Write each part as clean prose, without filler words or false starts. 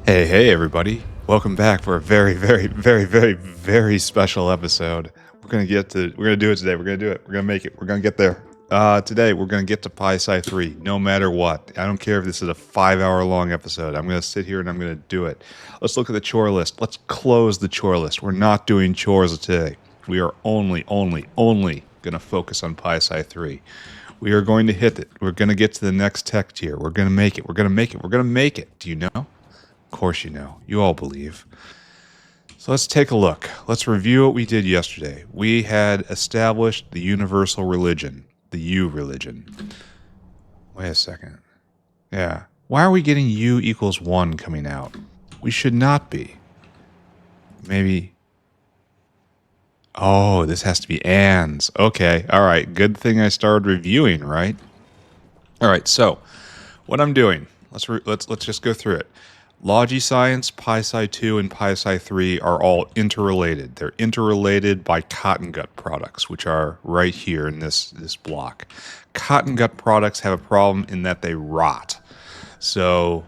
Hey, everybody. Welcome back for a very special episode. We're going to do it today. We're going to do it. We're going to make it. We're going to get there. Today, we're going to get to PySci3, no matter what. I don't care if this is a 5-hour long episode. I'm going to sit here and I'm going to do it. Let's look at the chore list. Let's close the chore list. We're not doing chores today. We are only going to focus on PySci3. We are going to hit it. We're going to get to the next tech tier. We're going to make it. We're going to make it. We're going to make it. Do you know? Of course you know. You all believe. So let's take a look. Let's review what we did yesterday. We had established the universal religion, the U religion. Wait a second. Yeah. Why are we getting U equals 1 coming out? We should not be. Maybe. Oh, this has to be ands. Okay. All right. Good thing I started reviewing, right? All right. So what I'm doing, let's just go through it. Logiscience, PySci2, and PySci3 are all interrelated. They're interrelated by cotton gut products, which are right here in this block. Cotton gut products have a problem in that they rot. So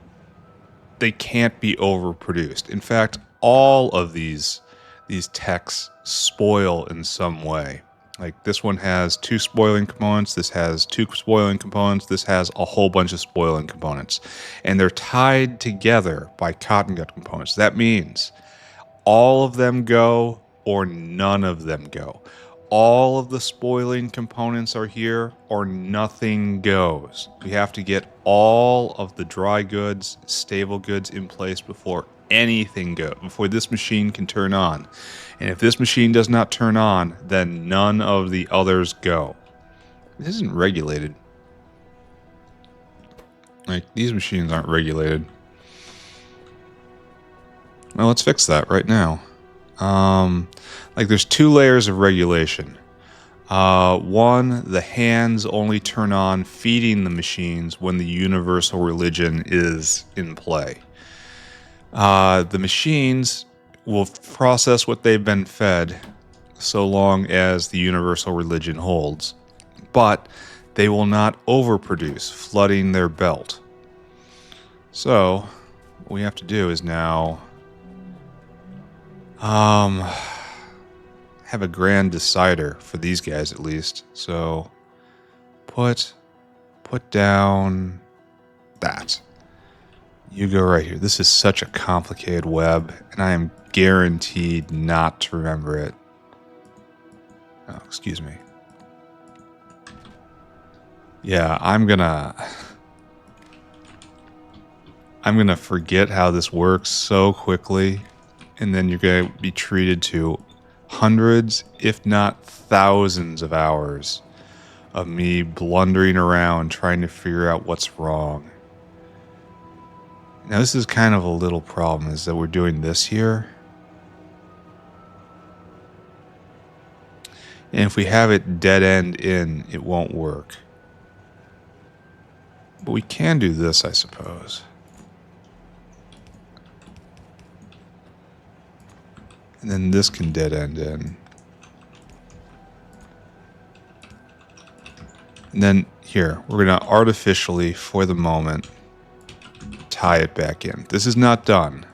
they can't be overproduced. In fact, all of these techs spoil in some way. Like this one has 2 spoiling components, this has 2 spoiling components, this has a whole bunch of spoiling components. And they're tied together by cotton gut components. That means all of them go or none of them go. All of the spoiling components are here or nothing goes. We have to get all of the dry goods, stable goods in place before anything goes, before this machine can turn on. And if this machine does not turn on, then none of the others go. This isn't regulated. Like, these machines aren't regulated. Well, let's fix that right now. Like, there's 2 layers of regulation. One, the hands only turn on feeding the machines when the universal religion is in play. The machines will process what they've been fed so long as the universal religion holds, but they will not overproduce, flooding their belt. So what we have to do is now have a grand decider for these guys at least. So put down that. You go right here. This is such a complicated web, and I am guaranteed not to remember it. Oh, excuse me. Yeah, I'm gonna forget how this works so quickly, and then you're gonna be treated to hundreds, if not thousands of hours of me blundering around trying to figure out what's wrong. Now this is kind of a little problem, is that we're doing this here. And if we have it dead end in, it won't work. But we can do this, I suppose. And then this can dead end in. And then here, we're going to artificially, for the moment, tie it back in. This is not done.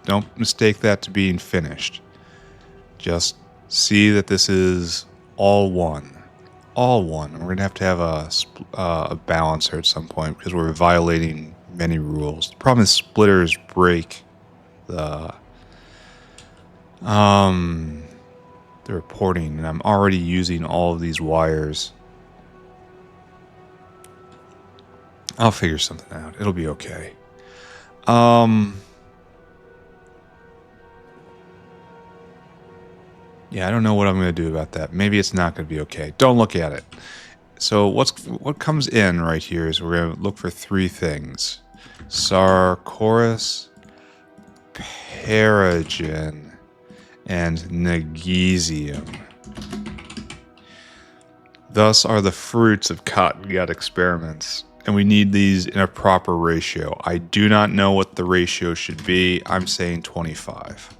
Don't mistake that to being finished. Just see that this is all one. All one. We're going to have a balancer at some point because we're violating many rules. The problem is splitters break the reporting, and I'm already using all of these wires. I'll figure something out. It'll be okay. Yeah, I don't know what I'm going to do about that. Maybe it's not going to be okay. Don't look at it. So what comes in right here is we're going to look for 3 things. Sarcoris, Paragen, and Negesium. Thus are the fruits of cotton gut experiments. And we need these in a proper ratio. I do not know what the ratio should be. I'm saying 25.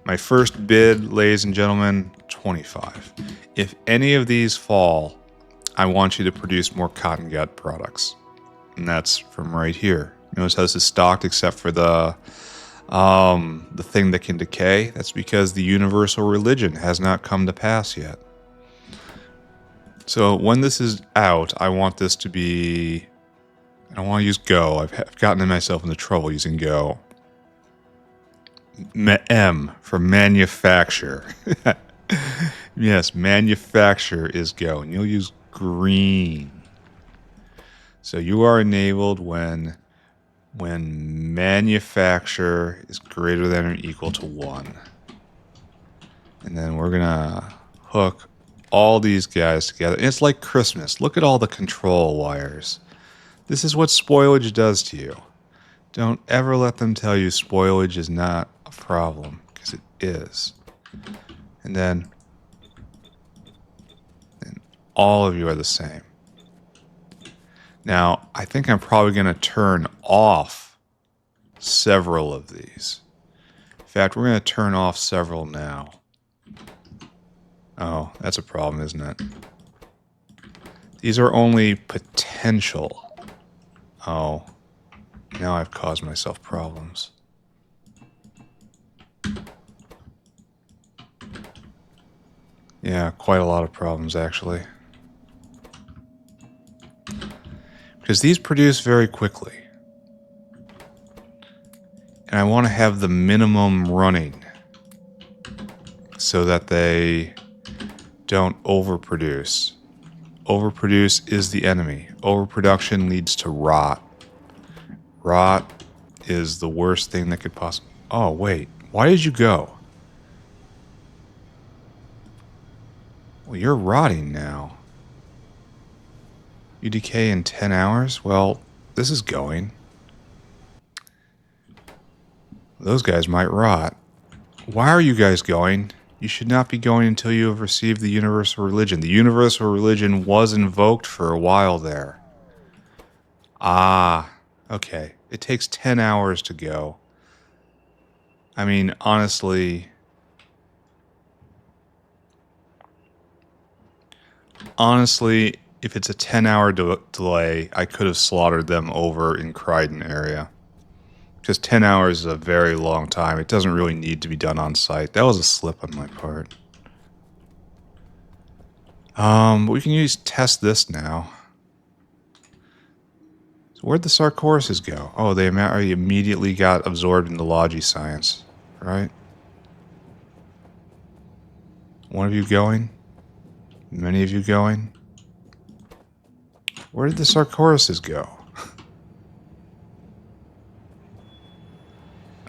My first bid, ladies and gentlemen, 25. If any of these fall, I want you to produce more cotton gut products. And that's from right here. Notice how this is stocked except for the the thing that can decay. That's because the universal religion has not come to pass yet. So when this is out, I want this to be... I don't want to use Go. I've gotten myself into trouble using Go. M for manufacture. Yes, manufacture is Go. And you'll use green. So you are enabled when manufacture is greater than or equal to 1. And then we're going to hook all these guys together. And it's like Christmas. Look at all the control wires. This is what spoilage does to you. Don't ever let them tell you spoilage is not a problem, because it is. And then all of you are the same. Now, I think I'm probably going to turn off several of these. In fact, we're going to turn off several now. Oh, that's a problem, isn't it? These are only potential. Oh, now I've caused myself problems. Yeah, quite a lot of problems, actually. Because these produce very quickly. And I want to have the minimum running so that they don't overproduce. Overproduce is the enemy. Overproduction leads to rot. Rot is the worst thing that could possibly... Oh, wait. Why did you go? Well, you're rotting now. You decay in 10 hours? Well, this is going. Those guys might rot. Why are you guys going? You should not be going until you have received the universal religion. The universal religion was invoked for a while there. Ah, okay. It takes 10 hours to go. I mean, honestly... Honestly, if it's a 10-hour delay, I could have slaughtered them over in Croydon area. Because 10 hours is a very long time. It doesn't really need to be done on site. That was a slip on my part. But we can test this now. So where'd the Sarcoruses go? Oh, they immediately got absorbed into Logi Science, right? One of you going? Many of you going? Where did the Sarcoruses go?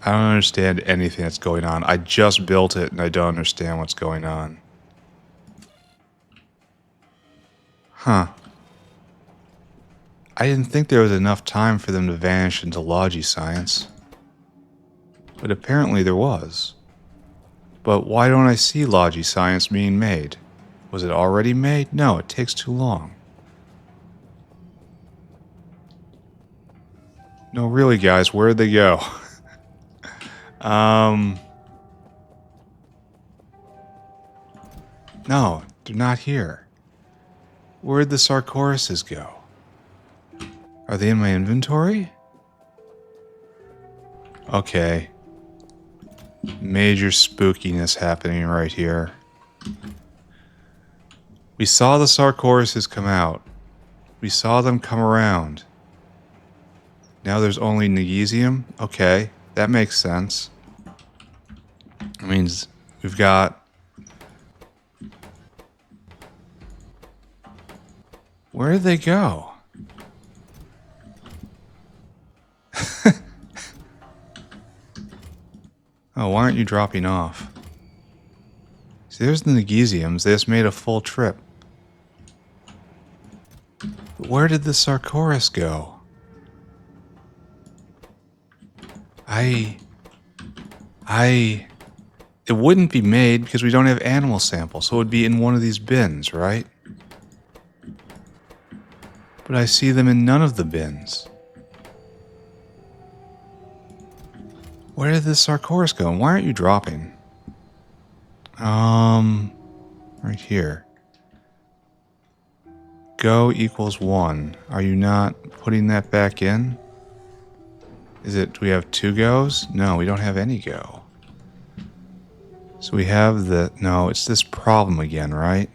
I don't understand anything that's going on. I just built it and I don't understand what's going on. Huh. I didn't think there was enough time for them to vanish into Logi Science. But apparently there was. But why don't I see Logi Science being made? Was it already made? No, it takes too long. No, really, guys, where'd they go? No, they're not here. Where'd the Sarcoruses go? Are they in my inventory? Okay. Major spookiness happening right here. We saw the Sarcoruses come out. We saw them come around. Now there's only Negesium? Okay, that makes sense. That means we've got... Where did they go? Oh, why aren't you dropping off? See, there's the Negesiums. They just made a full trip. But where did the Sarcorus go? It wouldn't be made because we don't have animal samples, so it would be in one of these bins, right? But I see them in none of the bins. Where did the Sarcorus go? And why aren't you dropping? Right here. Go equals 1. Are you not putting that back in? Do we have 2 goes? No, we don't have any go. So we have no, it's this problem again, right?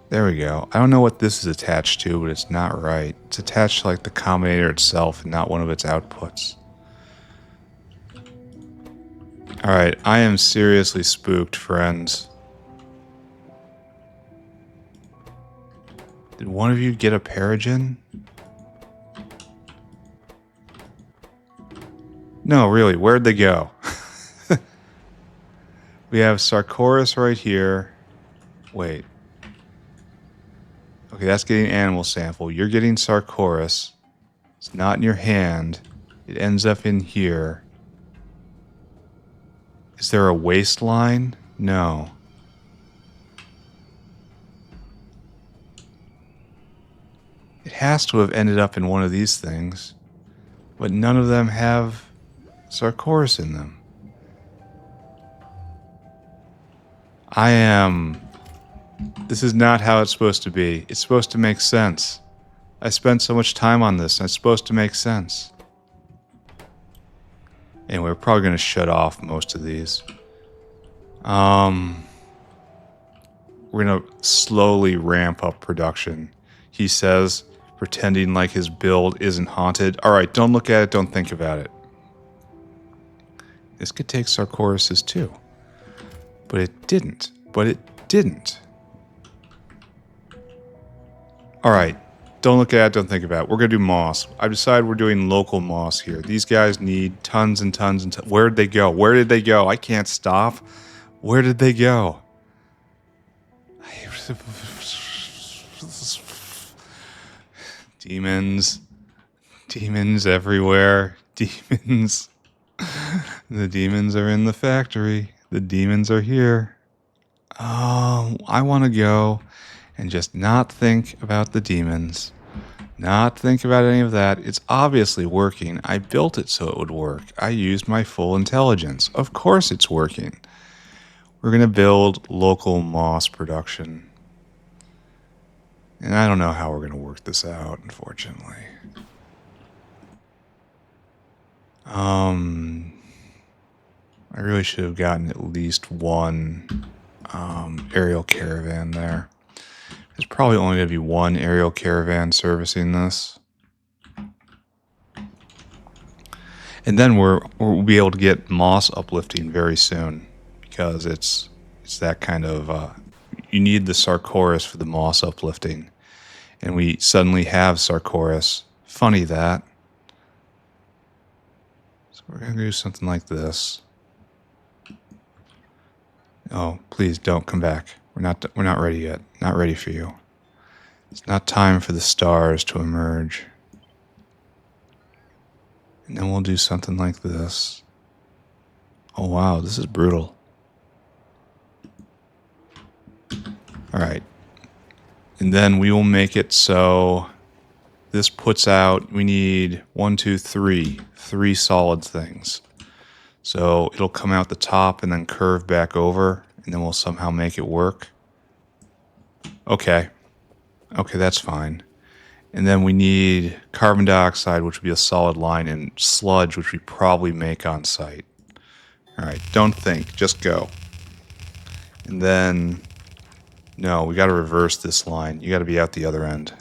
There we go. I don't know what this is attached to, but it's not right. It's attached to like the combinator itself and not one of its outputs. Alright, I am seriously spooked, friends. Did one of you get a Peregrine? No, really, where'd they go? We have Sarcoris right here. Wait. Okay, that's getting animal sample. You're getting Sarcoris. It's not in your hand. It ends up in here. Is there a waistline? No. It has to have ended up in one of these things. But none of them have Sarcoris in them. This is not how it's supposed to be. It's supposed to make sense. I spent so much time on this, and it's supposed to make sense. Anyway, we're probably going to shut off most of these. We're going to slowly ramp up production. He says, pretending like his build isn't haunted. Alright, don't look at it, don't think about it. This could take Sarcoris's too. But it didn't. Alright, don't look at it, don't think about it. We're going to do moss. I've decided we're doing local moss here. These guys need tons and tons and tons. Where did they go? Where did they go? I can't stop. Where did they go? Demons. Demons everywhere. Demons. The demons are in the factory. The demons are here. Oh, I want to go and just not think about the demons. Not think about any of that. It's obviously working. I built it so it would work. I used my full intelligence. Of course it's working. We're going to build local moss production. And I don't know how we're going to work this out, unfortunately. I really should have gotten at least one aerial caravan there. There's probably only going to be one aerial caravan servicing this. And then we'll be able to get moss uplifting very soon, because it's that kind of you need the Sarcoris for the moss uplifting, and we suddenly have Sarcoris. Funny that. So we're gonna do something like this. Oh, please don't come back. We're not ready yet. Not ready for you. It's not time for the stars to emerge. And then we'll do something like this. Oh wow, this is brutal. Alright. And then we will make it so this puts out, we need 1, 2, 3. 3 solid things. So it'll come out the top and then curve back over, and then we'll somehow make it work. Okay. Okay, that's fine. And then we need carbon dioxide, which would be a solid line, and sludge, which we probably make on site. Alright, don't think, just go. And then, no, we gotta reverse this line. You gotta be out the other end.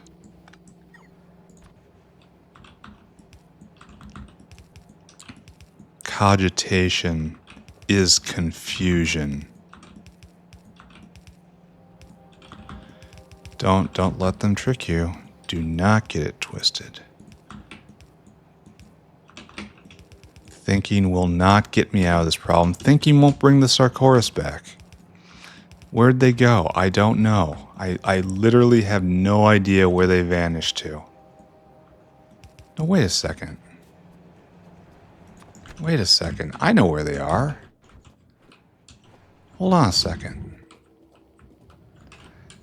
Cogitation is confusion. Don't let them trick you. Do not get it twisted. Thinking will not get me out of this problem. Thinking won't bring the Sarcoris back. Where'd they go? I don't know. I literally have no idea where they vanished to. No, wait a second. Wait a second. I know where they are. Hold on a second.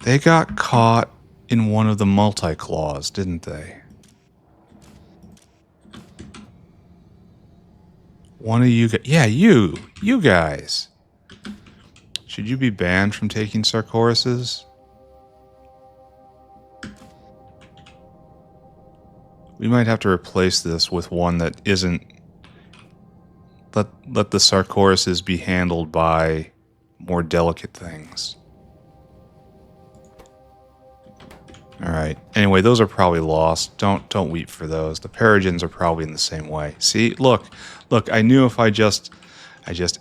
They got caught in one of the multi-claws, didn't they? One of you guys. Yeah, you guys. Should you be banned from taking Sarcorises? We might have to replace this with one that isn't... Let the Sarcoruses be handled by more delicate things. Alright. Anyway, those are probably lost. Don't weep for those. The Peregrines are probably in the same way. See? Look, I knew if I just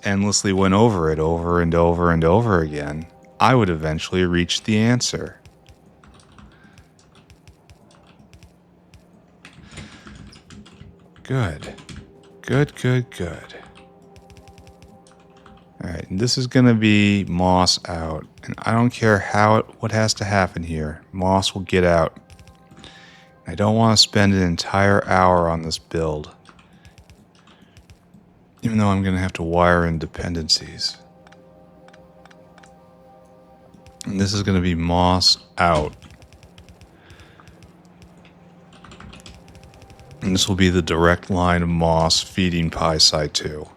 endlessly went over it over and over and over again, I would eventually reach the answer. Good. Good. Alright, and this is going to be moss out. And I don't care what has to happen here. Moss will get out. I don't want to spend an entire hour on this build. Even though I'm going to have to wire in dependencies. And this is going to be moss out. And this will be the direct line of moss feeding PySci3.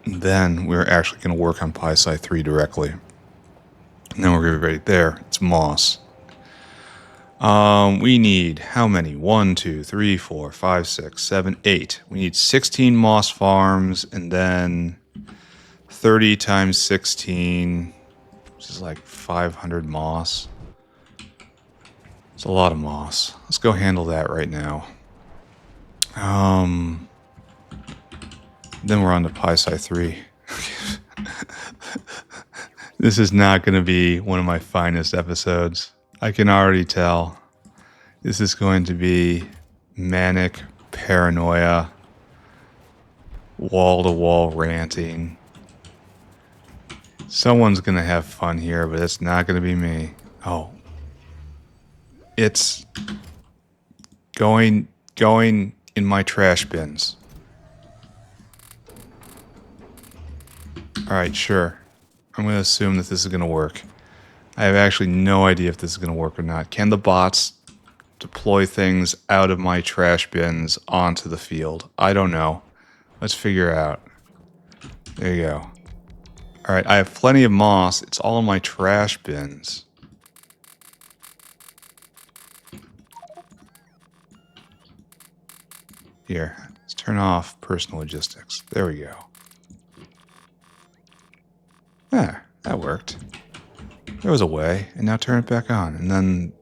And then we're actually going to work on PySci3 directly. And then we're going to be right there. It's moss. We need how many? 1, 2, 3, 4, 5, 6, 7, 8. We need 16 moss farms, and then 30 times 16, which is like 500 moss. It's a lot of moss. Let's go handle that right now. Then we're on to PySci3. This is not going to be one of my finest episodes. I can already tell. This is going to be manic paranoia, wall-to-wall ranting. Someone's going to have fun here, but it's not going to be me. Oh. It's going in my trash bins. Alright, sure. I'm going to assume that this is going to work. I have actually no idea if this is going to work or not. Can the bots deploy things out of my trash bins onto the field? I don't know. Let's figure out. There you go. Alright, I have plenty of moss. It's all in my trash bins. Here, let's turn off personal logistics. There we go. Ah, that worked. There was a way, and now turn it back on, and then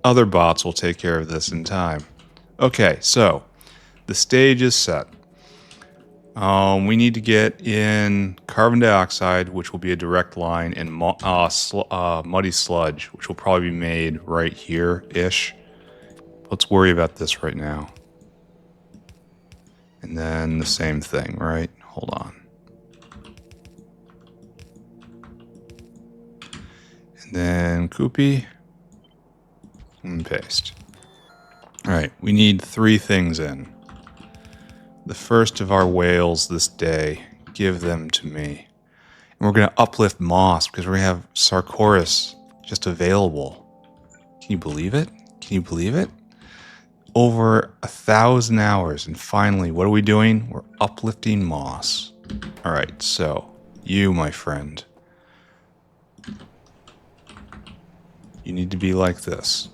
other bots will take care of this in time. Okay, so the stage is set. We need to get in carbon dioxide, which will be a direct line, and muddy sludge, which will probably be made right here-ish. Let's worry about this right now. And then the same thing, right? Hold on. And then copy and paste. All right, we need 3 things in. The first of our whales this day, give them to me. And we're going to uplift moss because we're going to have Sarcoris just available. Can you believe it? Can you believe it? Over 1,000 hours, and finally, what are we doing? We're uplifting moss. All right, so you, my friend, you need to be like this,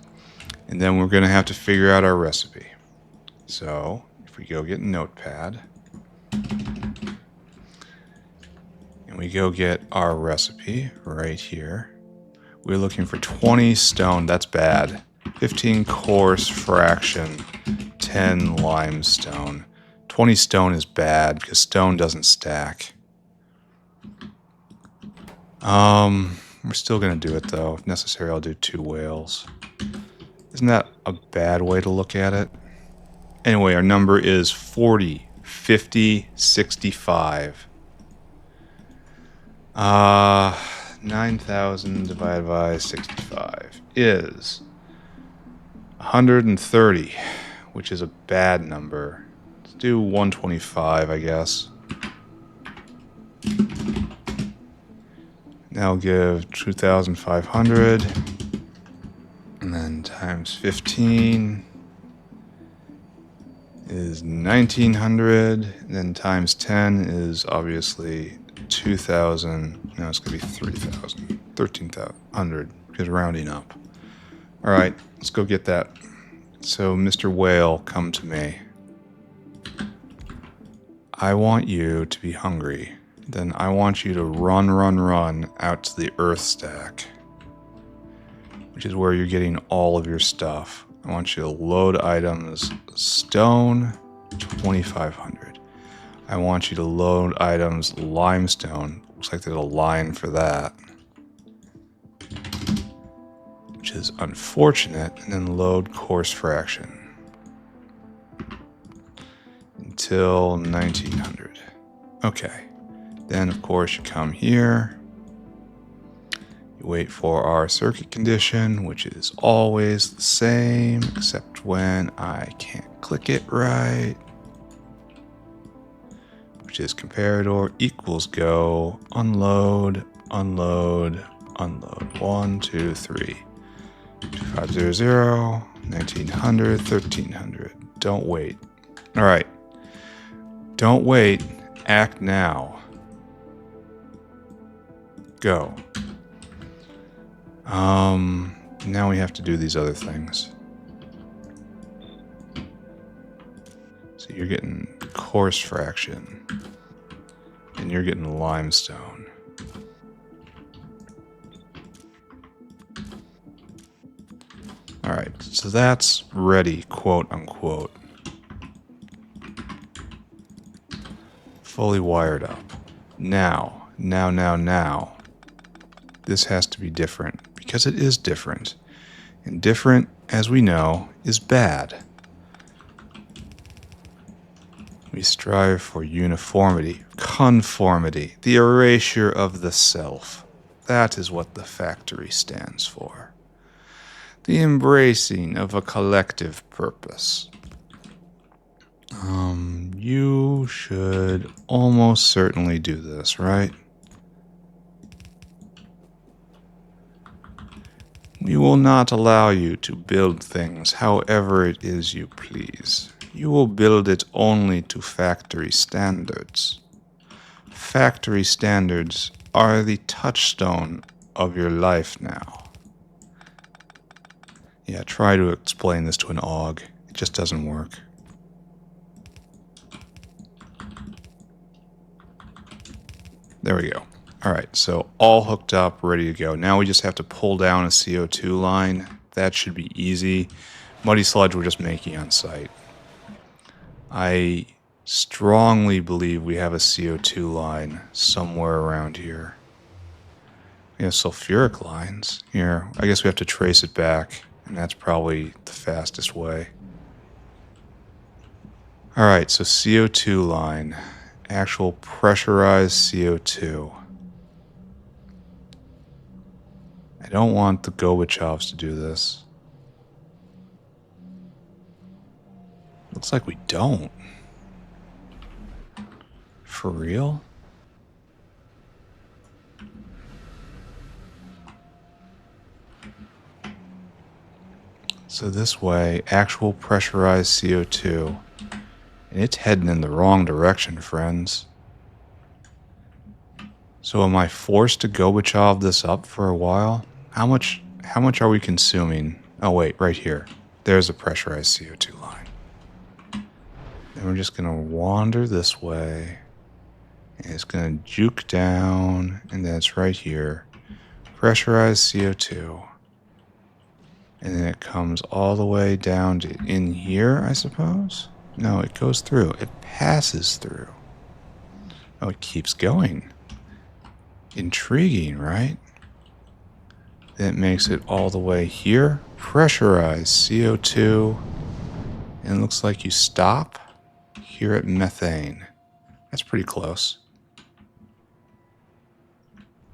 and then we're going to have to figure out our recipe. So if we go get a notepad, and we go get our recipe right here, we're looking for 20 stone. That's bad. 15 coarse fraction, 10 limestone. 20 stone is bad because stone doesn't stack. We're still going to do it though. If necessary, I'll do 2 whales. Isn't that a bad way to look at it? Anyway, our number is 40, 50, 65. 9,000 divided by 65 is 130, which is a bad number. Let's do 125, I guess. Now give 2,500, and then times 15 is 1,900, and then times 10 is obviously 2,000. No, it's going to be 3,000, 1,300, because rounding up. All right, let's go get that. So, Mr. Whale, come to me. I want you to be hungry. Then I want you to run out to the Earth stack, which is where you're getting all of your stuff. I want you to load items stone, 2,500. I want you to load items limestone. Looks like there's a line for that, which is unfortunate. And then load coarse fraction until 1,900. Okay. Then, of course, you come here. You wait for our circuit condition, which is always the same, except when I can't click it right. Which is comparator equals go, unload, unload, unload. 1, 2, 3. 2500, 1900, 1300. Don't wait. All right. Don't wait. Act now. Go. Now we have to do these other things. So you're getting coarse fraction. And you're getting limestone. Alright, so that's ready, quote unquote. Fully wired up. Now. This has to be different, because it is different. And different, as we know, is bad. We strive for uniformity, conformity, the erasure of the self. That is what the factory stands for. The embracing of a collective purpose. You should almost certainly do this, right? We will not allow you to build things however it is you please. You will build it only to factory standards. Factory standards are the touchstone of your life now. Yeah, try to explain this to an AUG. It just doesn't work. There we go. All right, so all hooked up, ready to go. Now we just have to pull down a CO2 line. That should be easy. Muddy sludge we're just making on site. I strongly believe we have a CO2 line somewhere around here. We have sulfuric lines here. I guess we have to trace it back, and that's probably the fastest way. All right, so CO2 line. Actual pressurized CO2. I don't want the Gorbachevs to do this. Looks like we don't. For real? So this way, actual pressurized CO2. And it's heading in the wrong direction, friends. So am I forced to Gorbachev this up for a while? How much are we consuming? Oh wait, right here. There's a pressurized CO2 line. And we're just gonna wander this way. And it's gonna juke down, and then it's right here. Pressurized CO2. And then it comes all the way down to in here, I suppose? No, it goes through. It passes through. Oh, it keeps going. Intriguing, right? Then it makes it all the way here. Pressurized CO2. And it looks like you stop here at methane. That's pretty close.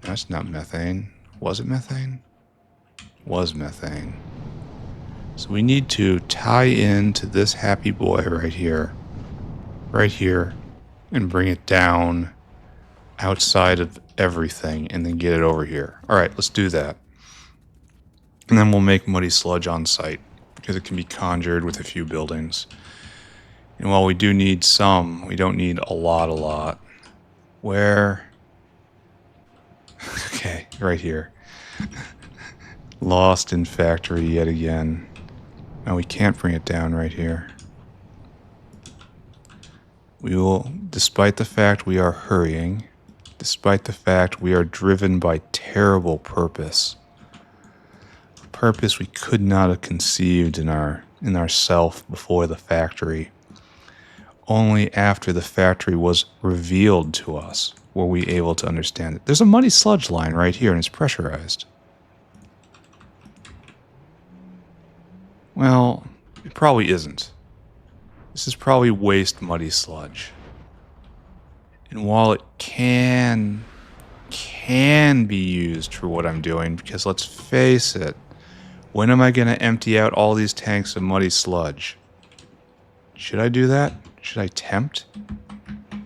That's not methane. Was it methane? Was methane. So we need to tie into this happy boy right here, and bring it down outside of everything and then get it over here. All right, let's do that. And then we'll make muddy sludge on site because it can be conjured with a few buildings. And while we do need some, we don't need a lot. Where? Okay, right here. Lost in factory yet again. No, we can't bring it down right here. We will, despite the fact we are hurrying, despite the fact we are driven by terrible purpose, a purpose we could not have conceived in ourself before the factory. Only after the factory was revealed to us were we able to understand it. There's a muddy sludge line right here, and it's pressurized. Well, it probably isn't. This is probably waste muddy sludge. And while it can be used for what I'm doing, because let's face it, when am I going to empty out all these tanks of muddy sludge? Should I do that? Should I tempt? I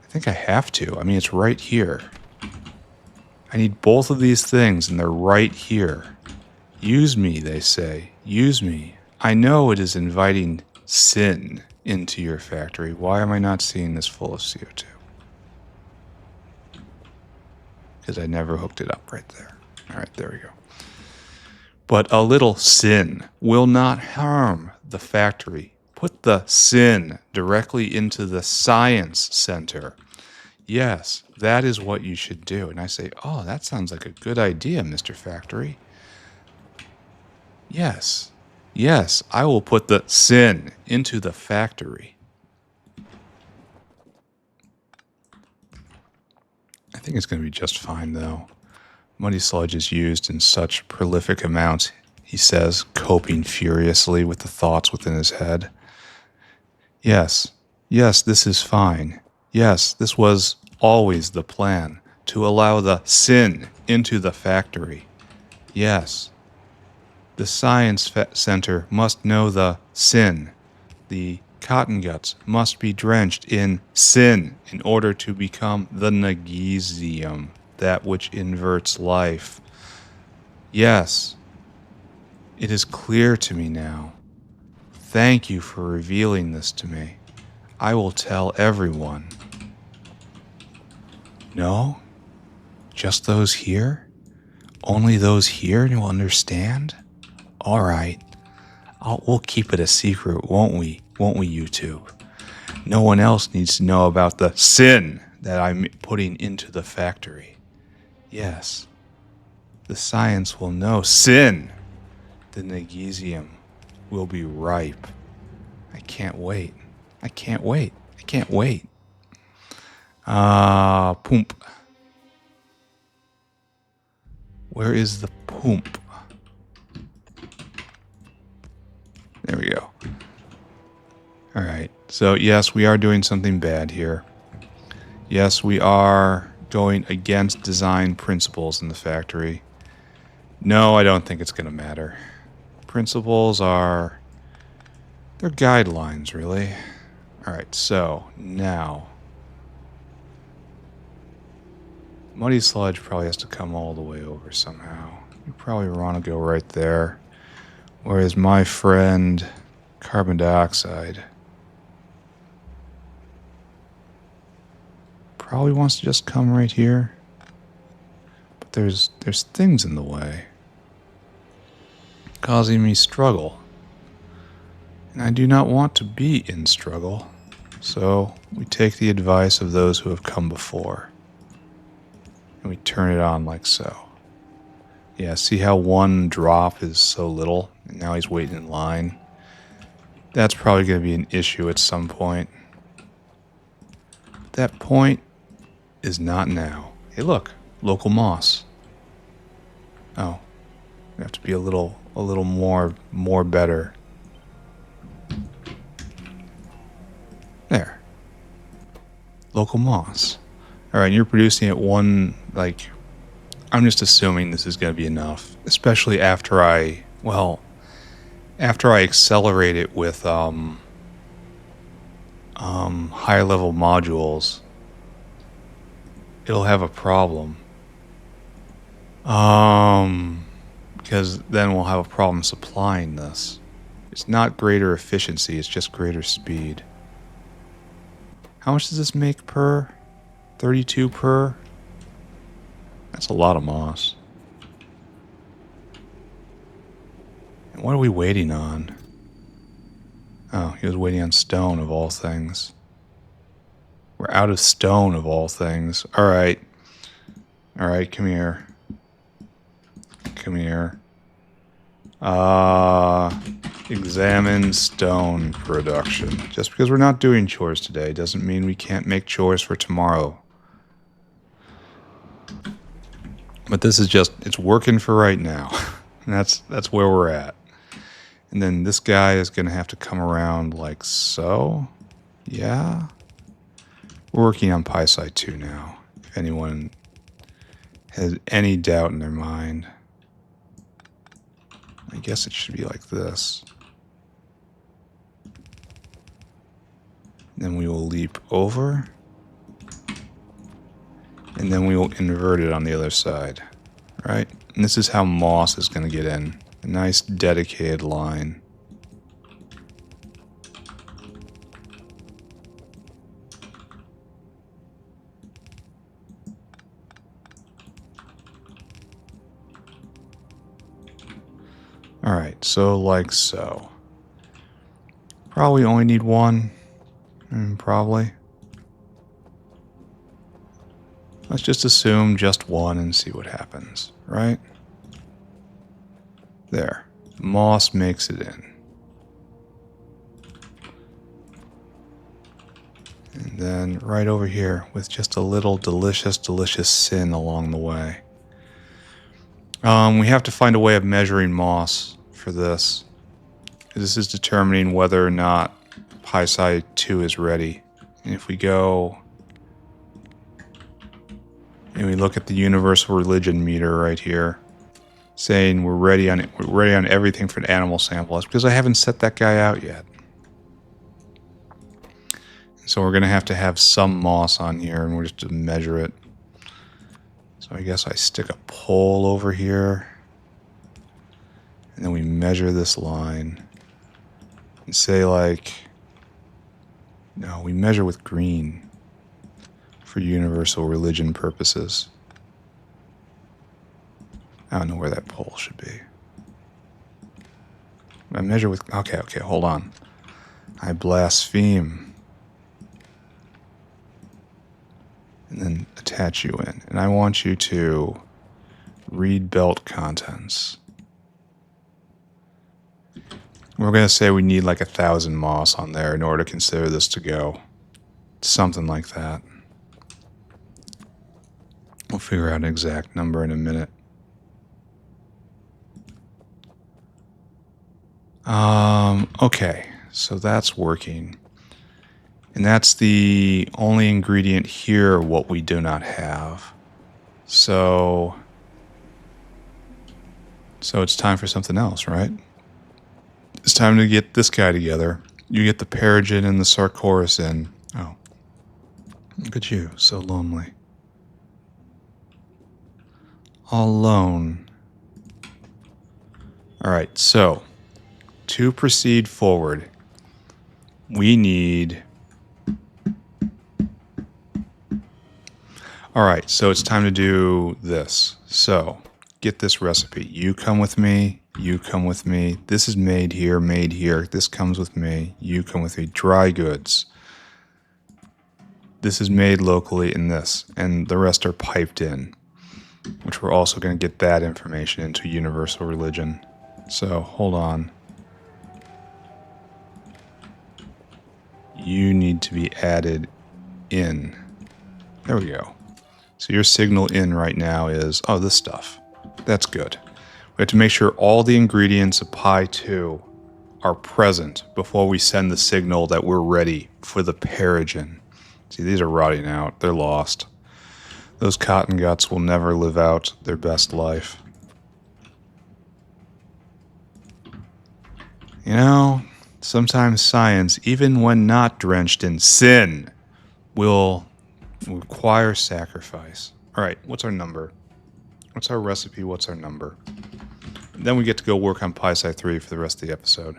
think I have to. I mean, it's right here. I need both of these things, and they're right here. Use me, they say. Use me. I know it is inviting sin into your factory. Why am I not seeing this full of CO2? Because I never hooked it up right there. All right, there we go. But a little sin will not harm the factory. Put the sin directly into the science center. Yes, that is what you should do. And I say, oh, that sounds like a good idea, Mr. Factory. Yes, yes, I will put the sin into the factory. I think it's going to be just fine, though. Muddy sludge is used in such prolific amounts, he says, coping furiously with the thoughts within his head. Yes, yes, this is fine. Yes, this was always the plan, to allow the sin into the factory. Yes, the science center must know the sin. The cotton guts must be drenched in sin in order to become the Nagesium, that which inverts life. Yes, it is clear to me now. Thank you for revealing this to me. I will tell everyone. No? Just those here? Only those here will understand? All right. We'll keep it a secret, won't we? Won't we, YouTube? No one else needs to know about the sin that I'm putting into the factory. Yes. The science will know sin. The Nagesium will be ripe. I can't wait. I can't wait. I can't wait. Poomp. Where is the poomp? There we go. Alright, so yes, we are doing something bad here. Yes, we are going against design principles in the factory. No, I don't think it's going to matter. Principles are... they're guidelines, really. Alright, so, now... muddy sludge probably has to come all the way over somehow. You probably want to go right there. Whereas my friend, carbon dioxide, probably wants to just come right here. But there's things in the way, causing me struggle. And I do not want to be in struggle. So we take the advice of those who have come before. And we turn it on like so. Yeah, see how one drop is so little? And now he's waiting in line. That's probably going to be an issue at some point. That point is not now. Hey, look, local moss. Oh, we have to be a little more better. There. Local moss. All right, you're producing at one, like, I'm just assuming this is going to be enough, especially after I accelerate it with higher level modules, it'll have a problem. Because then we'll have a problem supplying this. It's not greater efficiency, it's just greater speed. How much does this make per? 32 per? That's a lot of moss. What are we waiting on? Oh, he was waiting on stone of all things. We're out of stone of all things. Alright. Alright, come here. Come here. Examine stone production. Just because we're not doing chores today doesn't mean we can't make chores for tomorrow. But this is just, it's working for right now. And that's where we're at. And then this guy is going to have to come around like so. Yeah. We're working on PySci3 now. If anyone has any doubt in their mind. I guess it should be like this. Then we will leap over. And then we will invert it on the other side. Right? And this is how moss is going to get in. A nice dedicated line. Alright, so like so. Probably only need one. Probably. Let's just assume just one and see what happens, right? There. Moss makes it in. And then right over here with just a little delicious, delicious sin along the way. We have to find a way of measuring moss for this. This is determining whether or not PySci3 is ready. And if we go and we look at the universal religion meter right here, saying we're ready on everything for an animal sample, that's because I haven't set that guy out yet. So we're going to have some moss on here, and we're just to measure it. So I guess I stick a pole over here, and then we measure this line, and say like, no, we measure with green for universal religion purposes. I don't know where that pole should be. I measure with, okay, hold on. I blaspheme. And then attach you in. And I want you to read belt contents. We're going to say we need like 1,000 moss on there in order to consider this to go. Something like that. We'll figure out an exact number in a minute. Okay, so that's working. And that's the only ingredient here what we do not have. So it's time for something else, right? It's time to get this guy together. You get the Peregrine and the Sarcoris in. Oh, look at you, so lonely. All alone. Alright, so to proceed forward, we need... Alright, so it's time to do this. So, get this recipe. You come with me, you come with me. This is made here, made here. This comes with me, you come with me. Dry goods. This is made locally in this, and the rest are piped in, which we're also going to get that information into universal religion. So, hold on. You need to be added in. There we go. So your signal in right now is, oh, this stuff. That's good. We have to make sure all the ingredients of Pi2 are present before we send the signal that we're ready for the Peregrine. See, these are rotting out. They're lost. Those cotton guts will never live out their best life. You know, sometimes science, even when not drenched in sin, will require sacrifice. All right, what's our number? What's our recipe? What's our number? And then we get to go work on PySci3 for the rest of the episode.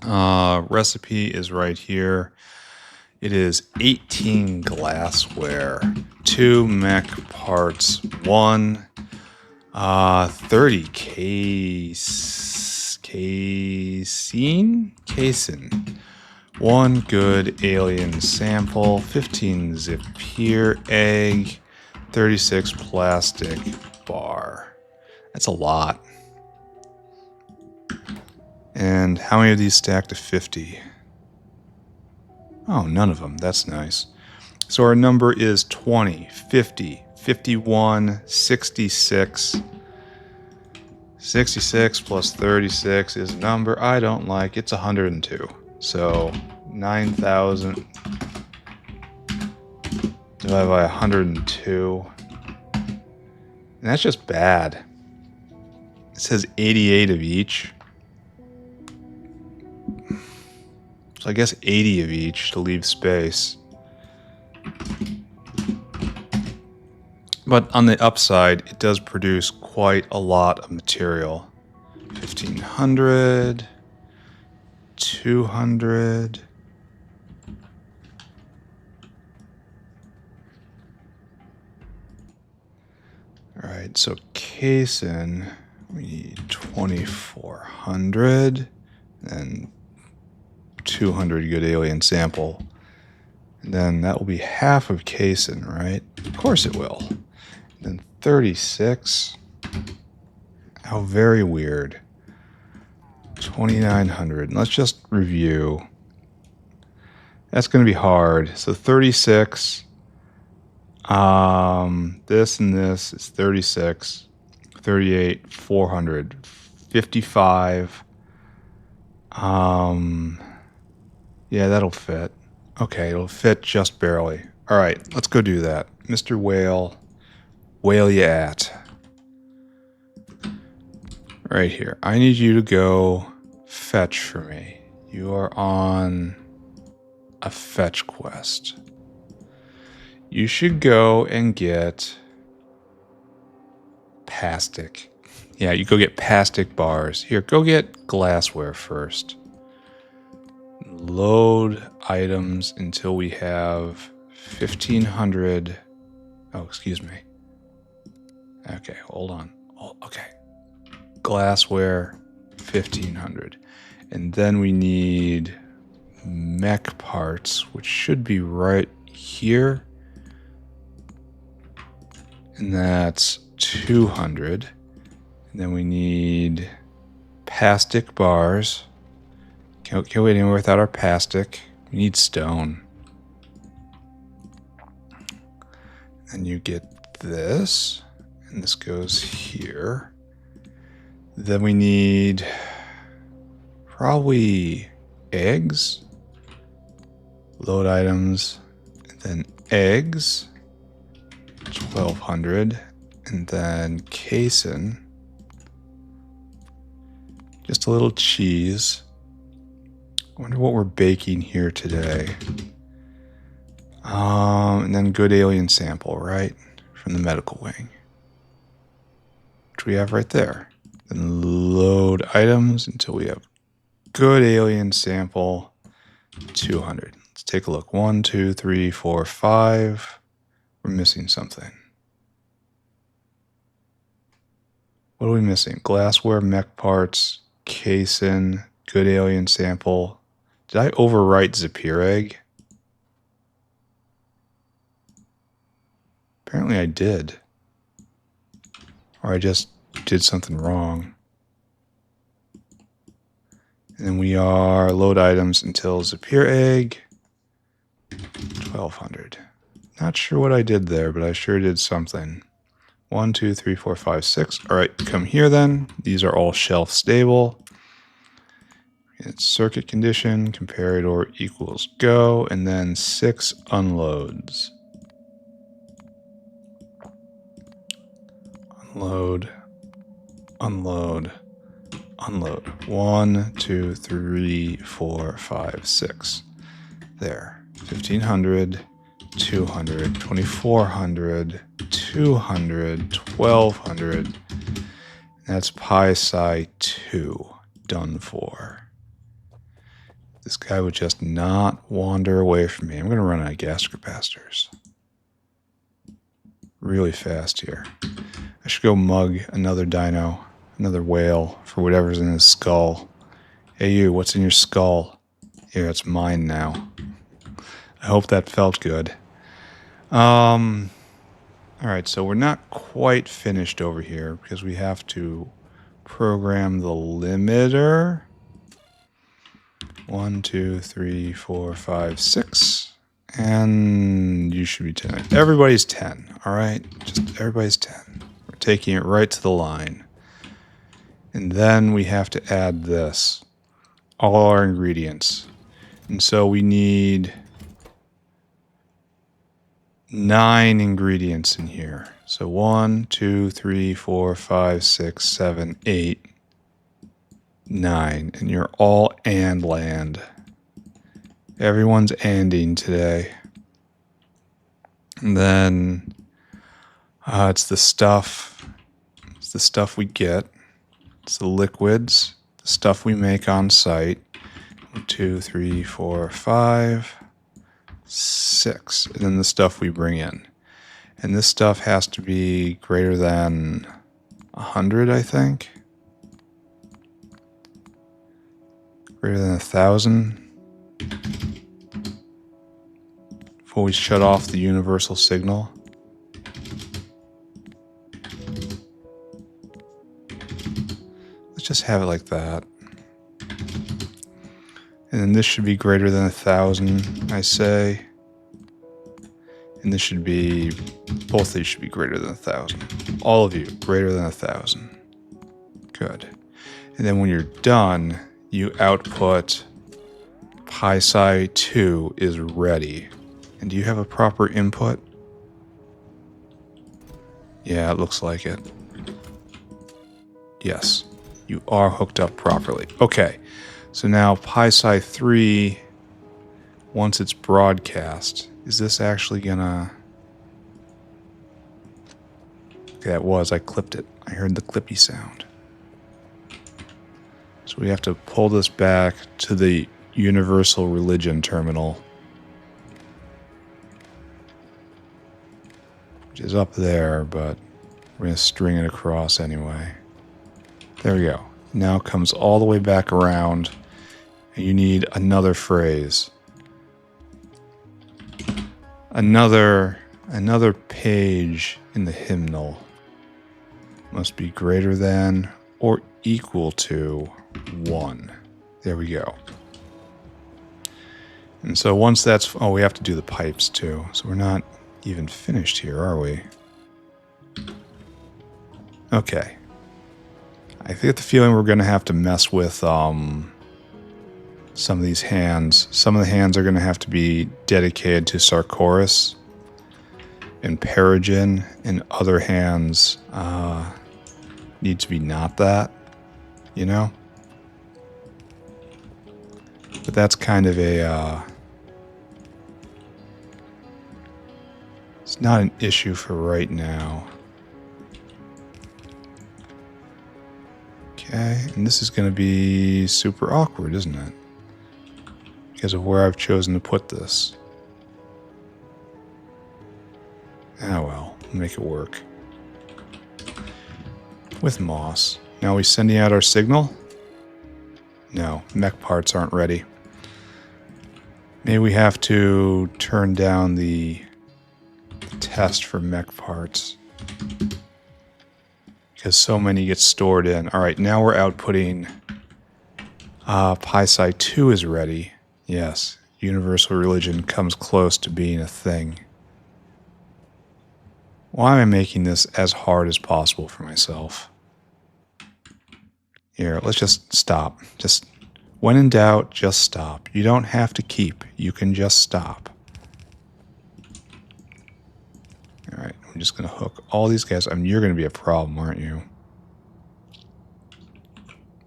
Recipe is right here. It is 18 glassware, 2 mech parts, 1 30 case casein. One good alien sample, 15 Zipir egg, 36 plastic bar. That's a lot. And how many of these stack to 50? Oh, none of them. That's nice. So our number is 20, 50, 51, 66. 66 plus 36 is a number I don't like. It's 102. So 9,000 divided by 102. And that's just bad. It says 88 of each. So I guess 80 of each to leave space. But on the upside, it does produce quite a lot of material. 1,500, 200. All right, so casein, we need 2,400, and 200 good alien sample. And then that will be half of casein, right? Of course it will. And then 36. How very weird. 2,900. And let's just review. That's going to be hard. So 36. This and this is 36. 38, 400. 55. Yeah, that'll fit. Okay, it'll fit just barely. All right, let's go do that. Mr. Whale, whale ya at? Right here. I need you to go fetch for me. You are on a fetch quest. You should go and get plastic. Yeah, you go get plastic bars. Here, go get glassware first. Load items until we have 1,500. Oh, excuse me. Okay, hold on. Oh, okay. Glassware, 1,500. And then we need mech parts, which should be right here. And that's 200. And then we need plastic bars. Can't go anywhere without our plastic. We need stone. And you get this. And this goes here. Then we need probably eggs. Load items. And then eggs. 1,200. And then casein. Just a little cheese. I wonder what we're baking here today. And then good alien sample, right? From the medical wing. Which we have right there. Then load items until we have good alien sample. 200. Let's take a look. 1, 2, 3, 4, 5. We're missing something. What are we missing? Glassware, mech parts, casein, good alien sample. Did I overwrite Zipir egg? Apparently I did. Or I just did something wrong. And then we are load items until Zipir egg. 1,200. Not sure what I did there, but I sure did something. 1, 2, 3, 4, 5, 6. All right, come here then. These are all shelf stable. It's circuit condition, comparator equals go, and then 6 unloads. Unload, unload, unload. 1, 2, 3, 4, 5, 6. There. 1,500, 200, 2,400, 200, 1,200. That's PySci3 done for. This guy would just not wander away from me. I'm going to run out of gas capacitors. Really fast here. I should go mug another dino. Another whale for whatever's in his skull. Hey you, what's in your skull? Here, it's mine now. I hope that felt good. Alright, so we're not quite finished over here because we have to program the limiter. 1, 2, 3, 4, 5, 6. And you should be 10. Everybody's 10, alright? Just everybody's 10. We're taking it right to the line. And then we have to add this. All our ingredients. And so we need 9 ingredients in here. So 1, 2, 3, 4, 5, 6, 7, 8, 9. And you're all and land. Everyone's anding today. And then it's the stuff. It's the stuff we get. It's the liquids. The stuff we make on site. 1, 2, 3, 4, 5, 6. And then the stuff we bring in. And this stuff has to be greater than 100, I think. Greater than 1,000. Before we shut off the universal signal. Let's just have it like that. And then this should be greater than 1,000, I say. And this should be, both of these should be greater than 1,000. All of you, greater than 1,000. Good. And then when you're done, you output PySci3 is ready. And do you have a proper input? Yeah, it looks like it. Yes, you are hooked up properly. Okay, so now PySci3, once it's broadcast, is this actually gonna... Okay, that was, I clipped it. I heard the clippy sound. So we have to pull this back to the universal religion terminal. Which is up there, but we're going to string it across anyway. There we go. Now it comes all the way back around, and you need another phrase. Another page in the hymnal must be greater than or equal to 1. There we go. And so once that's... Oh, we have to do the pipes too. So we're not even finished here, are we? Okay. I get the feeling we're going to have to mess with some of these hands. Some of the hands are going to have to be dedicated to Sarkoris and Peregrine, and other hands need to be not that, you know? But that's kind of a... it's not an issue for right now. Okay, and this is going to be super awkward, isn't it? Because of where I've chosen to put this. Ah well, make it work. With moss. Now are we sending out our signal? No, mech parts aren't ready. Maybe we have to turn down the test for mech parts. Because so many get stored in. Alright, now we're outputting PySci3 is ready. Yes, universal religion comes close to being a thing. Why am I making this as hard as possible for myself? Here, let's just stop. Just, when in doubt, just stop. You don't have to keep. You can just stop. Alright, I'm just going to hook all these guys. I mean, you're going to be a problem, aren't you?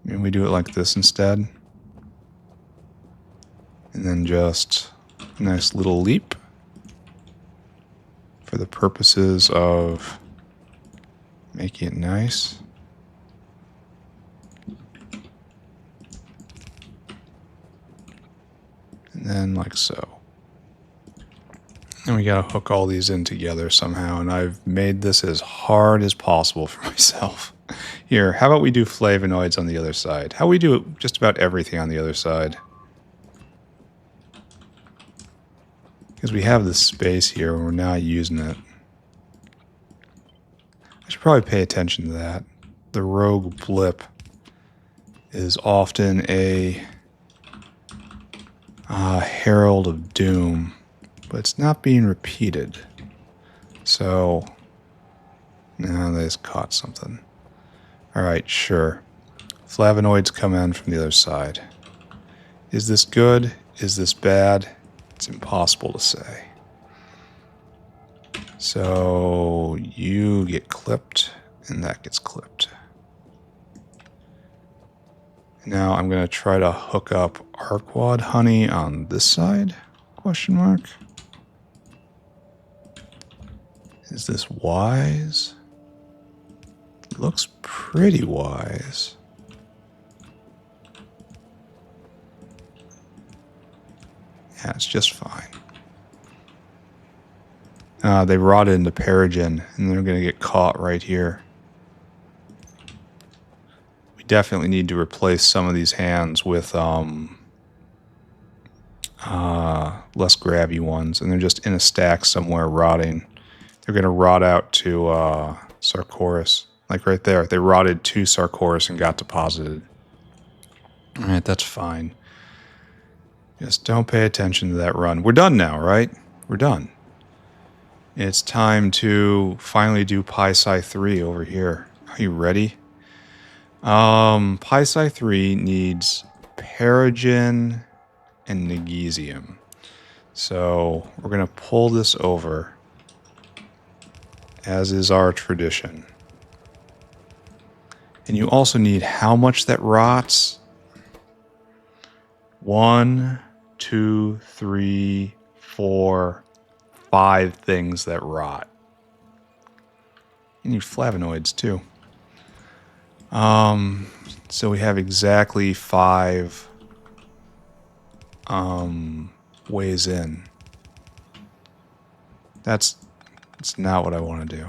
Maybe we do it like this instead. And then just a nice little leap. For the purposes of making it nice. And then like so. And we gotta hook all these in together somehow, and I've made this as hard as possible for myself. Here, how about we do flavonoids on the other side? How we do just about everything on the other side? Because we have this space here and we're not using it. I should probably pay attention to that. The rogue blip is often a herald of doom, but it's not being repeated. So, no, they just caught something. Alright, sure. Flavonoids come in from the other side. Is this good? Is this bad? It's impossible to say. So, you get clipped, and that gets clipped. Now I'm going to try to hook up Arqad honey on this side? Question mark. Is this wise? It looks pretty wise. Yeah, it's just fine. They rotted into Perogen, and they're going to get caught right here. We definitely need to replace some of these hands with less grabby ones, and they're just in a stack somewhere rotting. They're going to rot out to Sarcoris. Like right there. They rotted to Sarcoris and got deposited. Alright, that's fine. Just don't pay attention to that run. We're done now, right? We're done. It's time to finally do PySci3 over here. Are you ready? PySci3 needs Perogen and Negesium. So we're going to pull this over, as is our tradition. And you also need how much that rots? 1, 2, 3, 4, 5 things that rot. You need flavonoids too. So we have exactly 5 ways in. That's not what I want to do.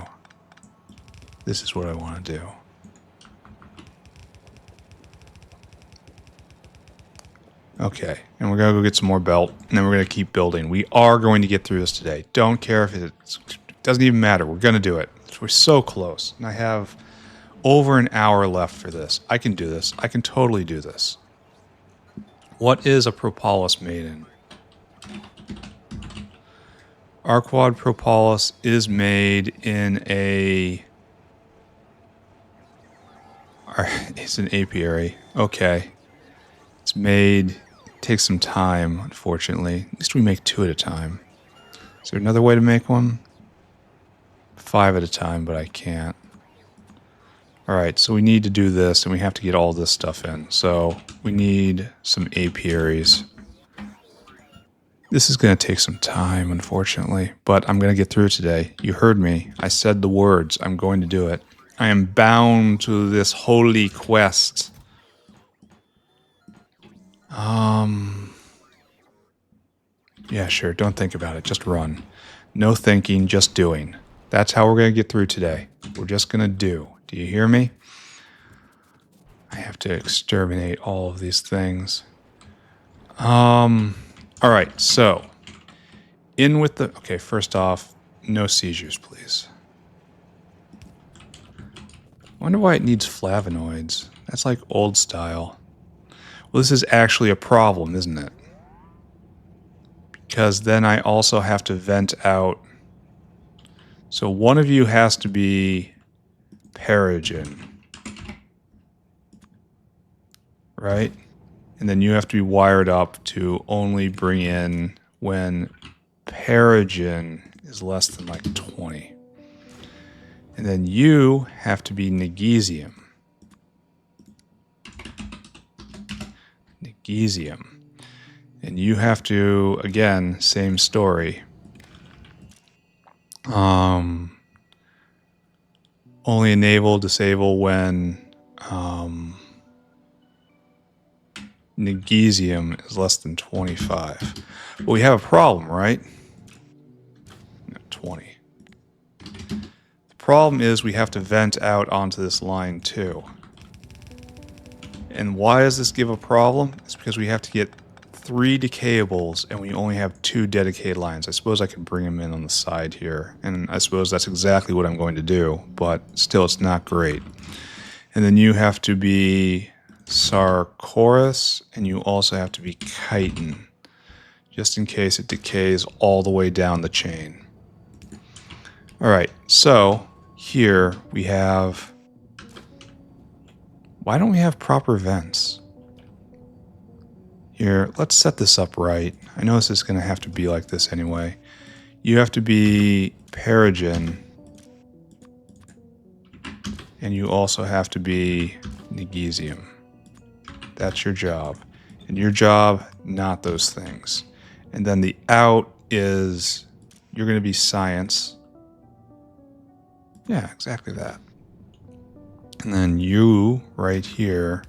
This is what I want to do. Okay, and we're going to go get some more belt, and then we're going to keep building. We are going to get through this today. Don't care if it doesn't even matter. We're going to do it. We're so close. And I have over an hour left for this. I can do this. I can totally do this. What is a Propolis made in? Arqad Propolis is made in a... It's an apiary. Okay. It's made... Takes some time, unfortunately. At least we make 2 at a time. Is there another way to make one? 5 at a time, but I can't. Alright, so we need to do this, and we have to get all this stuff in. So, we need some apiaries. This is going to take some time, unfortunately, but I'm going to get through today. You heard me. I said the words. I'm going to do it. I am bound to this holy quest. Yeah, sure. Don't think about it. Just run. No thinking, just doing. That's how we're going to get through today. We're just going to do. Do you hear me? I have to exterminate all of these things. All right, so in with the... Okay, first off, no seizures, please. I wonder why it needs flavonoids. That's like old style. Well, this is actually a problem, isn't it? Because then I also have to vent out. So one of you has to be Perogen. Right? And then you have to be wired up to only bring in when Perogen is less than like 20. And then you have to be Negesium. Negesium. And you have to, again, same story. Only enable, disable when Negesium is less than 25. But we have a problem, right? 20. The problem is we have to vent out onto this line too. And why does this give a problem? It's because we have to get 3 decayables and we only have 2 dedicated lines. I suppose I could bring them in on the side here, and I suppose that's exactly what I'm going to do, but still it's not great. And then you have to be Sarcoris, and you also have to be chitin, just in case it decays all the way down the chain. Alright, so here we have... Why don't we have proper vents? Here, let's set this up right. I know this is going to have to be like this anyway. You have to be Perogen, and you also have to be Negesium. That's your job. And your job, not those things. And then the out is, you're going to be Science. Yeah, exactly that. And then you, right here,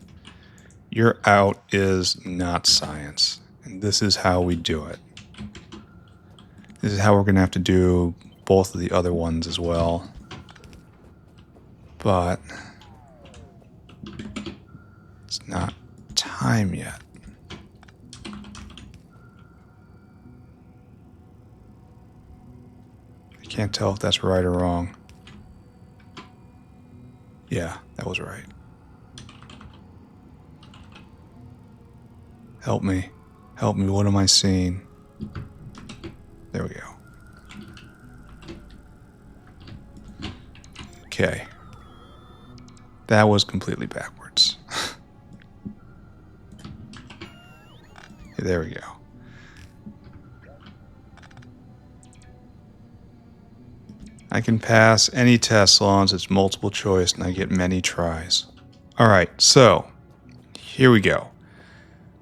your out is not Science. And this is how we do it. This is how we're going to have to do both of the other ones as well. But it's not time yet. I can't tell if that's right or wrong. Yeah, that was right. Help me. Help me. What am I seeing? There we go. Okay. That was completely backwards. Okay, there we go. I can pass any test as long as it's multiple choice and I get many tries. Alright, so here we go.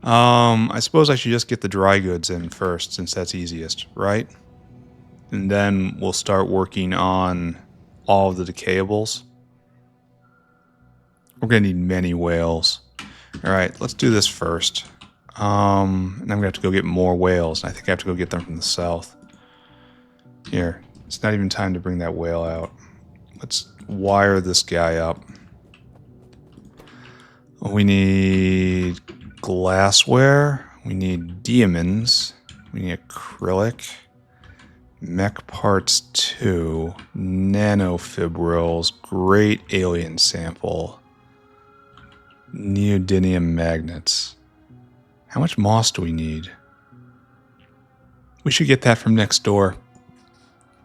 I suppose I should just get the dry goods in first since that's easiest, right? And then we'll start working on all of the decayables. We're going to need many whales. Alright, let's do this first. And I'm going to have to go get more whales. I think I have to go get them from the south. Here. It's not even time to bring that whale out. Let's wire this guy up. We need glassware. We need diamonds. We need acrylic. Mech parts 2. Nanofibrils. Great alien sample. Neodymium magnets. How much moss do we need? We should get that from next door.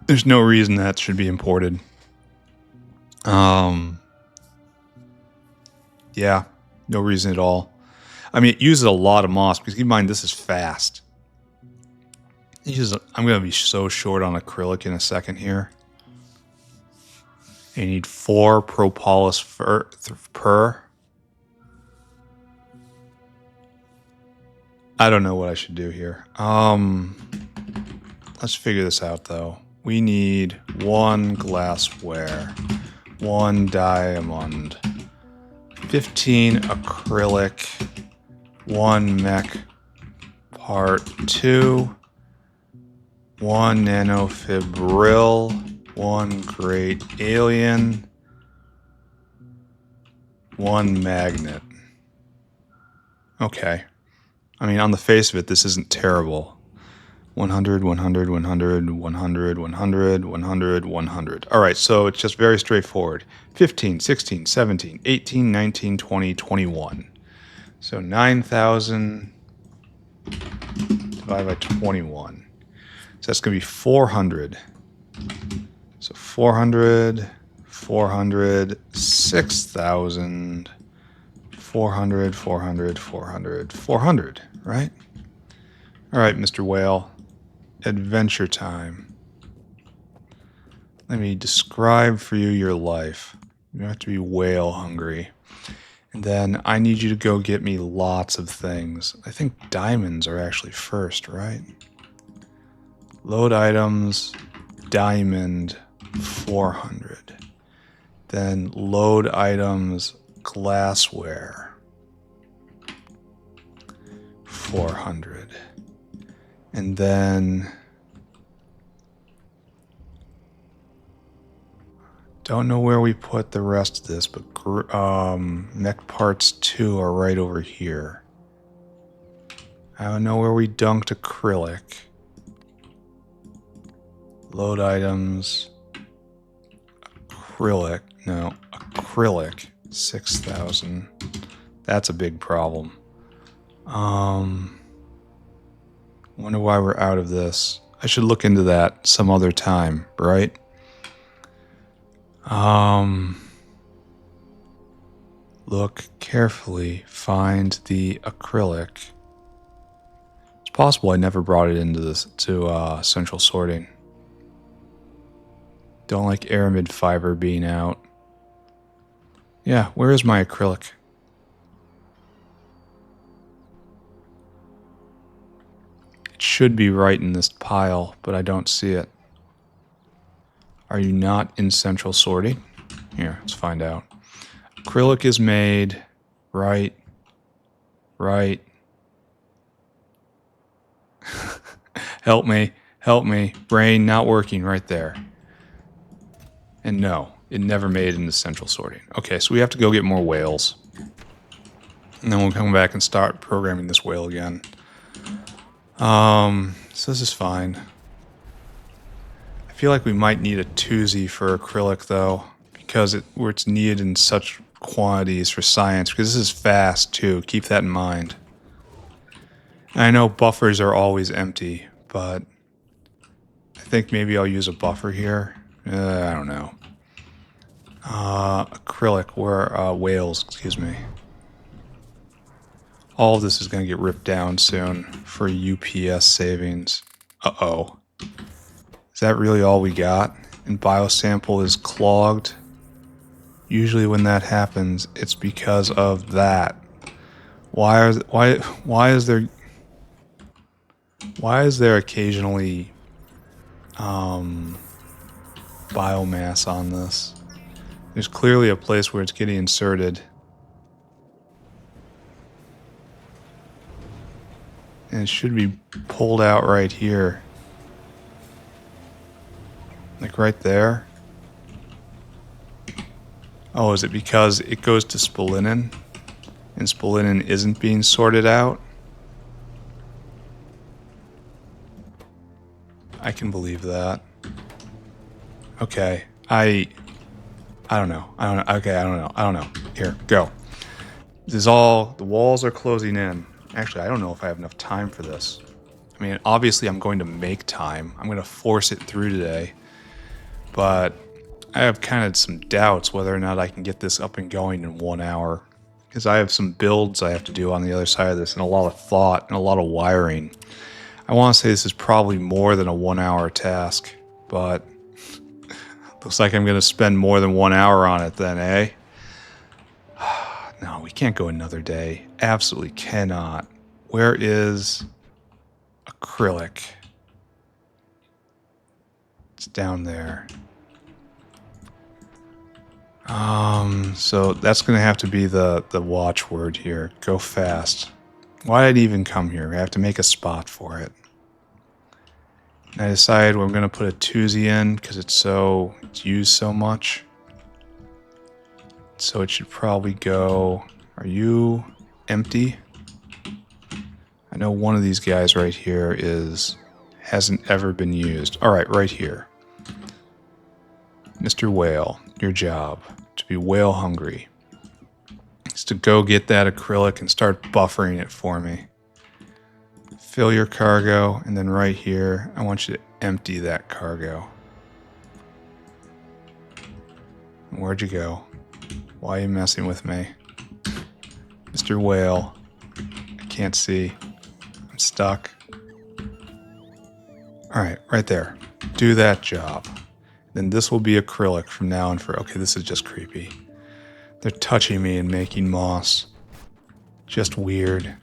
There's no reason that should be imported. Yeah, no reason at all. I mean, it uses a lot of moss because keep in mind this is fast. I'm going to be so short on acrylic in a second here. You need 4 propolis per. I don't know what I should do here. Let's figure this out though. We need 1 glassware, 1 diamond, 15 acrylic, 1 mech part 2, 1 nanofibril, 1 great alien, 1 magnet. Okay. I mean, on the face of it, this isn't terrible. 100, 100, 100, 100, 100, 100, 100. All right, so it's just very straightforward. 15, 16, 17, 18, 19, 20, 21. So 9,000 divided by 21. So that's going to be 400. So 400, 400, 6,000, 400, 400, 400, 400, right? All right, Mr. Whale. Adventure time. Let me describe for you your life. You have to be whale hungry. And then I need you to go get me lots of things. I think diamonds are actually first, right? Load items, diamond, 400. Then load items, glassware, 400. And then Don't know where we put the rest of this, but mech parts 2 are right over here. I don't know where we dunked acrylic. Load items. Acrylic. No, acrylic. 6,000. That's a big problem. Wonder why we're out of this. I should look into that some other time, right? Look carefully. Find the acrylic. It's possible I never brought it into this central sorting. Don't like aramid fiber being out. Yeah, where is my acrylic? It should be right in this pile, but I don't see it. Are you not in central sorting? Here, let's find out. Acrylic is made. Right. Help me. Brain not working right there. And no, it never made it into central sorting. Okay, so we have to go get more whales. And then we'll come back and start programming this whale again. So this is fine. I feel like we might need a twosie for acrylic though, because it's needed in such quantities for science, because this is fast too. Keep that in mind. And I know buffers are always empty, but I think maybe I'll use a buffer here. I don't know. Acrylic, whales, excuse me. All of this is going to get ripped down soon for UPS savings. Uh-oh. Is that really all we got? And biosample is clogged? Usually when that happens, it's because of that. Why is there occasionally biomass on this? There's clearly a place where it's getting inserted. And it should be pulled out right here. Like right there. Oh, is it because it goes to spalinin? And spalinin isn't being sorted out? I can believe that. Okay, I don't know. Okay, I don't know. Here, go. The walls are closing in. Actually, I don't know if I have enough time for this. I mean, obviously I'm going to make time. I'm going to force it through today. But I have kind of some doubts whether or not I can get this up and going in 1 hour. Because I have some builds I have to do on the other side of this, and a lot of thought and a lot of wiring. I want to say this is probably more than a 1 hour task, but looks like I'm going to spend more than 1 hour on it then, eh? No, we can't go another day. Absolutely cannot. Where is acrylic? It's down there. So that's going to have to be the watchword here. Go fast. Why did I even come here? I have to make a spot for it. And I decided we're going to put a twosie in because it's used so much. So it should probably go... Are you empty? I know one of these guys right here hasn't ever been used. Alright, right here. Mr. Whale, your job, to be whale hungry, is to go get that acrylic and start buffering it for me. Fill your cargo, and then right here, I want you to empty that cargo. Where'd you go? Why are you messing with me? Mr. Whale, I can't see. I'm stuck. Alright, right there. Do that job. Then this will be acrylic from now on for... Okay, this is just creepy. They're touching me and making moss. Just weird.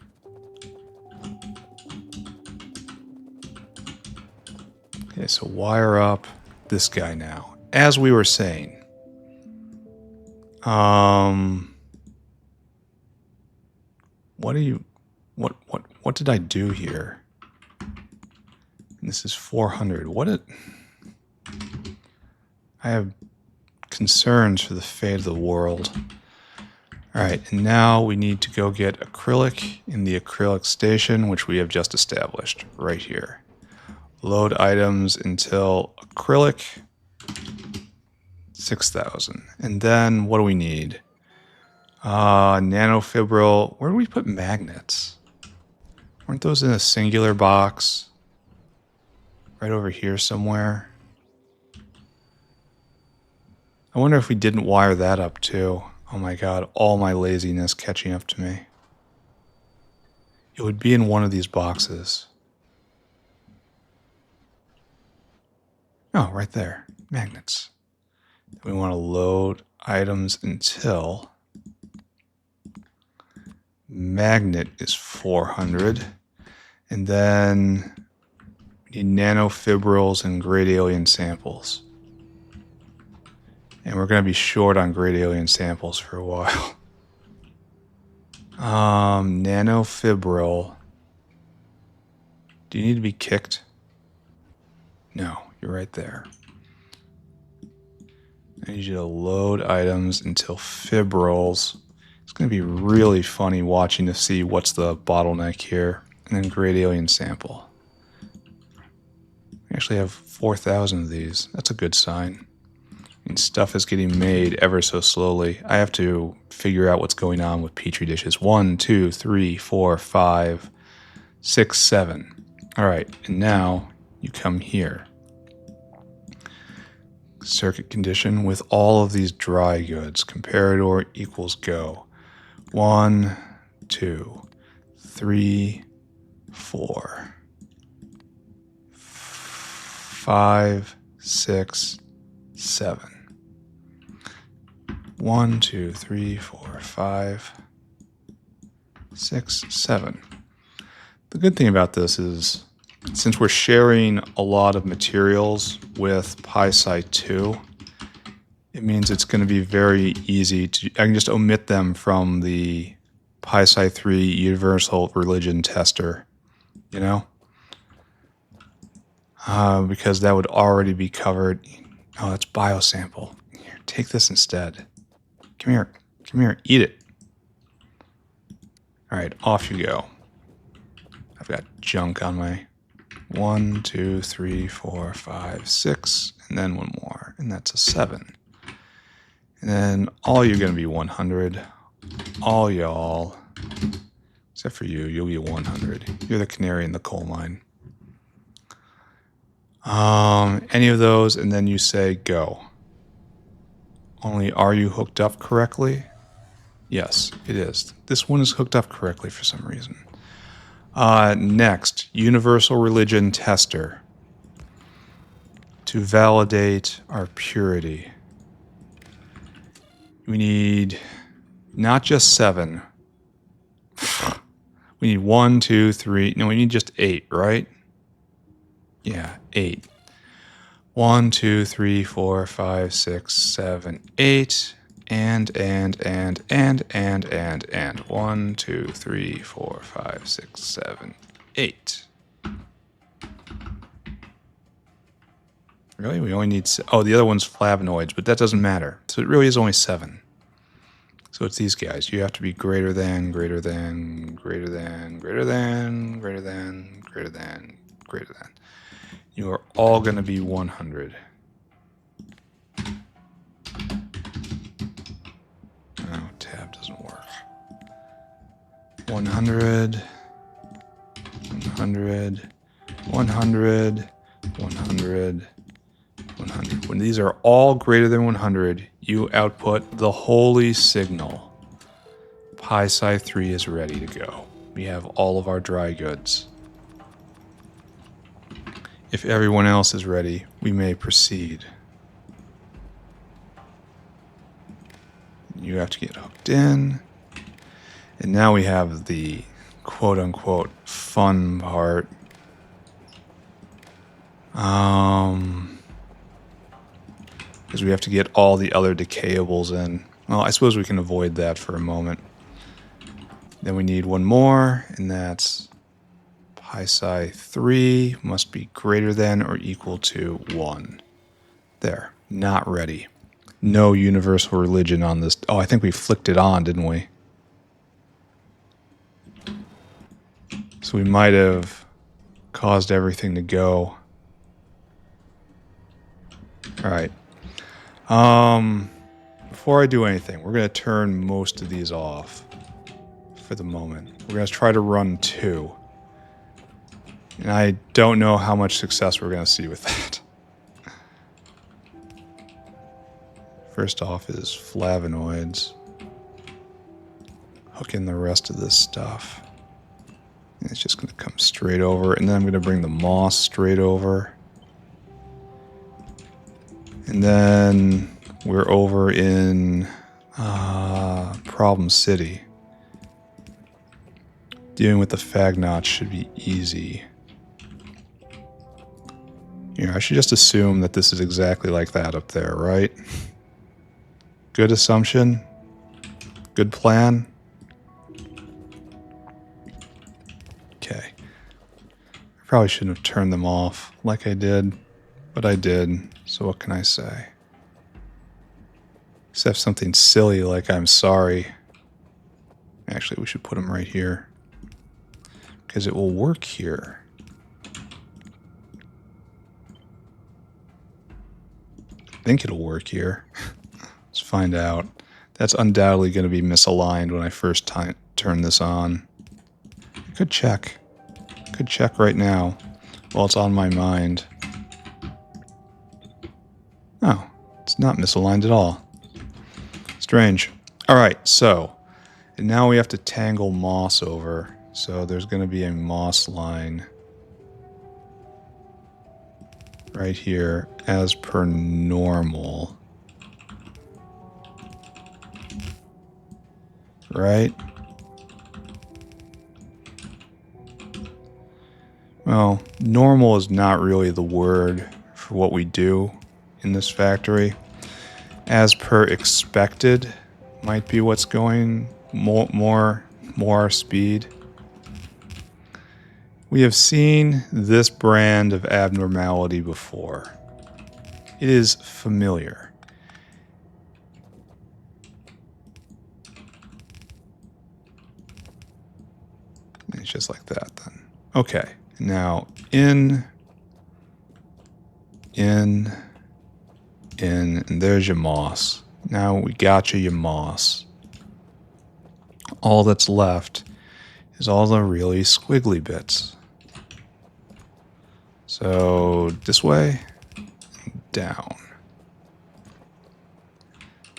Okay, so wire up this guy now. As we were saying. What did I do here? And this is 400. I have concerns for the fate of the world. Alright, and now we need to go get acrylic in the acrylic station, which we have just established right here. Load items until acrylic 6,000. And then what do we need? Nanofibril. Where do we put magnets? Weren't those in a singular box? Right over here somewhere. I wonder if we didn't wire that up too. Oh my god, all my laziness catching up to me. It would be in one of these boxes. Oh, right there. Magnets. We want to load items until magnet is 400. And then we need nanofibrils and great alien samples. And we're going to be short on great alien samples for a while. Nanofibril. Do you need to be kicked? No, you're right there. I need you to load items until fibrils. It's going to be really funny watching to see what's the bottleneck here. And then great alien sample. We actually have 4,000 of these. That's a good sign. And stuff is getting made ever so slowly. I have to figure out what's going on with petri dishes. 1, 2, 3, 4, 5, 6, 7. All right, and now you come here. Circuit condition with all of these dry goods. Comparator equals go. 1, 2, 3, 4, 5, 6, 7. 1, 2, 3, 4, 5, 6, 7. The good thing about this is, since we're sharing a lot of materials with PySci3, it means it's going to be very easy to, I can just omit them from the PySci3 universal religion tester, you know? Because that would already be covered. Oh, it's biosample. Here, take this instead. Come here, eat it. All right, off you go. I've got junk on my 1, 2, 3, 4, 5, 6, and then one more, and that's a 7. And then all you're going to be 100. All y'all, except for you, you'll be 100. You're the canary in the coal mine. Any of those, and then you say go. Only, are you hooked up correctly? Yes, it is. This one is hooked up correctly for some reason. Next, universal religion tester. To validate our purity. We need not just 7. We need 1, 2, 3. No, we need just 8, right? Yeah, 8. 1, 2, 3, 4, 5, 6, 7, 8. And. 1, 2, 3, 4, 5, 6, 7, 8. Really? We only need... Oh, the other one's flavonoids, but that doesn't matter. So it really is only 7. So it's these guys. You have to be greater than. You are all going to be 100. Oh, tab doesn't work. 100, 100, 100, 100, 100. When these are all greater than 100, you output the holy signal. PySci3 is ready to go. We have all of our dry goods. If everyone else is ready, we may proceed. You have to get hooked in. And now we have the quote-unquote fun part. Because we have to get all the other decayables in. Well, I suppose we can avoid that for a moment. Then we need one more, and that's PySci3 must be greater than or equal to 1. There, not ready. no universal religion on this. Oh, I think we flicked it on, didn't we? So we might have caused everything to go. All right. Before I do anything, we're going to turn most of these off for the moment. We're going to try to run 2. And I don't know how much success we're going to see with that. First off is flavonoids. Hook in the rest of this stuff. And it's just going to come straight over. And then I'm going to bring the moss straight over. And then we're over in Problem City. Dealing with the Fagnots should be easy. I should just assume that this is exactly like that up there, right? Good assumption. Good plan. Okay. I probably shouldn't have turned them off like I did, but I did. So what can I say? Except something silly like I'm sorry. Actually, we should put them right here. Because it will work here. I think it'll work here. Let's find out. That's undoubtedly going to be misaligned when I first turn this on. I could check. Could check right now while it's on my mind. Oh, it's not misaligned at all. Strange. All right, so and now we have to tangle moss over. So there's going to be a moss line right here as per normal. Right? Well, normal is not really the word for what we do in this factory. As per expected might be what's going more speed. We have seen this brand of abnormality before. It is familiar. It's just like that then. Okay, now in, and there's your moss. Now we got your moss. All that's left is all the really squiggly bits. So this way, down.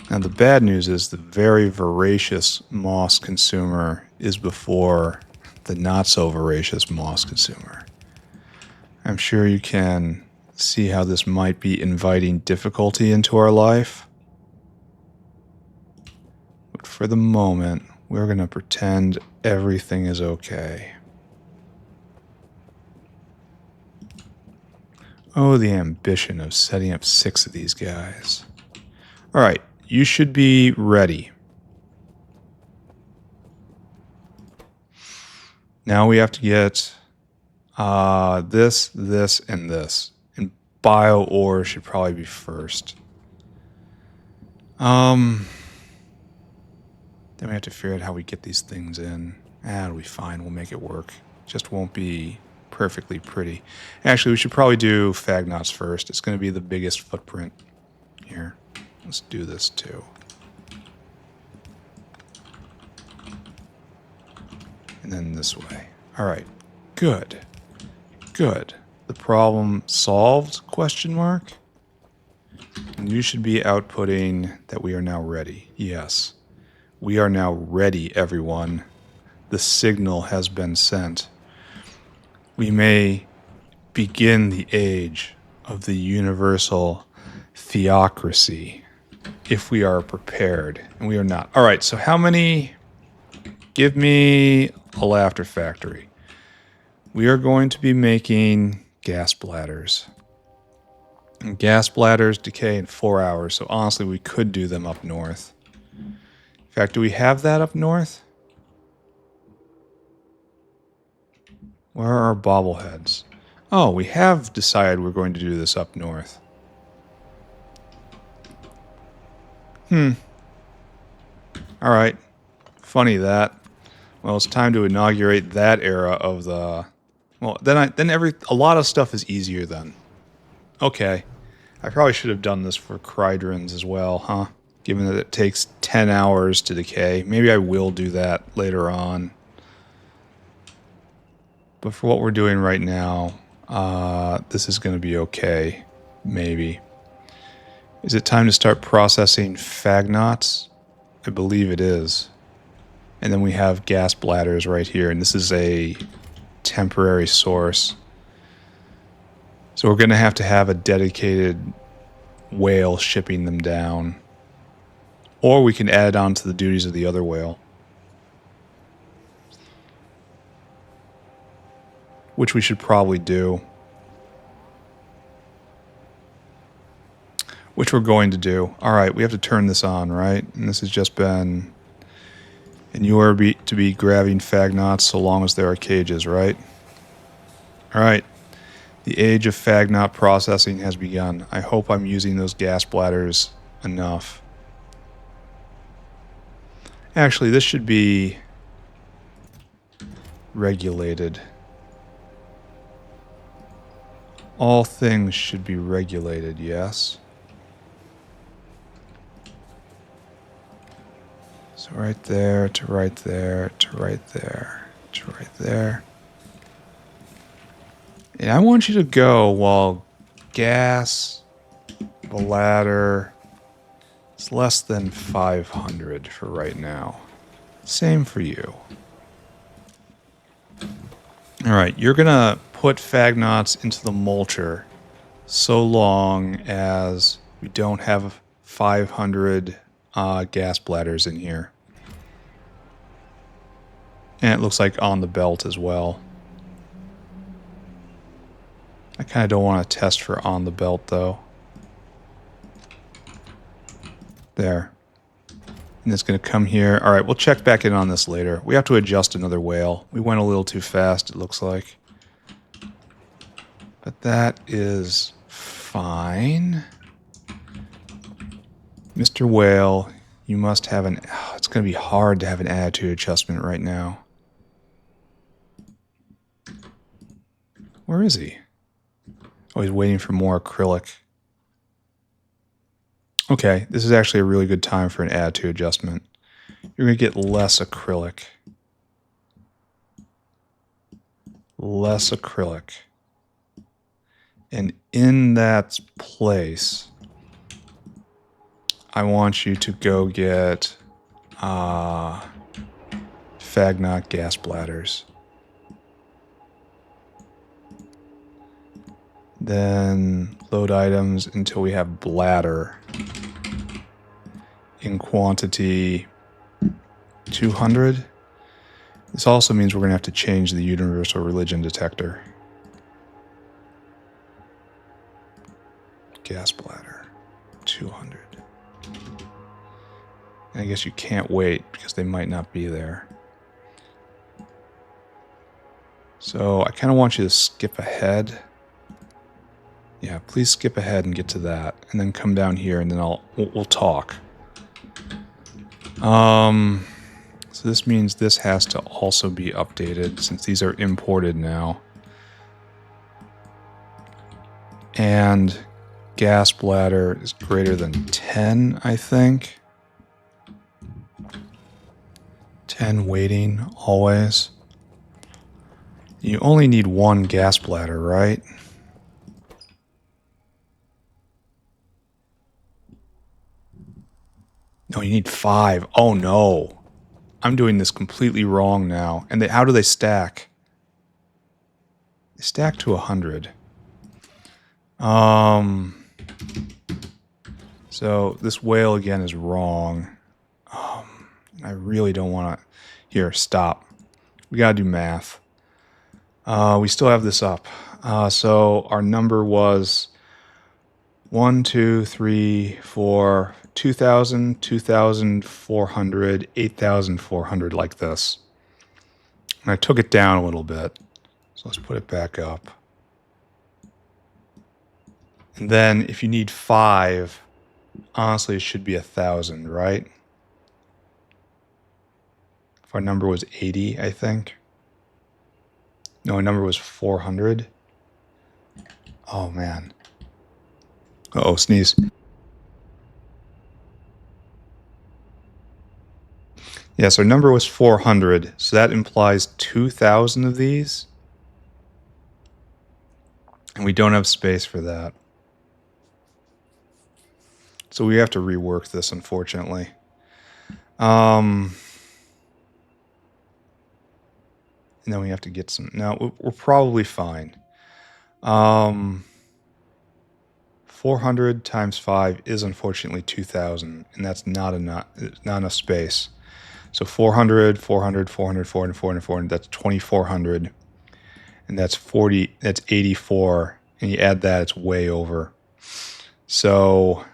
Now the bad news is the very voracious moss consumer is before the not so voracious moss consumer. I'm sure you can see how this might be inviting difficulty into our life. But for the moment, we're going to pretend everything is okay. Oh, the ambition of setting up 6 of these guys. All right, you should be ready. Now we have to get this, and this. And bio ore should probably be first. Then we have to figure out how we get these things in. It'll be fine. We'll make it work. Just won't be perfectly pretty. Actually, we should probably do Fagnots first. It's going to be the biggest footprint here. Let's do this too. And then this way. All right. Good. Good. The problem solved? Question mark. And you should be outputting that we are now ready. Yes. We are now ready, everyone. The signal has been sent. We may begin the age of the universal theocracy if we are prepared, and we are not. All right, so how many? Give me a laughter factory. We are going to be making gas bladders. And gas bladders decay in 4 hours, so honestly, we could do them up north. In fact, do we have that up north? Where are our bobbleheads? Oh, we have decided we're going to do this up north. All right. Funny that. Well, it's time to inaugurate that era of the... Well, then a lot of stuff is easier then. Okay. I probably should have done this for Crydrons as well, huh? Given that it takes 10 hours to decay. Maybe I will do that later on. But for what we're doing right now, this is going to be okay. Maybe. Is it time to start processing Fagnots? I believe it is. And then we have gas bladders right here, and this is a temporary source. So we're going to have a dedicated whale shipping them down. Or we can add it on to the duties of the other whale. Which we should probably do. Which we're going to do. Alright, we have to turn this on, right? And this has just been... And you are to be grabbing Fagnots so long as there are cages, right? Alright. The age of Fagnot processing has begun. I hope I'm using those gas bladders enough. Actually, this should be regulated. All things should be regulated, yes? So right there, to right there, to right there, to right there. And I want you to go while gas bladder is less than 500 for right now. Same for you. Alright, you're gonna put Fagnots into the mulcher so long as we don't have 500 gas bladders in here. And it looks like on the belt as well. I kind of don't want to test for on the belt though. There. And it's going to come here. Alright, we'll check back in on this later. We have to adjust another whale. We went a little too fast, it looks like. But that is fine. Mr. Whale, you must have an... Oh, it's going to be hard to have an attitude adjustment right now. Where is he? Oh, he's waiting for more acrylic. Okay, this is actually a really good time for an attitude adjustment. You're going to get less acrylic. Less acrylic. And in that place, I want you to go get Fagnot gas bladders. Then load items until we have bladder in quantity 200. This also means we're going to have to change the universal religion detector. Gas bladder 200. And I guess you can't wait because they might not be there. So I kind of want you to skip ahead. Yeah, please skip ahead and get to that, and then come down here, and then we'll talk. So this means this has to also be updated since these are imported now. And gas bladder is greater than 10, I think. 10 waiting always. You only need one gas bladder, right? No, you need 5. Oh no. I'm doing this completely wrong now. And how do they stack? They stack to 100. So this whale again is wrong. I really don't want to... Here, stop. We gotta do math. We still have this up. So our number was 1, 2, 3, 4... 2,000, 2,400, 8,400 like this. And I took it down a little bit. So let's put it back up. And then if you need 5, honestly, it should be 1,000, right? If our number was 80, I think. No, our number was 400. Oh, man. Uh-oh, sneeze. Yes, our number was 400, so that implies 2,000 of these. And we don't have space for that. So we have to rework this, unfortunately. And then we have to get some... No, we're probably fine. 400 times 5 is unfortunately 2,000, and that's not enough space. So 400, 400, 400, 400, 400, 400, that's 2,400. And that's 40, that's 84. And you add that, it's way over. So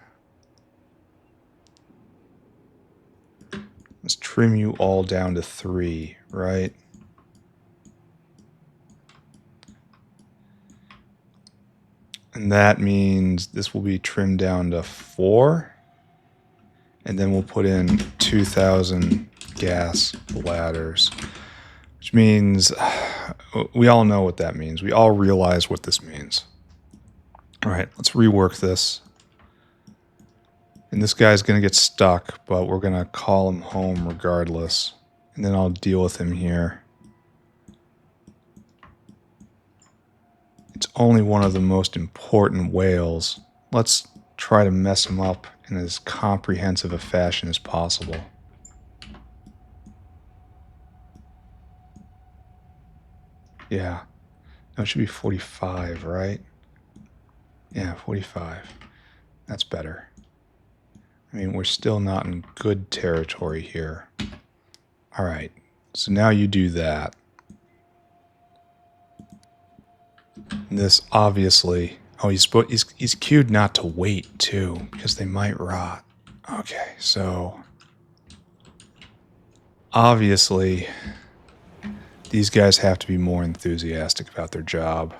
let's trim you all down to 3, right? And that means this will be trimmed down to 4. And then we'll put in 2,000 gas bladders, which means we all know what that means. We all realize what this means. All right, let's rework this. And this guy's going to get stuck, but we're going to call him home regardless. And then I'll deal with him here. It's only one of the most important whales. Let's try to mess him up in as comprehensive a fashion as possible. Yeah. No, it should be 45, right? Yeah, 45. That's better. I mean, we're still not in good territory here. All right. So now you do that. And this obviously... Oh, he's cued not to wait, too, because they might rot. Okay, so... Obviously, these guys have to be more enthusiastic about their job.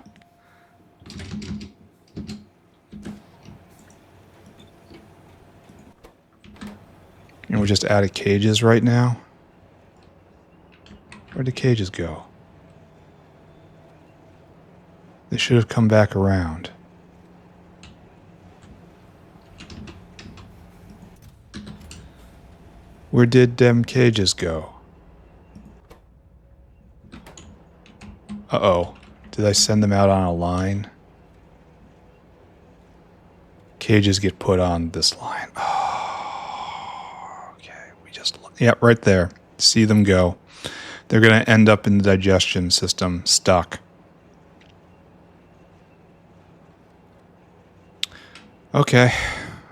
And we're just out of cages right now? Where'd the cages go? They should have come back around. Where did them cages go? Uh-oh. Did I send them out on a line? Cages get put on this line. Oh, okay. Yep, right there. See them go. They're going to end up in the digestion system, stuck. Okay.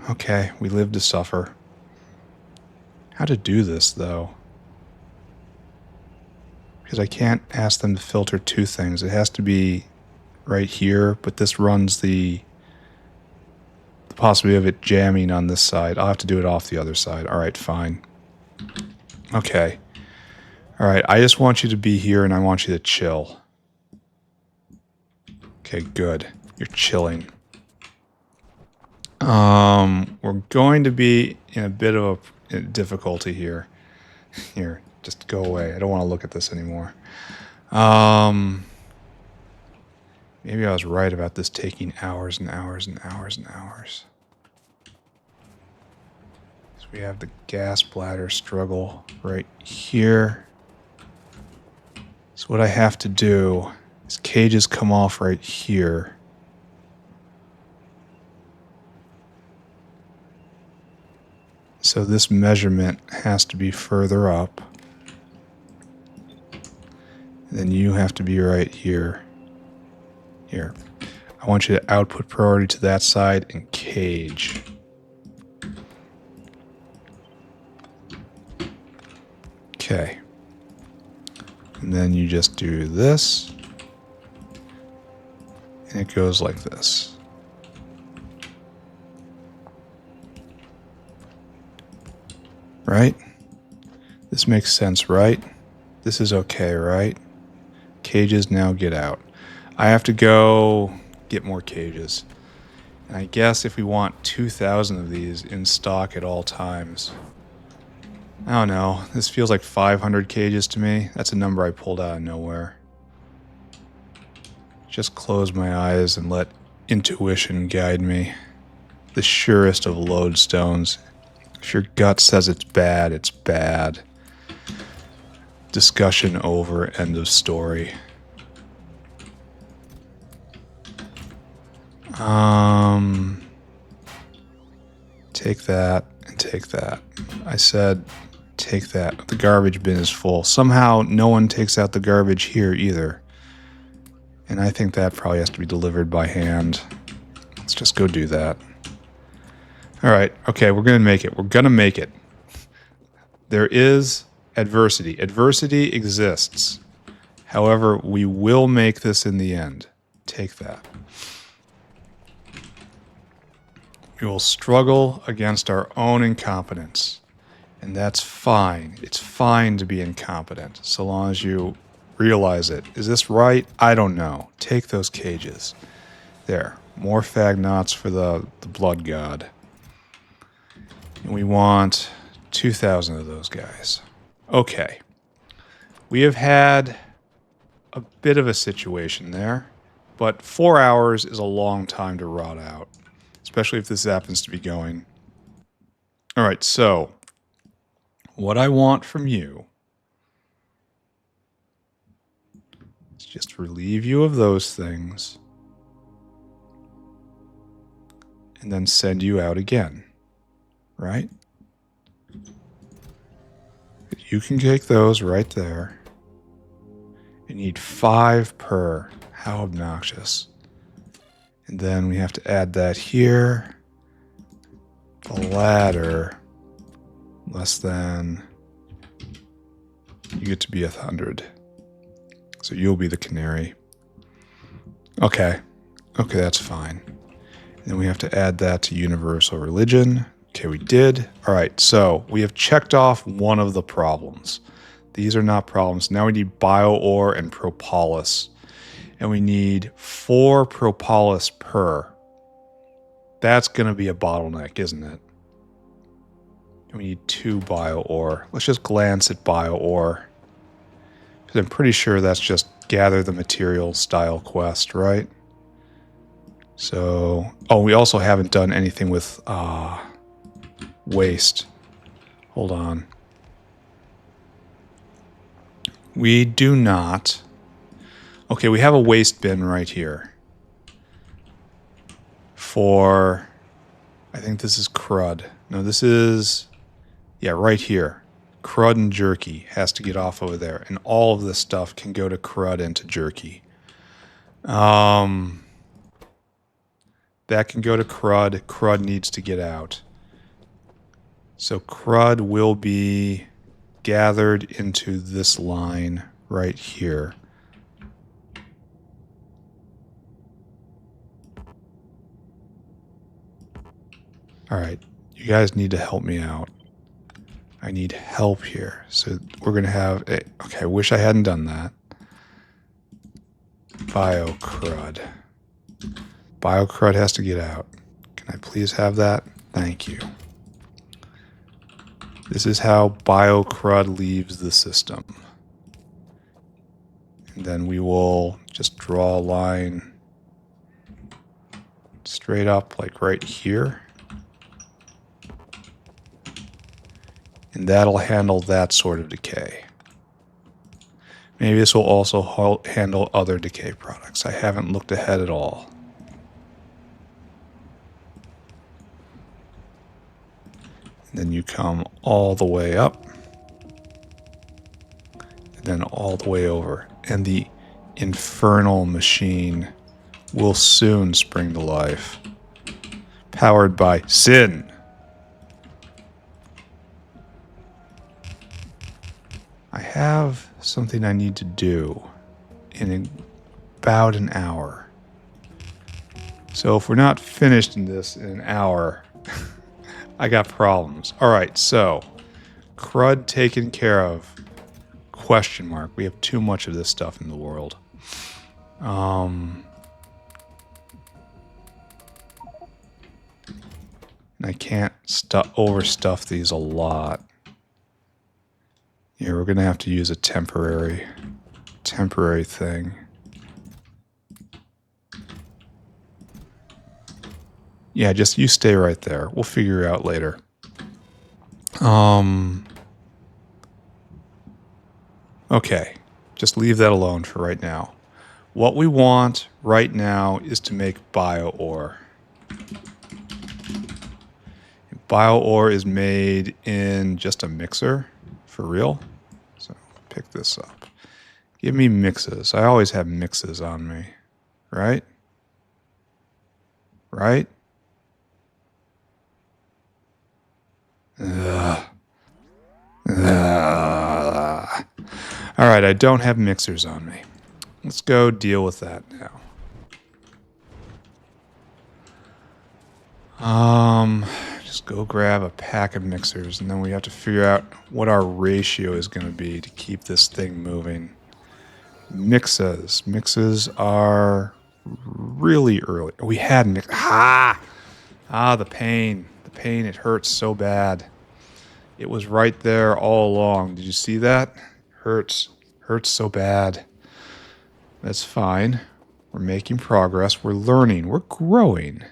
Okay, we live to suffer. How to do this, though? Because I can't ask them to filter two things. It has to be right here, but this runs the possibility of it jamming on this side. I'll have to do it off the other side. All right, fine. Okay. All right, I just want you to be here, and I want you to chill. Okay, good. You're chilling. We're going to be in a bit of a difficulty here. Here, just go away. I don't want to look at this anymore. Maybe I was right about this taking hours and hours and hours and hours. So we have the gas bladder struggle right here. So what I have to do is cages come off right here. So this measurement has to be further up. And then you have to be right here. Here. I want you to output priority to that side and cage. Okay. And then you just do this. And it goes like this. Right? This makes sense, right? This is okay, right? Cages now get out. I have to go get more cages. And I guess if we want 2,000 of these in stock at all times. I don't know. This feels like 500 cages to me. That's a number I pulled out of nowhere. Just close my eyes and let intuition guide me. The surest of lodestones. If your gut says it's bad, it's bad. Discussion over, end of story. Take that and take that. I said take that. The garbage bin is full. Somehow no one takes out the garbage here either. And I think that probably has to be delivered by hand. Let's just go do that. Alright, okay, we're gonna make it. We're gonna make it. There is adversity. Adversity exists. However, we will make this in the end. Take that. We will struggle against our own incompetence. And that's fine. It's fine to be incompetent, so long as you realize it. Is this right? I don't know. Take those cages. There. More fag knots for the blood god. And we want 2,000 of those guys. Okay. We have had a bit of a situation there, but 4 hours is a long time to rot out, especially if this happens to be going. All right, so what I want from you is just relieve you of those things and then send you out again, right? You can take those right there. You need 5 per. How obnoxious. And then we have to add that here. The ladder. Less than. You get to be 100. So you'll be the canary. Okay. Okay, that's fine. And then we have to add that to universal religion. Okay, we did. All right, so we have checked off one of the problems. These are not problems. Now we need bio-ore and propolis. And we need 4 propolis per. That's going to be a bottleneck, isn't it? And we need 2 bio-ore. Let's just glance at bio-ore. Because I'm pretty sure that's just gather the materials style quest, right? So, oh, we also haven't done anything with waste. Hold on. We do not. Okay, we have a waste bin right here. For, I think this is crud. No, this is, yeah, right here. Crud and jerky has to get off over there. And all of this stuff can go to crud and to jerky. That can go to crud. Crud needs to get out. So crud will be gathered into this line right here. All right, you guys need to help me out. I need help here. So we're going to have a, okay, I wish I hadn't done that. Bio-crud. Bio-crud has to get out. Can I please have that? Thank you. This is how bio-crud leaves the system. And then we will just draw a line straight up like right here. And that'll handle that sort of decay. Maybe this will also handle other decay products. I haven't looked ahead at all. And then you come all the way up. And then all the way over. And the infernal machine will soon spring to life. Powered by sin. I have something I need to do in about an hour. So if we're not finished in this in an hour, I got problems. All right, so crud taken care of. Question mark. We have too much of this stuff in the world. And I can't overstuff these a lot. Yeah, we're going to have to use a temporary thing. Yeah, just you stay right there. We'll figure it out later. Okay, just leave that alone for right now. What we want right now is to make bio-ore. Bio-ore is made in just a mixer, for real. So pick this up. Give me mixes. I always have mixes on me, right? Right? Ugh. Ugh. All right, I don't have mixers on me. Let's go deal with that now. Just go grab a pack of mixers, and then we have to figure out what our ratio is going to be to keep this thing moving. Mixes. Mixes are really early. We had mix. The pain. The pain. It hurts so bad. It was right there all along. Did you see that? Hurts. Hurts so bad. That's fine. We're making progress. We're learning. We're growing.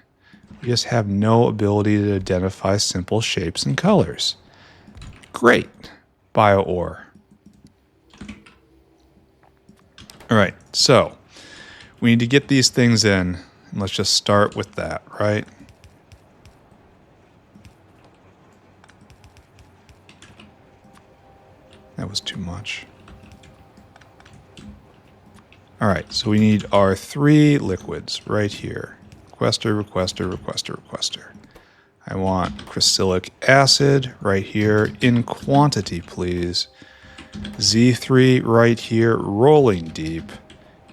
We just have no ability to identify simple shapes and colors. Great. Bio-ore. All right, so we need to get these things in, and let's just start with that, right? That was too much. All right, so we need our 3 liquids right here. Requester, requester, requester, requester. I want crylic acid right here in quantity, please. Z3 right here, rolling deep.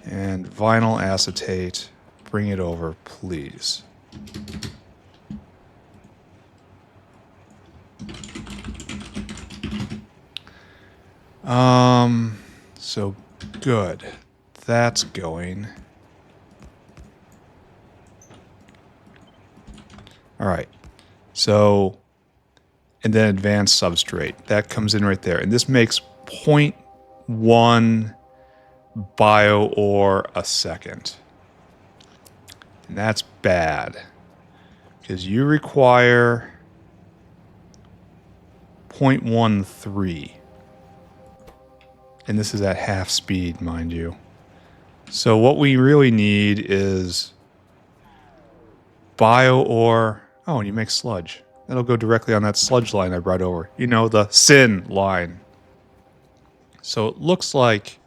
And vinyl acetate, bring it over, please. So good. That's going. All right. So, and then advanced substrate. That comes in right there. And this makes 0.1 bio-ore a second. And that's bad. Because you require 0.13. And this is at half speed, mind you. So what we really need is bio-ore. Oh, and you make sludge. That'll go directly on that sludge line I brought over. You know, the sin line. So it looks like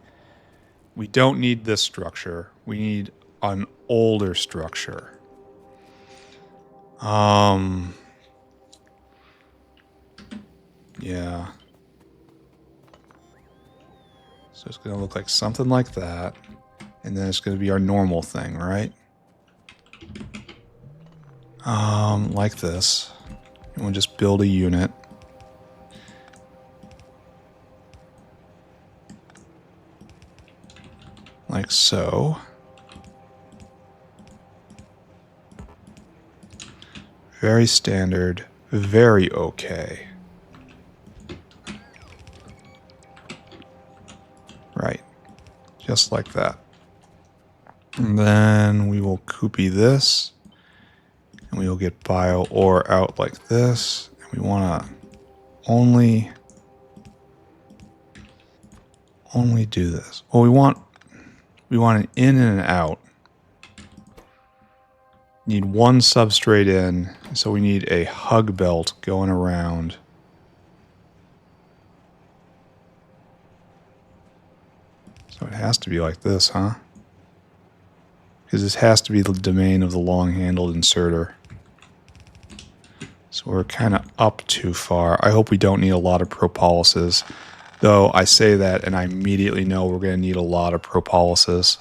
we don't need this structure. We need an older structure. Yeah. So it's going to look like something like that. And then it's going to be our normal thing, right? Like this. And we'll just build a unit. Like so. Very standard. Very okay. Right. Just like that. And then we will copy this. And we will get bio-ore out like this. And we want to only do this. Well, we want an in and an out. Need one substrate in, so we need a hug belt going around. So it has to be like this, huh? Because this has to be the domain of the long-handled inserter. So we're kind of up too far. I hope we don't need a lot of propolises. Though I say that and I immediately know we're going to need a lot of propolises.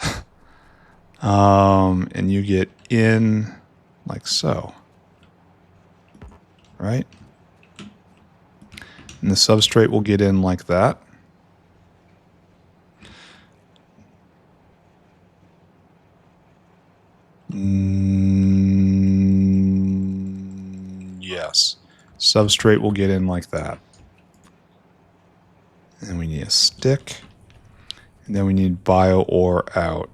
And you get in like so. Right? And the substrate will get in like that. Yes. Substrate will get in like that. And we need a stick. And then we need bio ore out.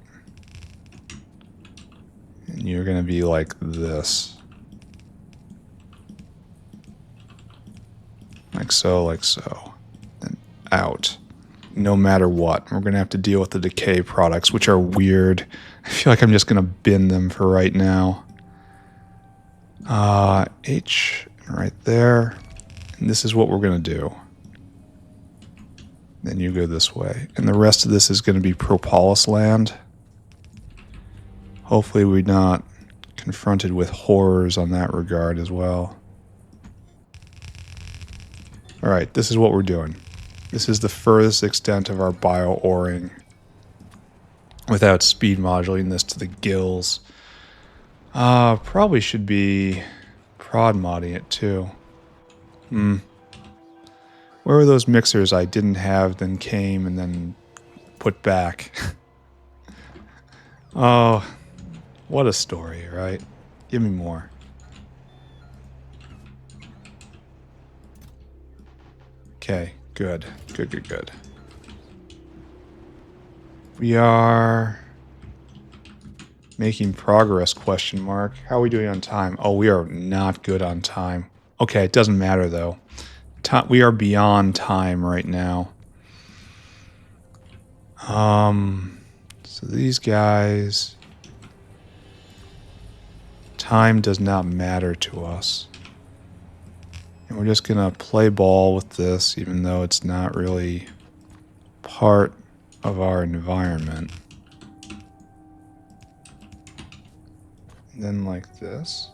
And you're going to be like this. Like so. And out. No matter what. We're going to have to deal with the decay products, which are weird. I feel like I'm just going to bin them for right now. H right there. And this is what we're going to do. Then you go this way. And the rest of this is going to be Propolis land. Hopefully we're not confronted with horrors on that regard as well. Alright, this is what we're doing. This is the furthest extent of our bio-oring without speed modulating this to the gills. Probably should be prod modding it too. Where were those mixers I didn't have, then came, and then put back? Oh, what a story, right? Give me more. Okay, good. Good. We are making progress, question mark. How are we doing on time? Oh, we are not good on time. Okay, it doesn't matter though. We are beyond time right now. So these guys, time does not matter to us. And we're just gonna play ball with this, even though it's not really part of our environment. And then like this.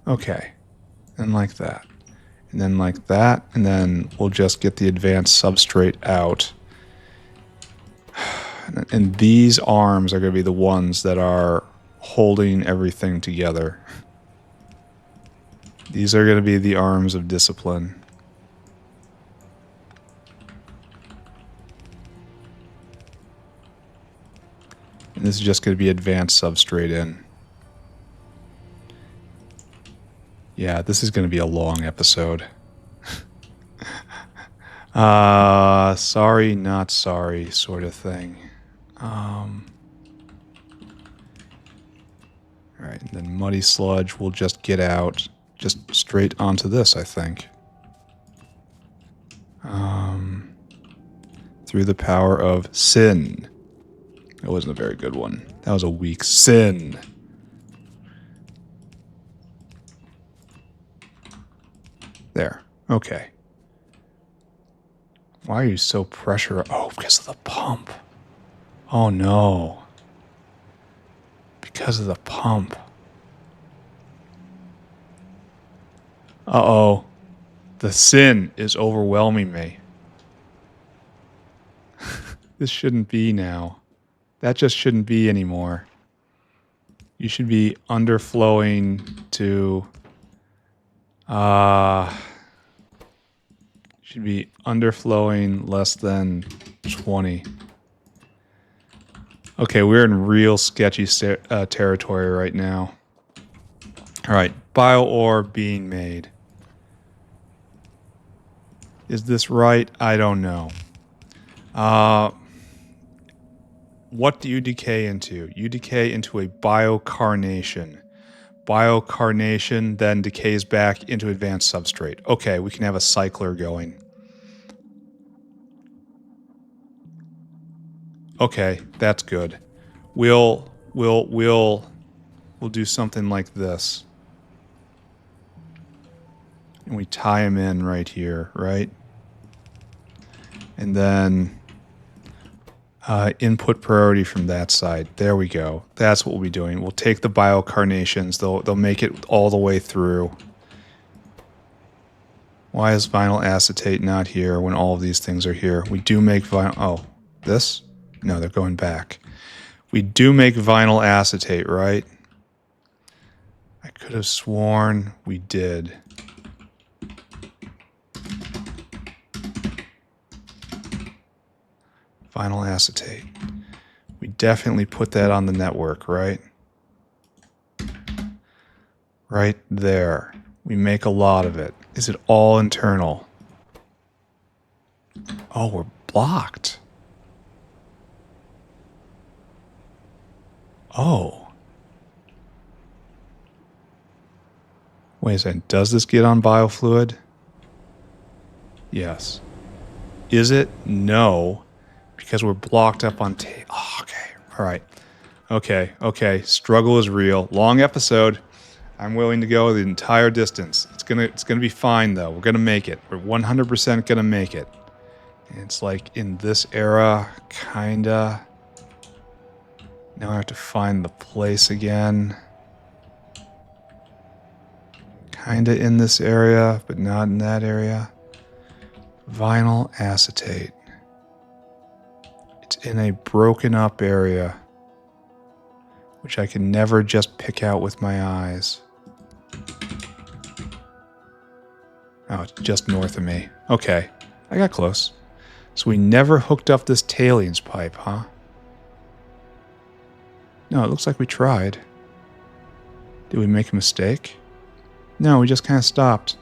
Okay, and like that. And then like that, and then we'll just get the advanced substrate out. And these arms are going to be the ones that are holding everything together. These are going to be the arms of discipline. And this is just going to be advanced substrate in. Yeah, this is going to be a long episode. Sorry, not sorry sort of thing. Alright, and then muddy sludge will just get out just straight onto this, I think. Through the power of sin. That wasn't a very good one. That was a weak sin. There. Okay. Why are you so pressure? Oh, because of the pump. Oh no. Because of the pump. Uh-oh. The sin is overwhelming me. This shouldn't be now. That just shouldn't be anymore. You should be underflowing to... should be underflowing less than 20. Okay, we're in real sketchy territory right now. Alright, bio-ore being made. Is this right? I don't know. What do you decay into? You decay into a biocarnation. Biocarnation then decays back into advanced substrate. Okay, we can have a cycler going. Okay, that's good. We'll do something like this. And we tie them in right here, right? And then input priority from that side. There we go. That's what we'll be doing. We'll take the biocarnations. They'll make it all the way through. Why is vinyl acetate not here when all of these things are here? We do make vinyl... Oh, this? No, they're going back. We do make vinyl acetate, right? I could have sworn we did. Vinyl acetate. We definitely put that on the network, right? Right there. We make a lot of it. Is it all internal? Oh, we're blocked. Oh. Wait a second. Does this get on biofluid? Yes. Is it? No. Because we're blocked up on oh, okay. All right. Okay. Okay. Struggle is real. Long episode. I'm willing to go the entire distance. It's gonna be fine though. We're gonna make it. We're 100% gonna make it. And it's like in this era, kinda. Now I have to find the place again. Kinda in this area, but not in that area. Vinyl acetate. It's in a broken up area, which I can never just pick out with my eyes. Oh, it's just north of me. Okay, I got close. So we never hooked up this tailings pipe, huh? No, it looks like we tried. Did we make a mistake? No, we just kind of stopped.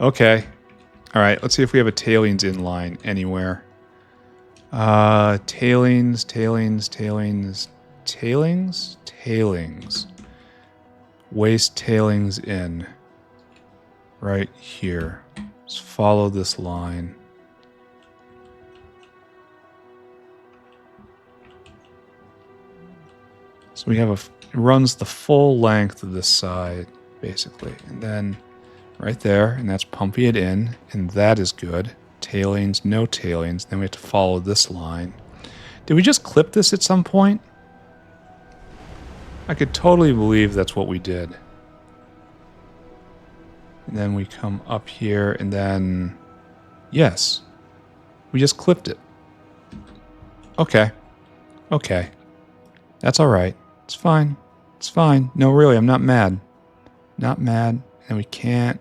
Okay. All right, let's see if we have a tailings inline anywhere. Tailings. Waste tailings in. Right here. Just follow this line. So we have it runs the full length of this side, basically. And then right there, and that's pumping it in, and that is good. Tailings, no tailings. Then we have to follow this line. Did we just clip this at some point? I could totally believe that's what we did. And then we come up here, and then... Yes. We just clipped it. Okay. Okay. That's alright. It's fine. It's fine. No, really, I'm not mad. Not mad. And we can't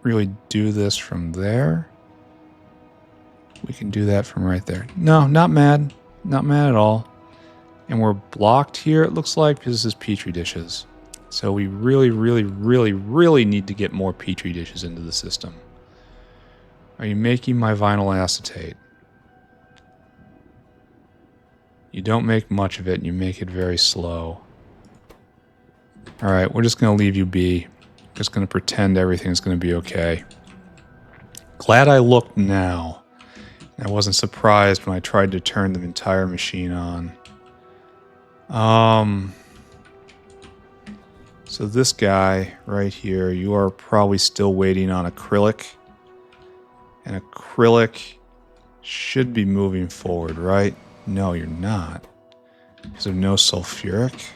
really do this from there. We can do that from right there. No, not mad. Not mad at all. And we're blocked here, it looks like, because this is Petri dishes. So we really need to get more Petri dishes into the system. Are you making my vinyl acetate? You don't make much of it, and you make it very slow. Alright, we're just going to leave you be. Just going to pretend everything's going to be okay. Glad I looked now. I wasn't surprised when I tried to turn the entire machine on. So this guy right here, you are probably still waiting on acrylic. And acrylic should be moving forward, right? No, you're not. Because of no sulfuric.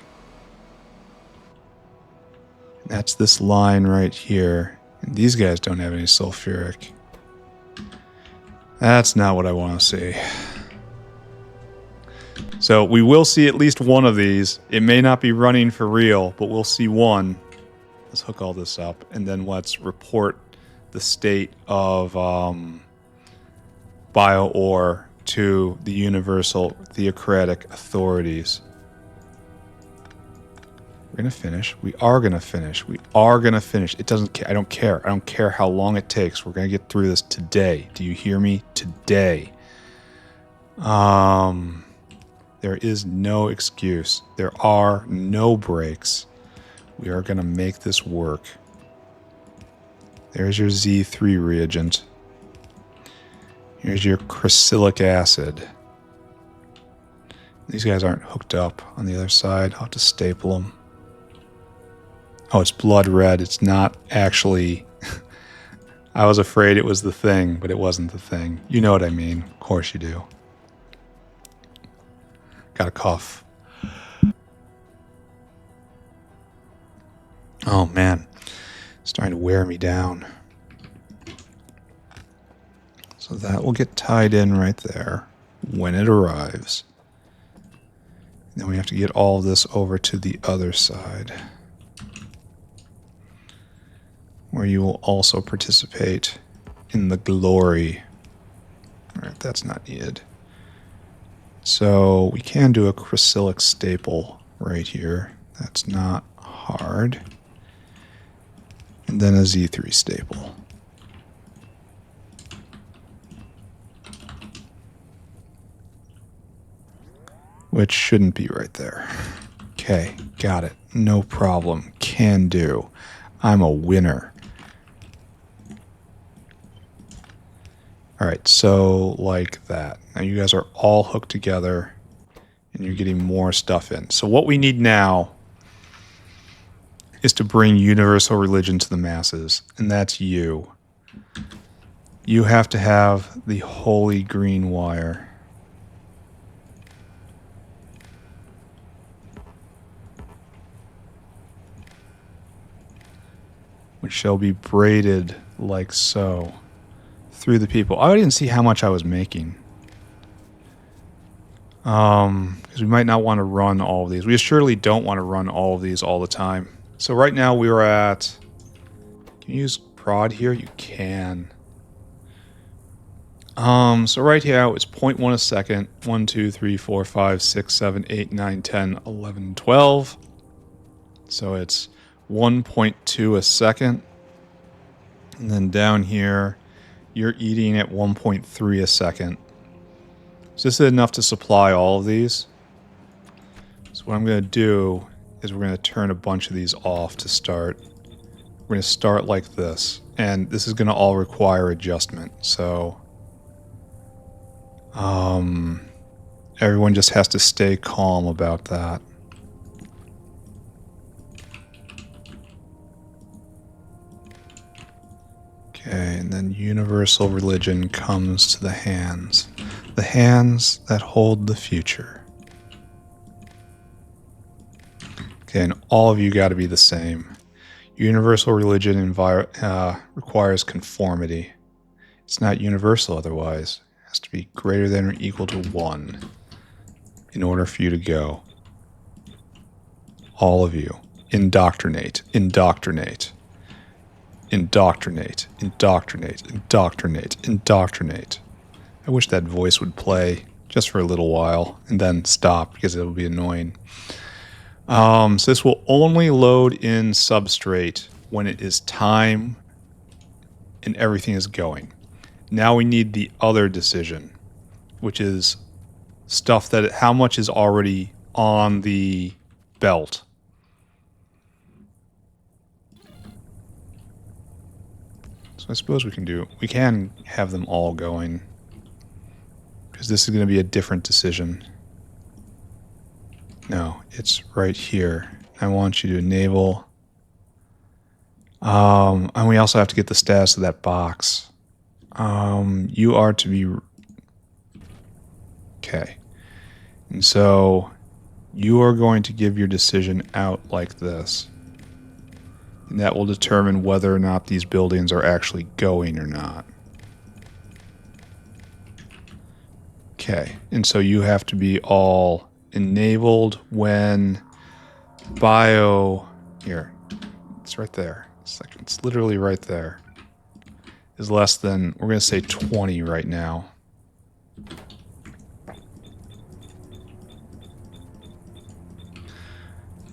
That's this line right here. And these guys don't have any sulfuric. That's not what I want to see. So we will see at least one of these. It may not be running for real, but we'll see one. Let's hook all this up, and then let's report the state of bio-ore to the universal theocratic authorities. We're going to finish. We are going to finish. We are going to finish. It doesn't care. I don't care. I don't care how long it takes. We're going to get through this today. Do you hear me? Today. There is no excuse. There are no breaks. We are going to make this work. There's your Z3 reagent. Here's your crylic acid. These guys aren't hooked up on the other side. I'll have to staple them. Oh, it's blood red. It's not actually... I was afraid it was the thing, but it wasn't the thing. You know what I mean. Of course you do. Got a cough. Oh, man. It's starting to wear me down. So that will get tied in right there when it arrives. Then we have to get all of this over to the other side, where you will also participate in the glory. Alright, that's not needed. So we can do a crylic staple right here. That's not hard. And then a Z3 staple. Which shouldn't be right there. Okay, got it. No problem. Can do. I'm a winner. All right, so like that. Now you guys are all hooked together and you're getting more stuff in. So what we need now is to bring universal religion to the masses, and that's you. You have to have the holy green wire. Which shall be braided like so through the people. I didn't see how much I was making. Because we might not want to run all of these. We surely don't want to run all of these all the time. So right now we are at... Can you use prod here? You can. So right here it's 0.1 a second. 1, 2, 3, 4, 5, 6, 7, 8, 9, 10, 11, 12. So it's 1.2 a second. And then down here, you're eating at 1.3 a second. So this is enough to supply all of these. So what I'm going to do is we're going to turn a bunch of these off to start. We're going to start like this. And this is going to all require adjustment. So everyone just has to stay calm about that. Okay, and then universal religion comes to the hands. The hands that hold the future. Okay, and all of you got to be the same. Universal religion requires conformity. It's not universal otherwise. It has to be greater than or equal to 1 in order for you to go. All of you. Indoctrinate. Indoctrinate. Indoctrinate. Indoctrinate. Indoctrinate. Indoctrinate. I wish that voice would play just for a little while and then stop because it'll be annoying. So this will only load in substrate when it is time and everything is going. Now we need the other decision, which is stuff that how much is already on the belt. So I suppose we can have them all going. Because this is going to be a different decision. No, it's right here. I want you to enable. And we also have to get the status of that box. You are to be... Okay. And so you are going to give your decision out like this. And that will determine whether or not these buildings are actually going or not. Okay, and so you have to be all enabled when bio... Here, it's right there. It's literally right there. Is less than, we're going to say 20 right now.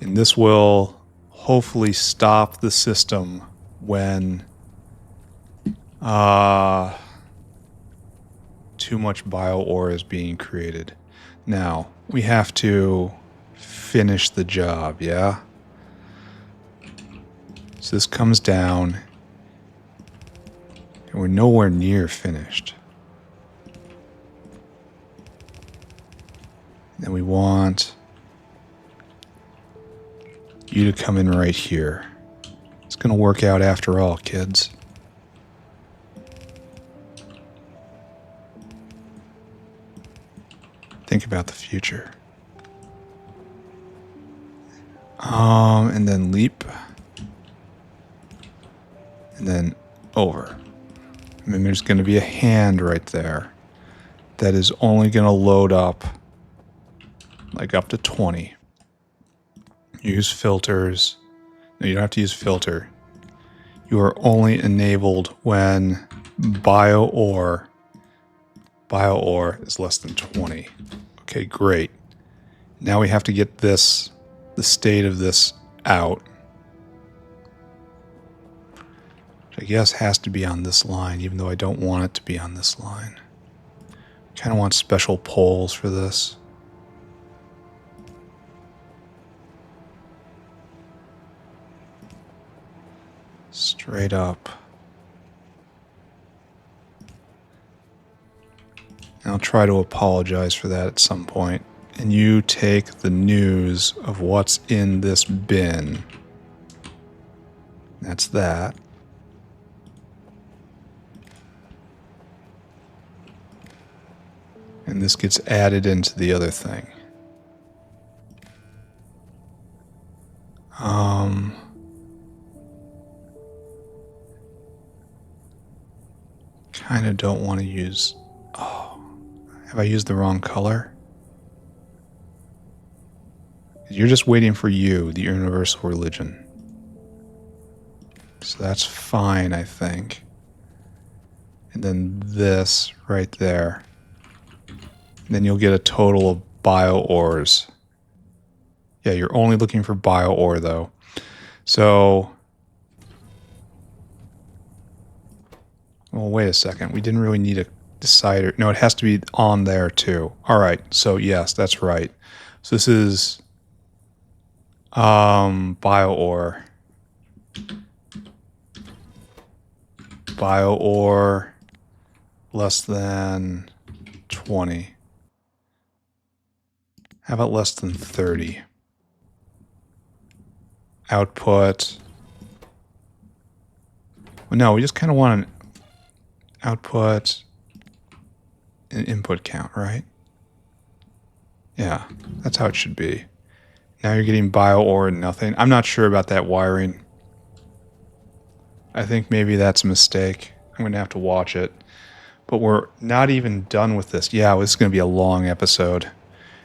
And this will hopefully stop the system when too much bio ore is being created. Now, we have to finish the job, yeah? So this comes down, and we're nowhere near finished. And we want you to come in right here. It's going to work out after all, kids. Think about the future. And then leap. And then over. And then there's going to be a hand right there that is only going to load up like up to 20. Use filters. No, you don't have to use filter. You are only enabled when bio ore is less than 20. Okay, great. Now we have to get this, the state of this out. which I guess has to be on this line, even though I don't want it to be on this line. Kind of want special poles for this. Straight up. And I'll try to apologize for that at some point. And you take the news of what's in this bin. That's that. And this gets added into the other thing. Kind of don't want to use... Oh, have I used the wrong color? You're just waiting for you, the universal religion. So that's fine, I think. And then this right there. And then you'll get a total of bio ores. Yeah, you're only looking for bio ore though. So, well, wait a second. We didn't really need a decider. No, it has to be on there too. All right. So yes, that's right. So this is bio ore. Bio ore less than 20. How about less than 30? Output. Well, no, we just kind of want an output and input count, right? Yeah, that's how it should be. Now you're getting bio ore and nothing. I'm not sure about that wiring. I think maybe that's a mistake. I'm going to have to watch it. But we're not even done with this. Yeah, this is going to be a long episode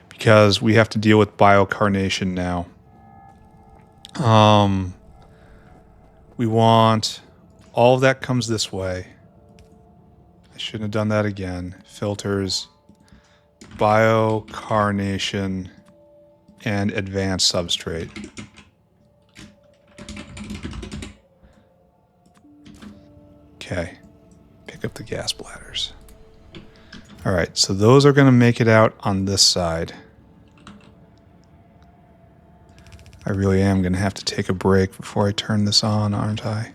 because we have to deal with biocarnation now. We want all of that comes this way. I shouldn't have done that again. Filters, biocarnation, and advanced substrate. Okay. Pick up the gas bladders. All right, so those are going to make it out on this side. I really am going to have to take a break before I turn this on, aren't I?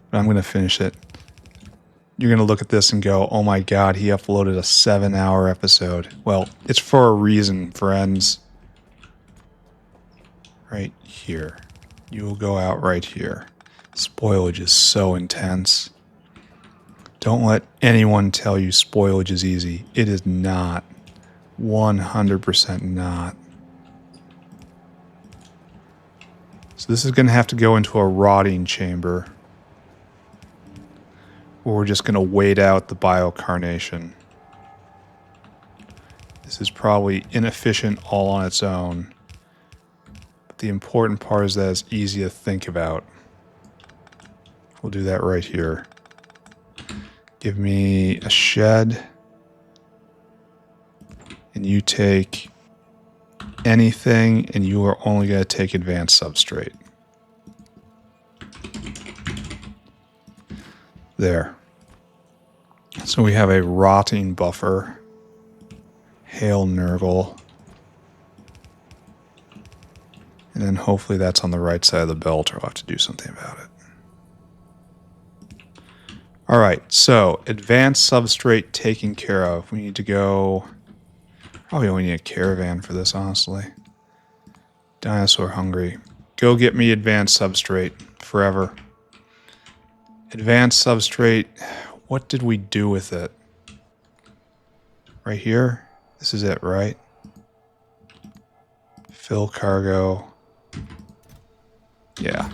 But I'm going to finish it. You're going to look at this and go, oh my god, he uploaded a 7-hour episode. Well, it's for a reason, friends. Right here. You will go out right here. Spoilage is so intense. Don't let anyone tell you spoilage is easy. It is not. 100% not. So this is going to have to go into a rotting chamber. Or we're just going to wait out the biocarnation. This is probably inefficient all on its own. But the important part is that it's easy to think about. We'll do that right here. Give me a shed. And you take anything, and you are only going to take advanced substrate. There. So we have a rotting buffer. Hail Nurgle. And then hopefully that's on the right side of the belt, or I'll have to do something about it. Alright, so advanced substrate taken care of. We need to go... Probably only need a caravan for this, honestly. Dinosaur hungry. Go get me advanced substrate. Forever. Advanced substrate. What did we do with it? Right here? This is it, right? Fill cargo. Yeah.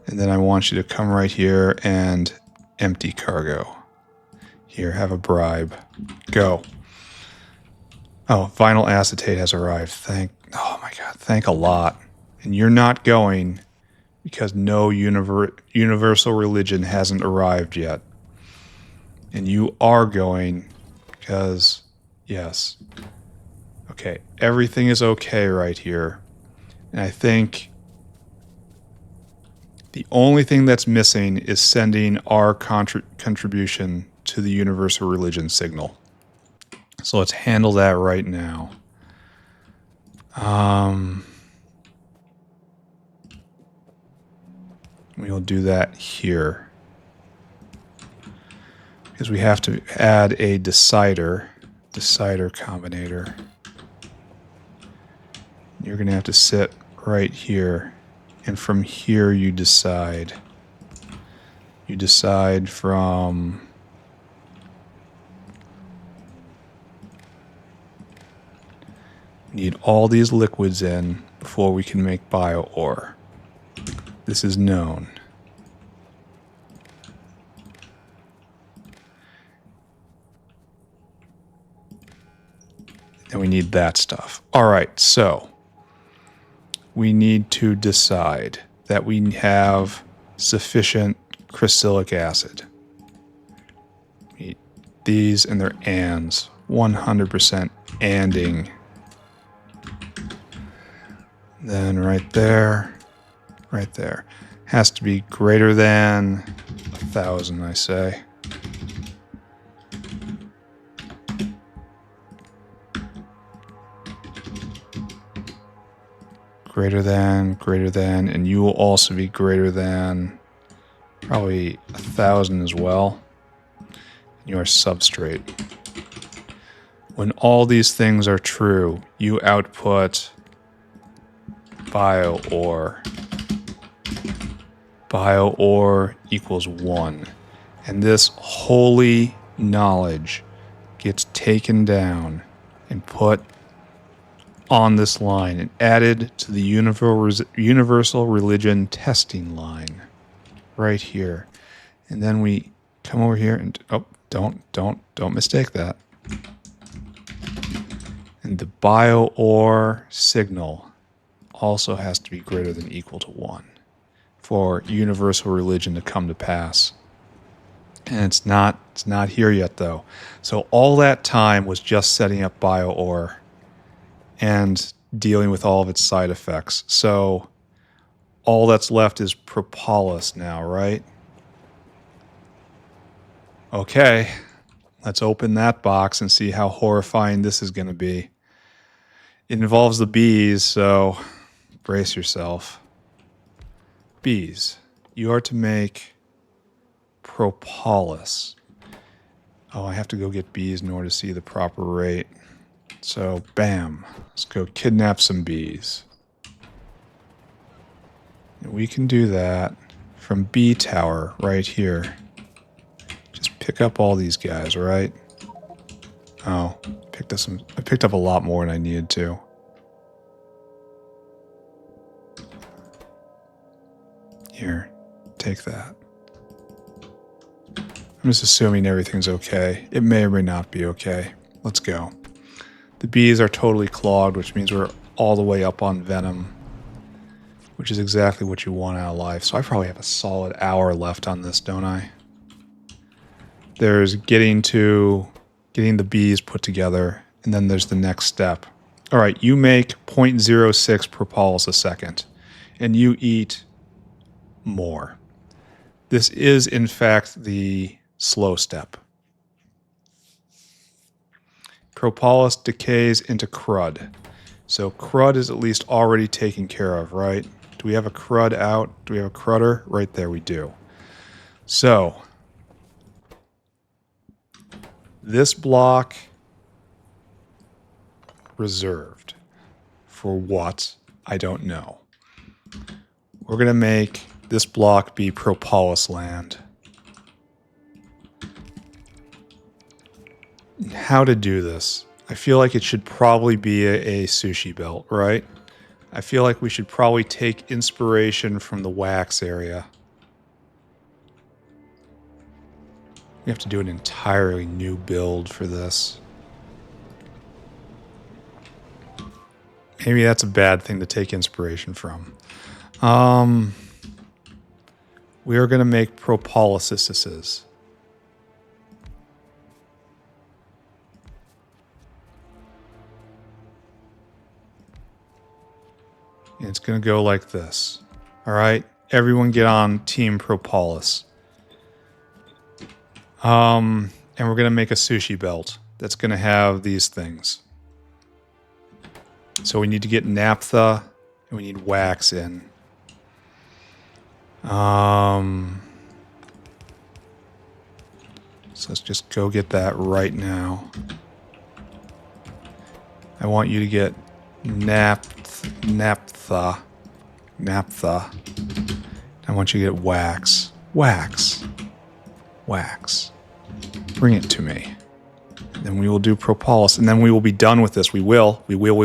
And then I want you to come right here and empty cargo. Here, have a bribe. Go. Oh, vinyl acetate has arrived. Oh my god, thank a lot. And you're not going because no universal religion hasn't arrived yet. And you are going because, yes. Okay, everything is okay right here. And I think The only thing that's missing is sending our contribution to the universal religion signal. So let's handle that right now. We'll do that here. Because we have to add a decider combinator. You're going to have to sit right here. And from here you decide. You decide from... need all these liquids in before we can make bio-ore. This is known. And we need that stuff. All right, so we need to decide that we have sufficient crystallic acid. We need these and their ands. 100% anding. Then right there, has to be greater than 1,000, I say. Greater than, and you will also be greater than probably 1,000 as well. Your substrate. When all these things are true, you output bio-ore. Bio-ore equals 1. And this holy knowledge gets taken down and put on this line and added to the universal religion testing line right here. And then we come over here and don't mistake that. And the bio-ore signal also has to be greater than equal to 1 for universal religion to come to pass. And it's not here yet though. So all that time was just setting up bio-ore and dealing with all of its side effects. So all that's left is propolis now, right? Okay, let's open that box and see how horrifying this is going to be. It involves the bees, so brace yourself. Bees, you are to make propolis. Oh, I have to go get bees in order to see the proper rate. So, bam. Let's go kidnap some bees. And we can do that from bee tower right here. Just pick up all these guys, right? Oh, I picked up a lot more than I needed to. Here, take that. I'm just assuming everything's okay. It may or may not be okay. Let's go. The bees are totally clogged, which means we're all the way up on venom, which is exactly what you want out of life. So I probably have a solid hour left on this, don't I? There's getting the bees put together, and then there's the next step. All right, you make 0.06 propolis a second, and you eat more. This is, in fact, the slow step. Propolis decays into crud. So crud is at least already taken care of, right? Do we have a crud out? Do we have a crudder? Right there we do. So this block reserved for what? I don't know. We're going to make this block be propolis land. How to do this? I feel like it should probably be a sushi belt, right? I feel like we should probably take inspiration from the wax area. We have to do an entirely new build for this. Maybe that's a bad thing to take inspiration from. We are going to make propolises. And it's going to go like this. All right? Everyone get on Team Propolis. And we're going to make a sushi belt that's going to have these things. So we need to get naphtha and we need wax in. So let's just go get that right now. I want you to get naphtha. I want you to get wax. Wax. Bring it to me. And then we will do propolis, and then we will be done with this. We will. What we're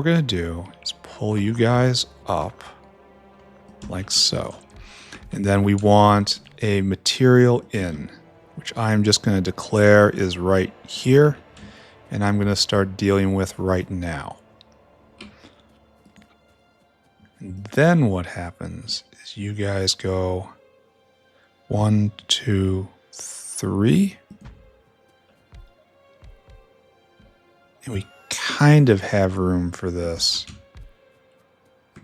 going to do is pull you guys up like so. And then we want a material in, which I'm just going to declare is right here. And I'm going to start dealing with right now. And then what happens is you guys go 1, 2, 3. And we kind of have room for this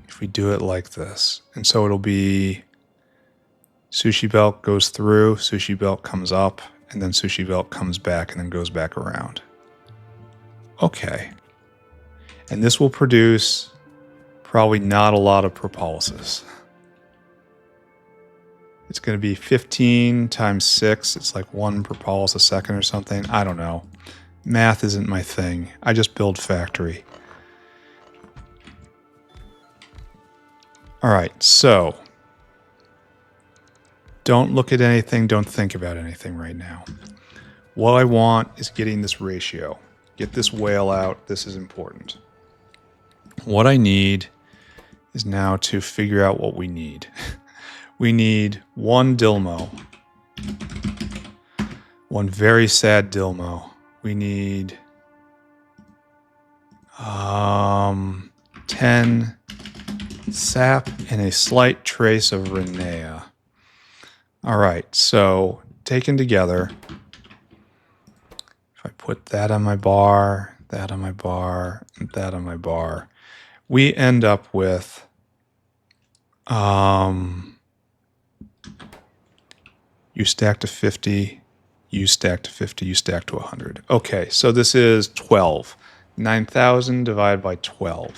if we do it like this. And so it'll be sushi belt goes through, sushi belt comes up, and then sushi belt comes back and then goes back around. Okay. And this will produce probably not a lot of propolises. It's going to be 15 times 6. It's like 1 propolis a second or something. I don't know. Math isn't my thing. I just build factory. All right, so don't look at anything. Don't think about anything right now. What I want is getting this ratio. Get this whale out. This is important. What I need is now to figure out what we need. We need 1 Dilmo. 1 very sad Dilmo. We need 10 sap and a slight trace of Renea. All right, so taken together, if I put that on my bar, that on my bar, and that on my bar, we end up with you stack to 50, you stack to 50, you stack to 100. Okay, so this is 12. 9,000 divided by 12.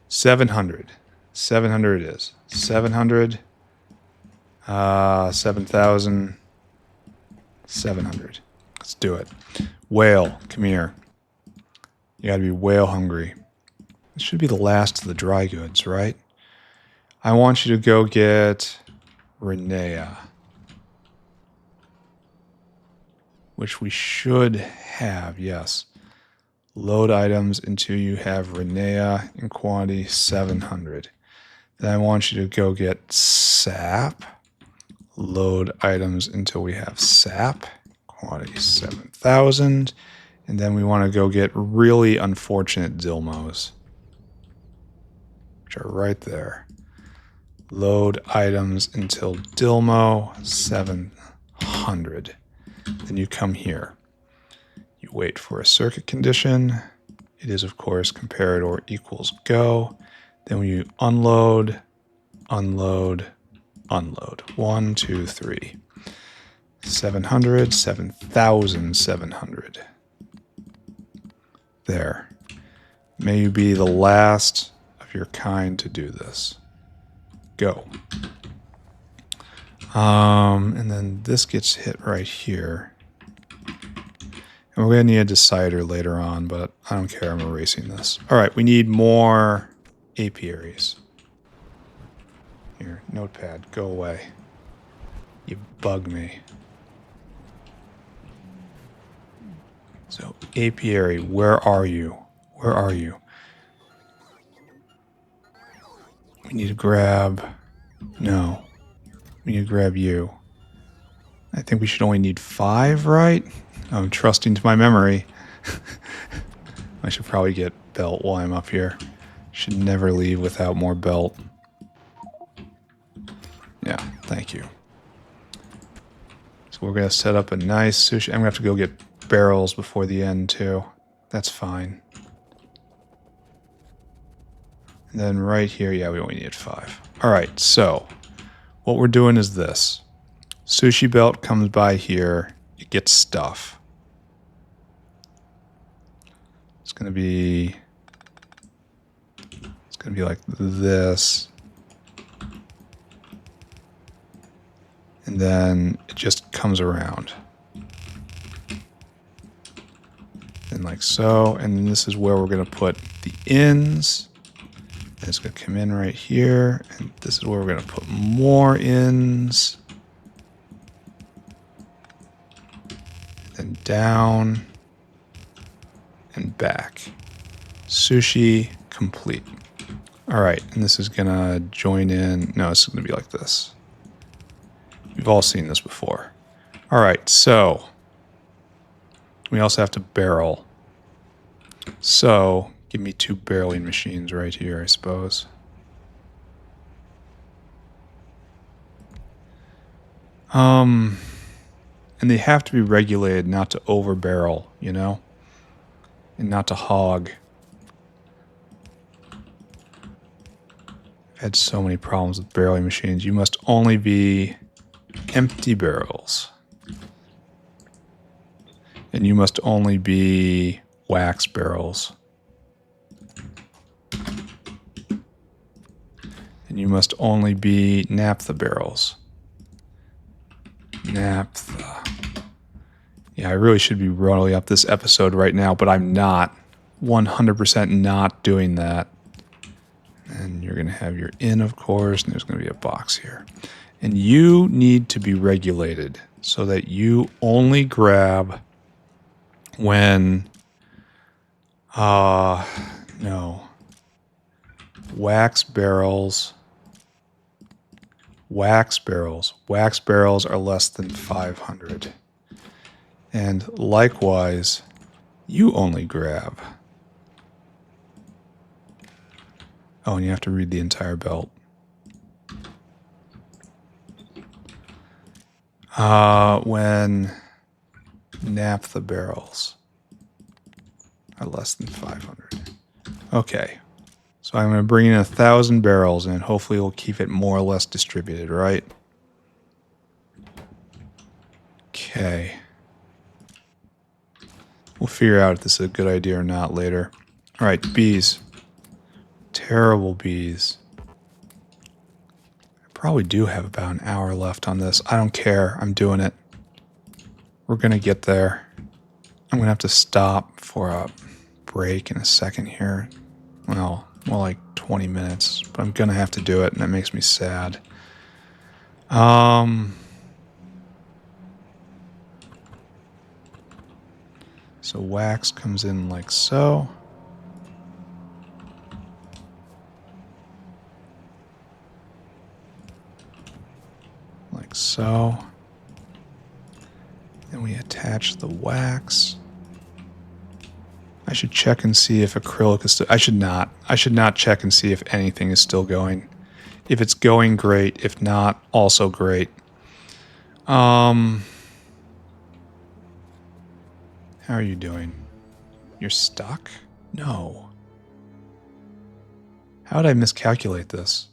700. 700 it is. 700. 7,000. 700. Let's do it. Whale, come here. You gotta be whale hungry. This should be the last of the dry goods, right? I want you to go get Renea, which we should have, yes. Load items until you have Renea in quantity 700. Then I want you to go get sap. Load items until we have sap, quantity 7,000. And then we want to go get really unfortunate Dilmos, which are right there. Load items until Dilmo 700. Then you come here. You wait for a circuit condition. It is, of course, comparator equals go. Then you unload, unload, unload. 1, 2, 3. 700, 7,700. There. May you be the last of your kind to do this. Go. And then this gets hit right here. And we're going to need a decider later on, but I don't care. I'm erasing this. All right, we need more apiaries. Here, notepad, go away. You bug me. So, apiary, where are you? Where are you? We need to grab... No. We need to grab you. I think we should only need 5, right? I'm trusting to my memory. I should probably get belt while I'm up here. Should never leave without more belt. Yeah, thank you. So we're going to set up a nice sushi. I'm going to have to go get barrels before the end, too. That's fine. And then right here, yeah, we only need 5. All right, so what we're doing is this. Sushi belt comes by here. It gets stuff. It's going to be like this. And then it just comes around. And like so. And then this is where we're going to put the ins. And it's going to come in right here. And this is where we're going to put more ins. And then down. And back. Sushi complete. All right. And this is going to join in. No, it's going to be like this. You've all seen this before. All right, so we also have to barrel. So give me 2 barreling machines right here, I suppose. And they have to be regulated not to over barrel, you know, and not to hog. I've had so many problems with barreling machines. You must only be empty barrels. And you must only be wax barrels. And you must only be naphtha barrels. Naphtha. Yeah, I really should be rolling up this episode right now, but I'm not. 100% not doing that. And you're going to have your in, of course, and there's going to be a box here. And you need to be regulated so that you only grab when, no, wax barrels are less than 500. And likewise, you only grab. Oh, and you have to read the entire belt. When naphtha barrels are less than 500. Okay. So I'm going to bring in 1,000 barrels and hopefully we'll keep it more or less distributed, right? Okay. We'll figure out if this is a good idea or not later. All right, bees. Terrible bees. I probably do have about an hour left on this. I don't care. I'm doing it. We're going to get there. I'm going to have to stop for a break in a second here. Well, more like 20 minutes. But I'm going to have to do it, and that makes me sad. So wax comes in like so. Like so. Then we attach the wax. I should check and see if acrylic is still... I should not. I should not check and see if anything is still going. If it's going, great. If not, also great. How are you doing? You're stuck? No. How did I miscalculate this?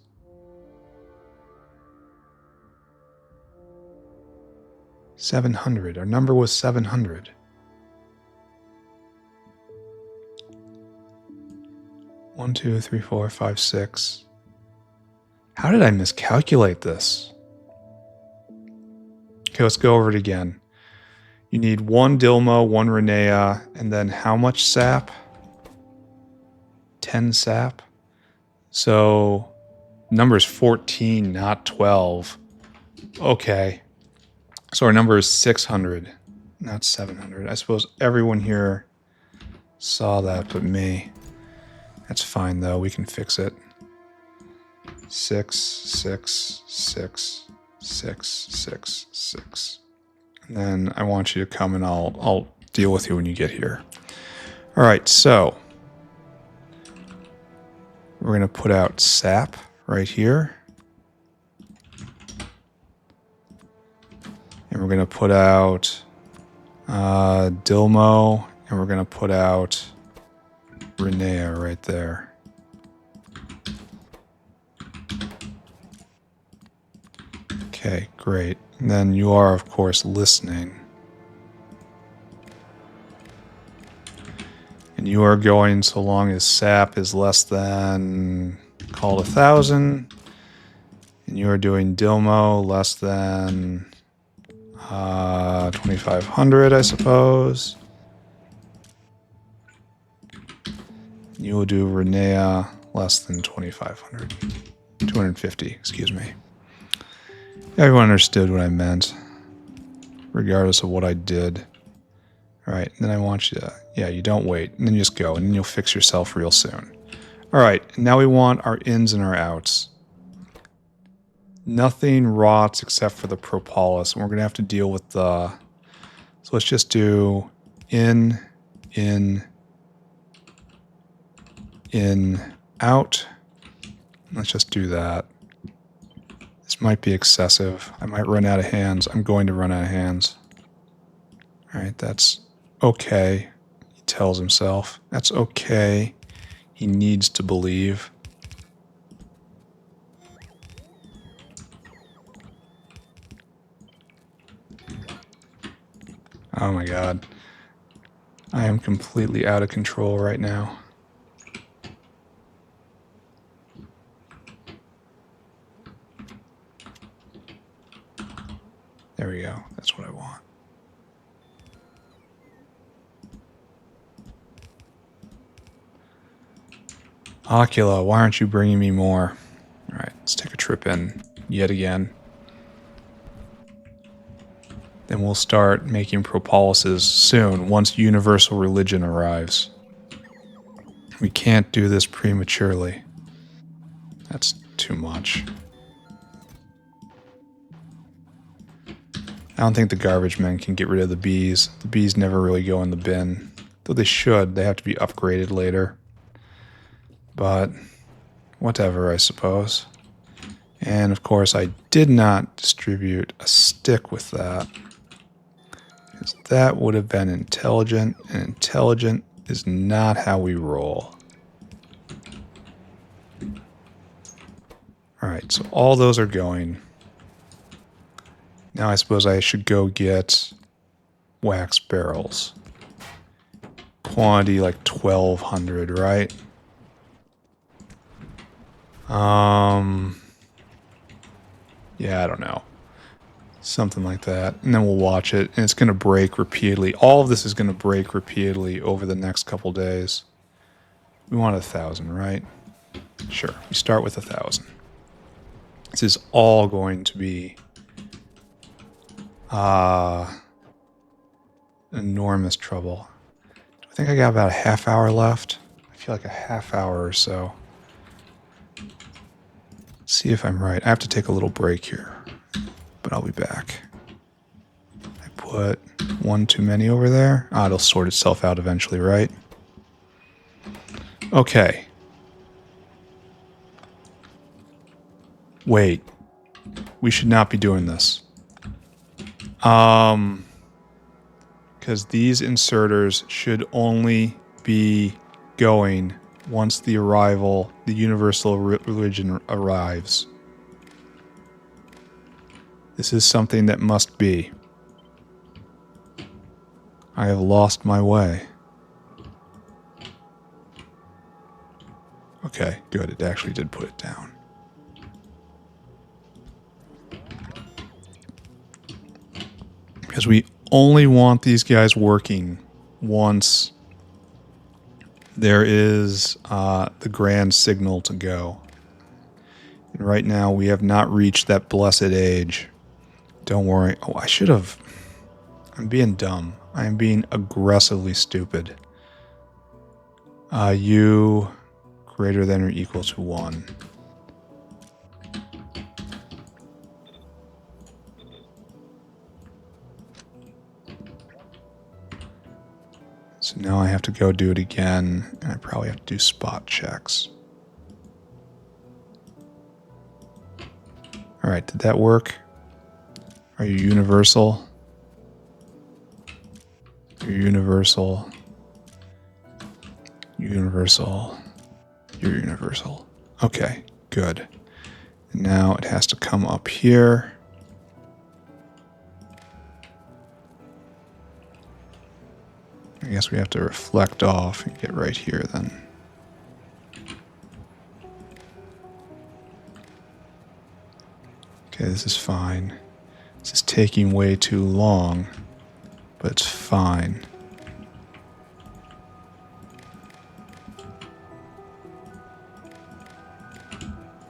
$700. Our number was 700. One, two, three, four, five, six. How did I miscalculate this? Okay, let's go over it again. You need 1 Dilmo, 1 Renea, and then how much sap? 10 sap. So number is 14, not 12. Okay. So our number is 600, not 700. I suppose everyone here saw that but me. That's fine though, we can fix it. 6, 6, 6, 6, 6, 6. And then I want you to come and I'll deal with you when you get here. All right, so we're going to put out sap right here. And we're going to put out Dilmo, and we're going to put out Renea right there. Okay, great. And then you are, of course, listening. And you are going so long as sap is less than, call it 1,000. And you are doing Dilmo less than 2,500, I suppose. You will do Renea less than 2,500. 250, excuse me. Everyone understood what I meant, regardless of what I did. Alright, then I want you to, yeah, you don't wait, and then you just go, and then you'll fix yourself real soon. Alright, now we want our ins and our outs. Nothing rots except for the propolis, and we're going to have to deal with the... So let's just do in, out. Let's just do that. This might be excessive. I might run out of hands. I'm going to run out of hands. Alright, that's okay, he tells himself. That's okay. He needs to believe. Oh my god. I am completely out of control right now. There we go. That's what I want. Ocula, why aren't you bringing me more? Alright, let's take a trip in yet again. Then we'll start making propolises soon, once universal religion arrives. We can't do this prematurely. That's too much. I don't think the garbage men can get rid of the bees. The bees never really go in the bin. Though they should. They have to be upgraded later. But whatever, I suppose. And of course, I did not distribute a stick with that. Because that would have been intelligent, and intelligent is not how we roll. Alright, so all those are going. Now I suppose I should go get wax barrels. Quantity like 1,200, right? Yeah, I don't know. Something like that. And then we'll watch it, and it's going to break repeatedly. All of this is going to break repeatedly over the next couple days. We want 1,000, right? Sure, we start with 1,000. This is all going to be enormous trouble. Do I think I got about a half hour left? I feel like a half hour or so. Let's see if I'm right. I have to take a little break here, but I'll be back. I put one too many over there. Ah, it'll sort itself out eventually, right? Okay. Wait. We should not be doing this. Because these inserters should only be going once the universal religion arrives. This is something that must be. I have lost my way. Okay, good. It actually did put it down. Because we only want these guys working once there is the grand signal to go. And right now we have not reached that blessed age. Don't worry. Oh, I should have... I'm being dumb. I am being aggressively stupid. U greater than or equal to 1. So now I have to go do it again, and I probably have to do spot checks. Alright, did that work? Are you universal? You're universal. Universal. You're universal. Okay, good. And now it has to come up here. I guess we have to reflect off and get right here then. Okay, this is fine. This is taking way too long, but it's fine.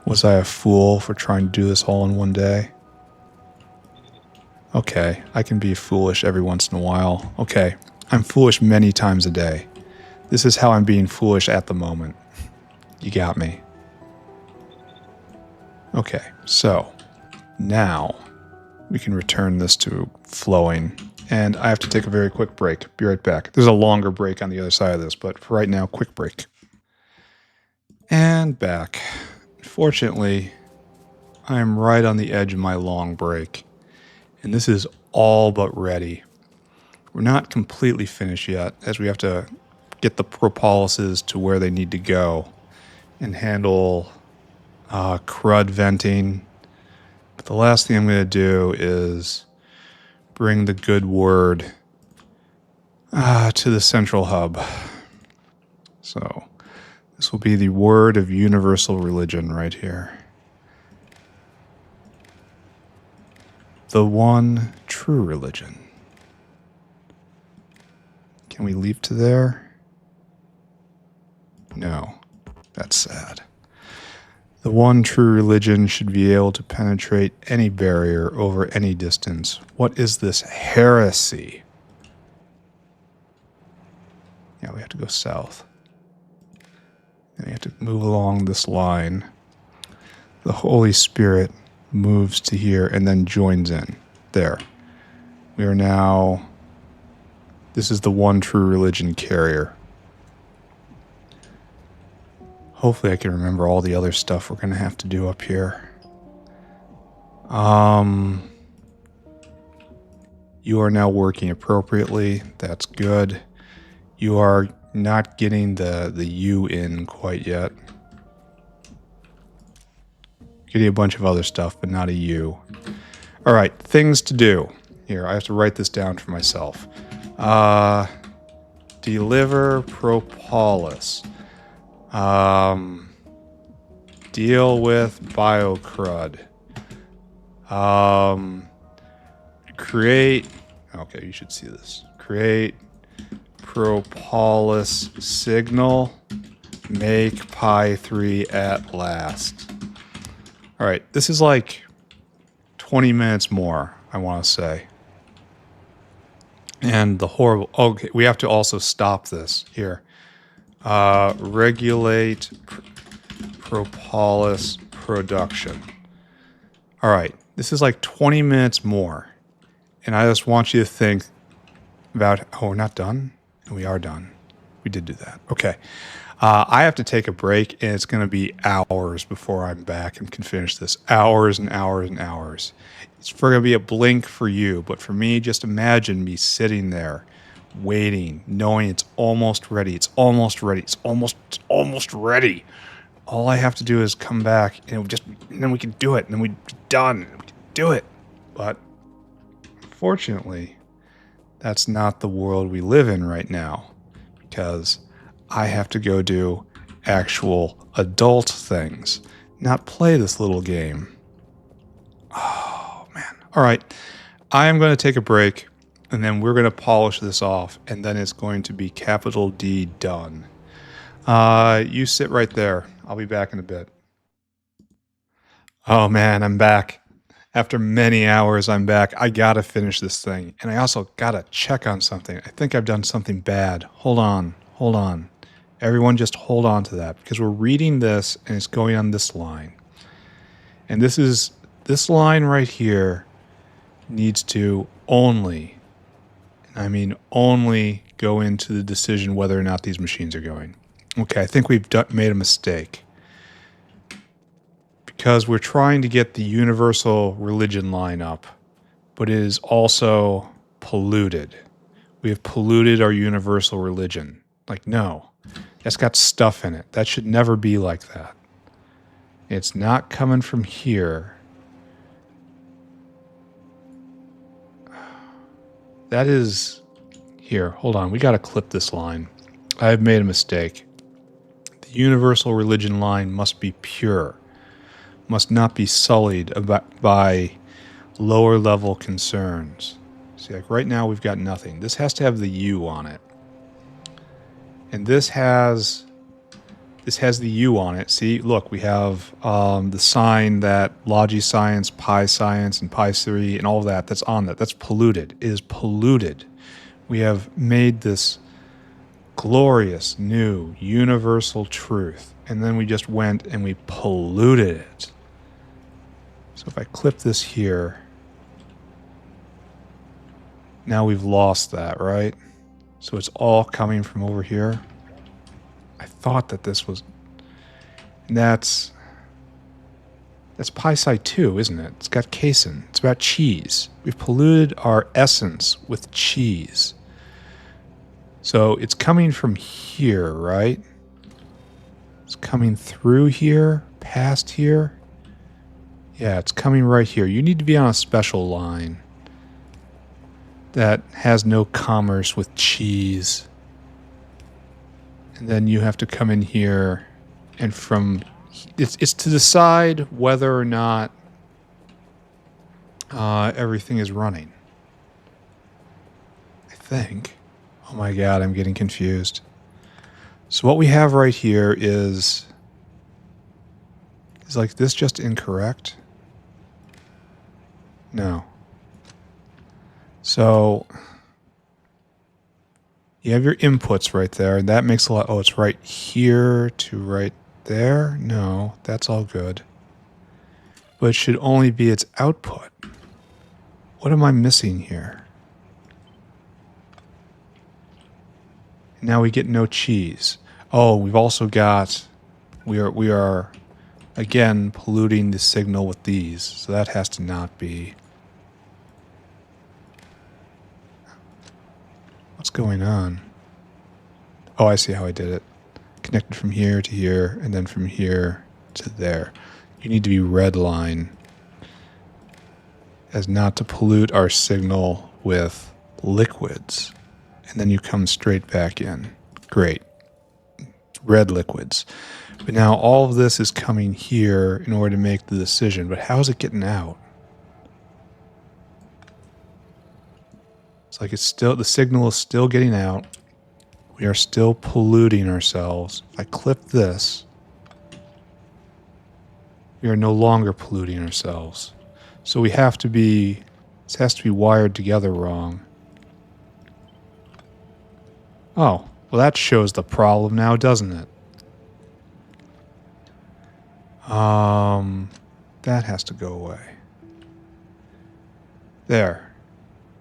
Was I a fool for trying to do this all in one day? Okay, I can be foolish every once in a while. Okay, I'm foolish many times a day. This is how I'm being foolish at the moment. You got me. Okay, so now we can return this to flowing. And I have to take a very quick break. Be right back. There's a longer break on the other side of this, but for right now, quick break. And back. Fortunately, I am right on the edge of my long break. And this is all but ready. We're not completely finished yet, as we have to get the propolises to where they need to go and handle crud venting. But the last thing I'm going to do is bring the good word to the central hub. So this will be the word of universal religion right here. The one true religion. Can we leap to there? No. That's sad. The one true religion should be able to penetrate any barrier over any distance. What is this heresy? Yeah, we have to go south. And we have to move along this line. The Holy Spirit moves to here and then joins in. There. We are now... This is the one true religion carrier. Hopefully I can remember all the other stuff we're going to have to do up here. You are now working appropriately. That's good. You are not getting the U in quite yet. Getting a bunch of other stuff, but not a U. All right, things to do. Here, I have to write this down for myself. Deliver Propolis. Deal with biocrud. Create... Okay, you should see this. Create Propolis signal. Make Pi3 at last. Alright, this is like 20 minutes more, I want to say. And the horrible... Okay, we have to also stop this here. Regulate Propolis production. Alright, this is like 20 minutes more. And I just want you to think about... Oh, we're not done? We are done. We did do that. Okay. I have to take a break, and it's going to be hours before I'm back and can finish this. Hours and hours and hours. It's going to be a blink for you, but for me, just imagine me sitting there, waiting, knowing it's almost ready. It's almost ready. It's almost ready. All I have to do is come back, and then we can do it, and then we're done. And we can do it. But fortunately, that's not the world we live in right now, because I have to go do actual adult things, not play this little game. Oh, man. All right. I am going to take a break, and then we're going to polish this off, and then it's going to be capital D done. You sit right there. I'll be back in a bit. Oh, man, I'm back. After many hours, I'm back. I got to finish this thing, and I also got to check on something. I think I've done something bad. Hold on. Everyone just hold on to that, because we're reading this and it's going on this line. And this line right here needs to only, and I mean only, go into the decision whether or not these machines are going. Okay, I think we've made a mistake. Because we're trying to get the universal religion line up, but it is also polluted. We have polluted our universal religion. Like, no. That's got stuff in it. That should never be like that. It's not coming from here. That is Here, hold on. We got to clip this line. I have made a mistake. The universal religion line must be pure, must not be sullied by lower level concerns. See, like right now we've got nothing. This has to have the U on it. And this has the U on it. See, look, we have the sign that Logi Science, PySci3, and PySci3 and all of that's on that. That's polluted. It is polluted. We have made this glorious new universal truth, and then we just went and we polluted it. So if I clip this here, now we've lost that, right? So it's all coming from over here. I thought that this was... And that's PySci3, isn't it? It's got casein. It's about cheese. We've polluted our essence with cheese. So it's coming from here, right? It's coming through here, past here. Yeah, it's coming right here. You need to be on a special line that has no commerce with cheese. And then you have to come in here, and from... It's to decide whether or not everything is running. I think. Oh my god, I'm getting confused. So what we have right here is like this just incorrect? No. So you have your inputs right there, and that makes a lot... Oh, it's right here to right there? No, that's all good. But it should only be its output. What am I missing here? Now we get no cheese. Oh, we've also got... We are again polluting the signal with these, so that has to not be... What's going on? Oh, I see how I did it. Connected from here to here, and then from here to there. You need to be red line as not to pollute our signal with liquids. And then you come straight back in. Great. Red liquids. But now all of this is coming here in order to make the decision. But how is it getting out? It's like it's still... The signal is still getting out. We are still polluting ourselves. If I clip this, we are no longer polluting ourselves. So we have to be... This has to be wired together wrong. Oh, well that shows the problem now, doesn't it? That has to go away. There.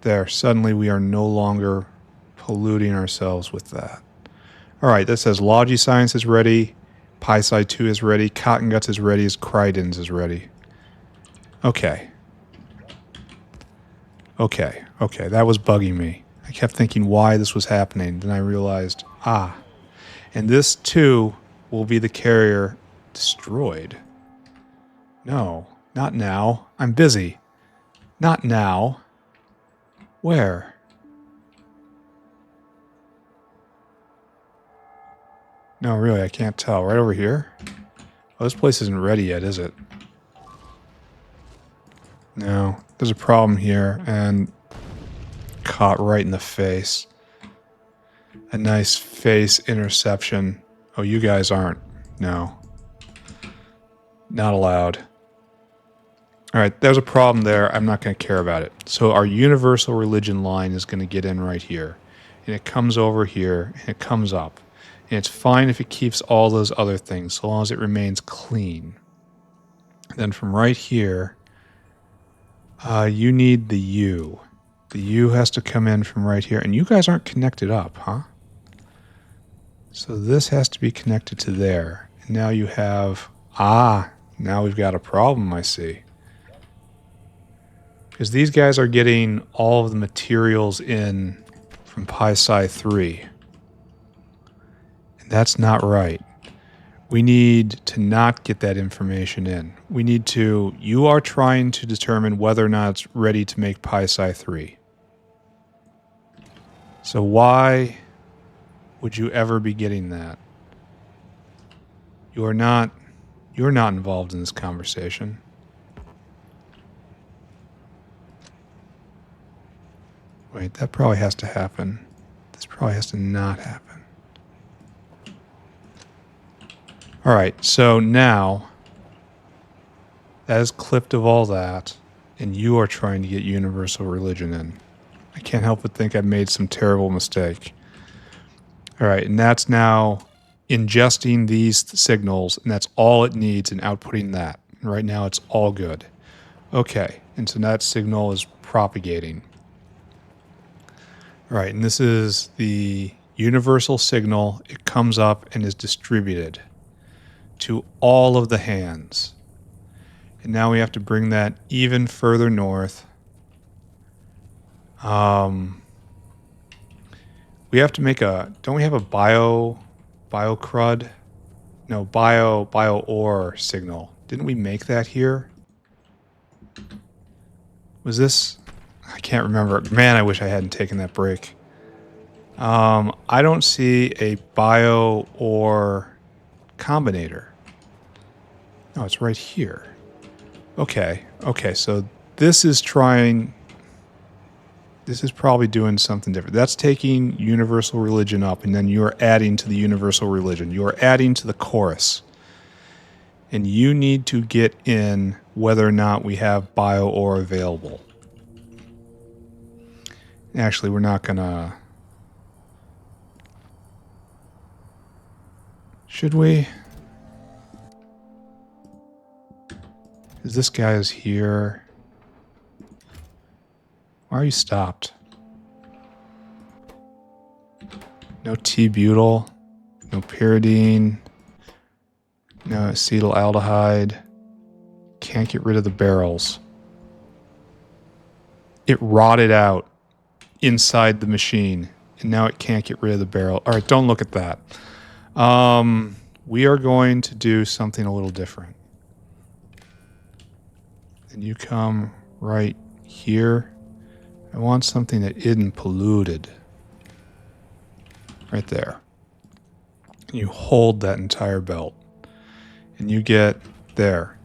There. Suddenly we are no longer polluting ourselves with that. Alright, that says Logi Science is ready, PySci3 is ready, Cotton Guts is ready, Cridens is ready. Okay. Okay, that was bugging me. I kept thinking why this was happening. Then I realized, and this too will be the carrier destroyed. No, not now. I'm busy. Not now. Where? No, really, I can't tell. Right over here? Oh, this place isn't ready yet, is it? No, there's a problem here, and caught right in the face. A nice face interception. Oh, you guys aren't. No. Not allowed. Alright, there's a problem there. I'm not going to care about it. So our universal religion line is going to get in right here. And it comes over here, and it comes up. And it's fine if it keeps all those other things, so long as it remains clean. And then from right here, you need the U. The U has to come in from right here. And you guys aren't connected up, huh? So this has to be connected to there. And now you have... now we've got a problem, I see. Because these guys are getting all of the materials in from PySci3. And that's not right. We need to not get that information in. We need to... You are trying to determine whether or not it's ready to make PySci3. So why would you ever be getting that? You're not involved in this conversation. Wait, that probably has to happen. This probably has to not happen. All right, so now that is clipped of all that, and you are trying to get universal religion in. I can't help but think I've made some terrible mistake. All right, and that's now ingesting these signals, and that's all it needs, and outputting that. And right now, it's all good. Okay, and so that signal is propagating. All right, and this is the universal signal. It comes up and is distributed to all of the hands. And now we have to bring that even further north. We have to make a, don't we have a bio crud? No, bio ore signal. Didn't we make that here? Was this, I can't remember. Man, I wish I hadn't taken that break. I don't see a bio ore combinator. No, it's right here. Okay, so this is trying, this is probably doing something different. That's taking universal religion up, and then you're adding to the universal religion. You're adding to the chorus. And you need to get in whether or not we have bio ore available. Actually, we're not gonna... Should we? Because this guy is here. Why are you stopped? No T-butyl, no pyridine, no acetaldehyde. Can't get rid of the barrels. It rotted out inside the machine, and now it can't get rid of the barrel. All right, don't look at that. We are going to do something a little different. And you come right here. I want something that isn't polluted. Right there. You hold that entire belt. And you get there.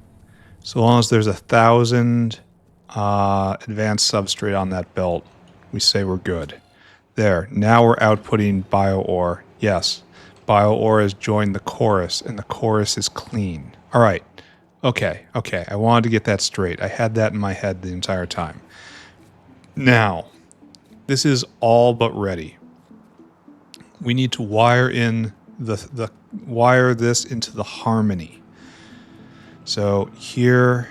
So long as there's 1,000 advanced substrate on that belt, we say we're good. There. Now we're outputting bio-ore. Yes. Bio-ore has joined the chorus, and the chorus is clean. All right. Okay. I wanted to get that straight. I had that in my head the entire time. Now, this is all but ready. We need to wire in wire this into the harmony. So here,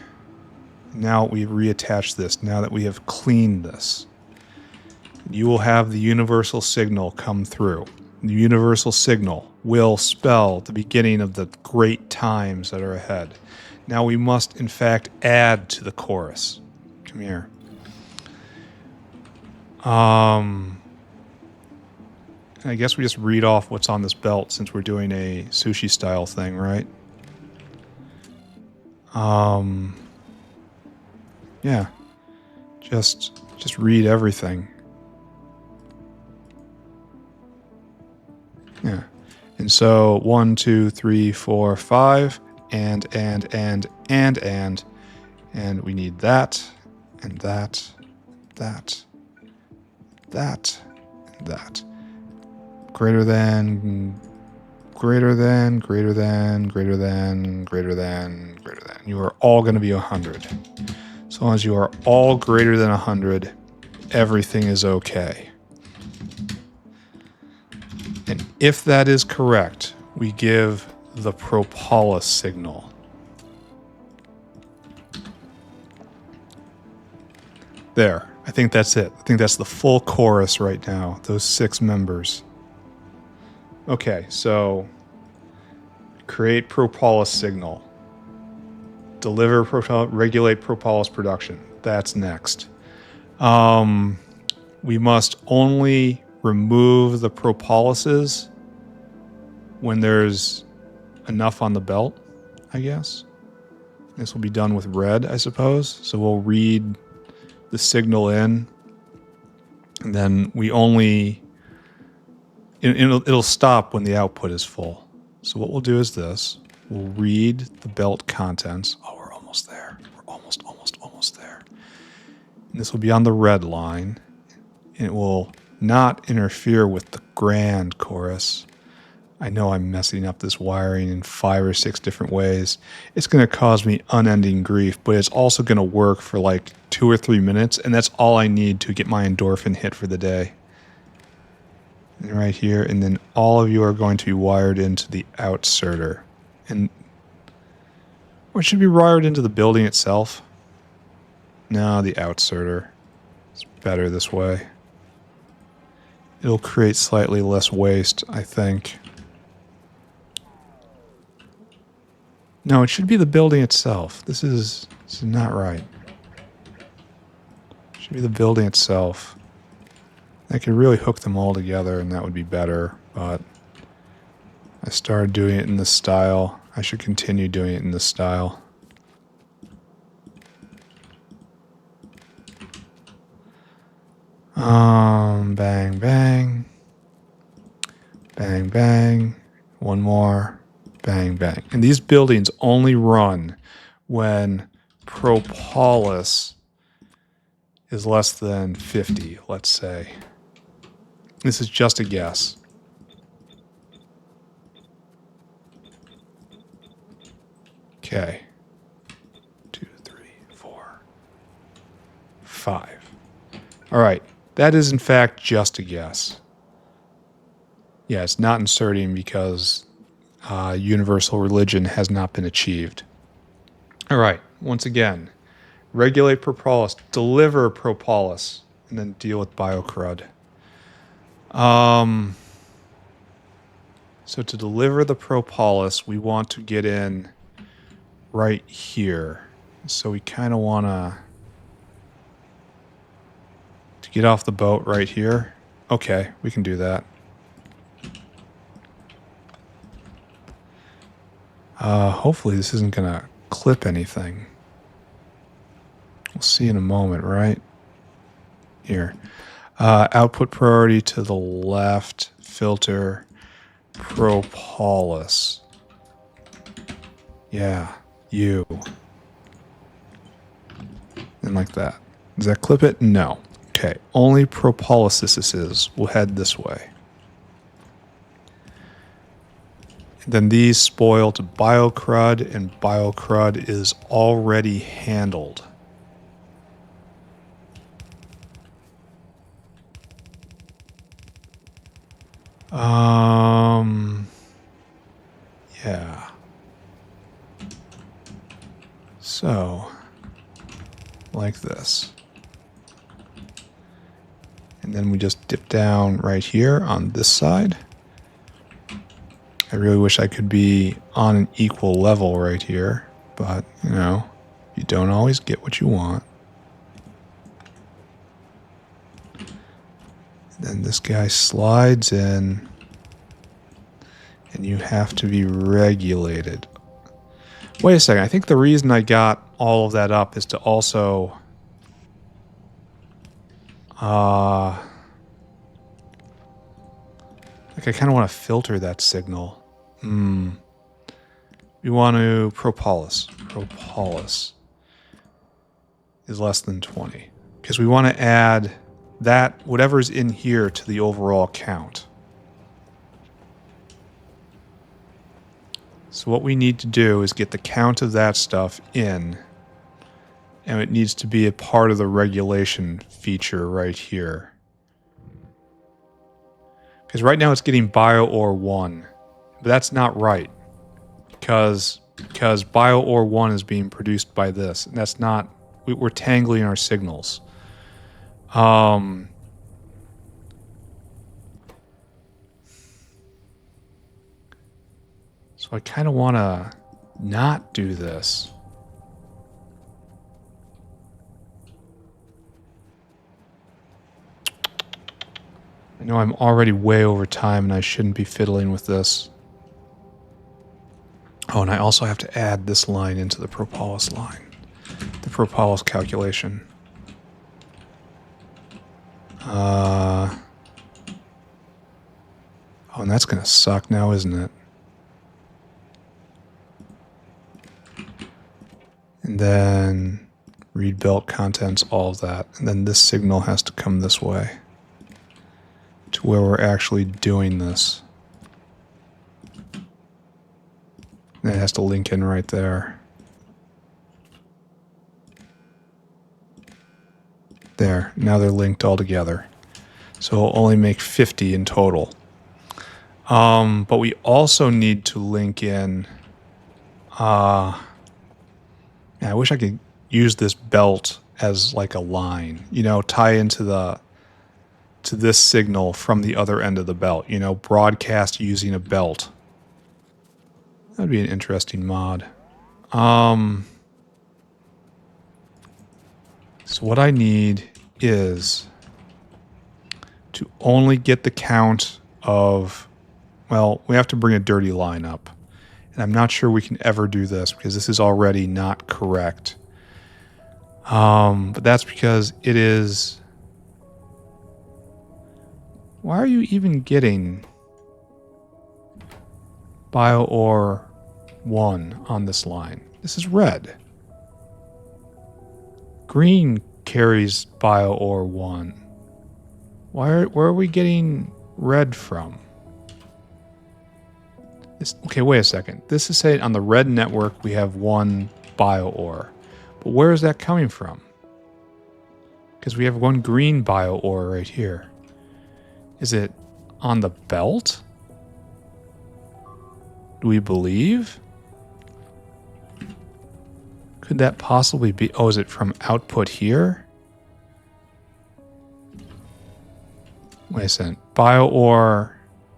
now we reattach this. Now that we have cleaned this, you will have the universal signal come through. The universal signal will spell the beginning of the great times that are ahead. Now we must, in fact, add to the chorus. Come here. I guess we just read off what's on this belt since we're doing a sushi style thing, right? Yeah. Just read everything. Yeah. And so 1, 2, 3, 4, 5, and we need that, and that, and that. Greater than. You are all going to be 100. As long as you are all greater than 100, everything is okay. And if that is correct, we give the Propolis signal. There. I think that's it. I think that's the full chorus right now. Those 6 members. Okay, so create Propolis signal. Deliver regulate Propolis production. That's next. We must only remove the Propolises when there's enough on the belt, I guess. This will be done with red, I suppose. So we'll read the signal in, and then we only it'll stop when the output is full. So what we'll do is this. We'll read the belt contents. Oh, we're almost there. We're almost there. And this will be on the red line. And it will not interfere with the grand chorus. I know I'm messing up this wiring in 5 or 6 different ways. It's going to cause me unending grief, but it's also going to work for like 2 or 3 minutes, and that's all I need to get my endorphin hit for the day. And right here, and then all of you are going to be wired into the outserter. Or it should be wired into the building itself. No, the outserter. It's better this way. It'll create slightly less waste, I think. No, it should be the building itself. This is not right. It should be the building itself. I could really hook them all together and that would be better, but I started doing it in this style. I should continue doing it in this style. Bang, bang. Bang, bang. One more. Bang, bang. And these buildings only run when Propolis is less than 50, let's say. This is just a guess. Okay. 2, 3, 4, 5. All right. That is, in fact, just a guess. Yeah, it's not inserting because universal religion has not been achieved. All right. Once again, regulate Propolis, deliver Propolis, and then deal with biocrud. So to deliver the Propolis, we want to get in right here. So we kind of want to get off the boat right here. Okay, we can do that. Hopefully this isn't going to clip anything. We'll see in a moment, right? Here. Output priority to the left, filter, Propolis. Yeah, you. And like that. Does that clip it? No. Okay, only Propolis will head this way. And then these spoil to biocrud, and biocrud is already handled. Yeah. So, like this. And then we just dip down right here on this side. I really wish I could be on an equal level right here, but, you know, you don't always get what you want. Then this guy slides in, and you have to be regulated. Wait a second, I think the reason I got all of that up is to also... like I kind of want to filter that signal. We want to Propolis. Propolis is less than 20. Because we want to add that, whatever's in here, to the overall count. So what we need to do is get the count of that stuff in. And it needs to be a part of the regulation feature right here. Because right now it's getting bio ore 1. But that's not right. Because bio ore 1 is being produced by this. And that's not... We're tangling our signals. So I kind of want to not do this. I know I'm already way over time and I shouldn't be fiddling with this. Oh, and I also have to add this line into the Propolis line. The Propolis calculation. Oh, and that's going to suck now, isn't it? And then read belt contents, all of that. And then this signal has to come this way to where we're actually doing this. And it has to link in right there. There, now they're linked all together. So it'll only make 50 in total. But we also need to link in... I wish I could use this belt as like a line. You know, tie into to this signal from the other end of the belt. You know, broadcast using a belt. That would be an interesting mod. So what I need is to only get the count of, well, we have to bring a dirty line up. And I'm not sure we can ever do this because this is already not correct. But that's because it is... Why are you even getting BioOre 1 on this line? This is red. Green carries BioOre 1. Where are we getting red from? Okay, wait a second. This is saying on the red network we have one BioOre. But where is that coming from? Because we have one green BioOre right here. Is it on the belt? Do we believe? Could that possibly be... Oh, is it from output here? Wait a second. BioOre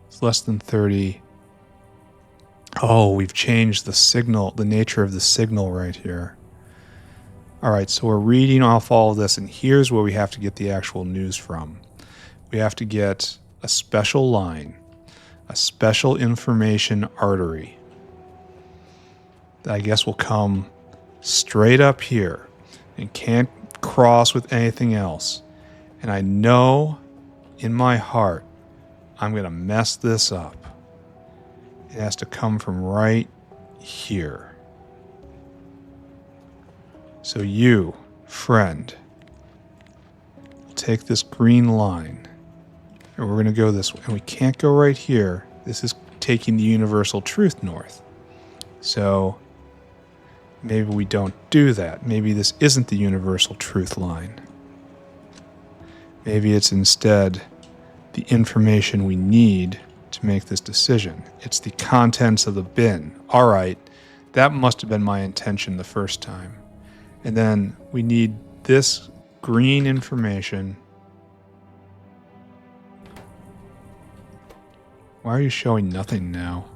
is less than 30. Oh, we've changed the signal, the nature of the signal right here. All right, so we're reading off all of this, and here's where we have to get the actual news from. We have to get a special line, a special information artery that I guess will come straight up here and can't cross with anything else. And I know in my heart I'm going to mess this up. It has to come from right here. So you, friend, take this green line and we're going to go this way. And we can't go right here. This is taking the universal truth north. So maybe we don't do that. Maybe this isn't the universal truth line. Maybe it's instead the information we need to make this decision. It's the contents of the bin. All right, that must have been my intention the first time. And then we need this green information. Why are you showing nothing now?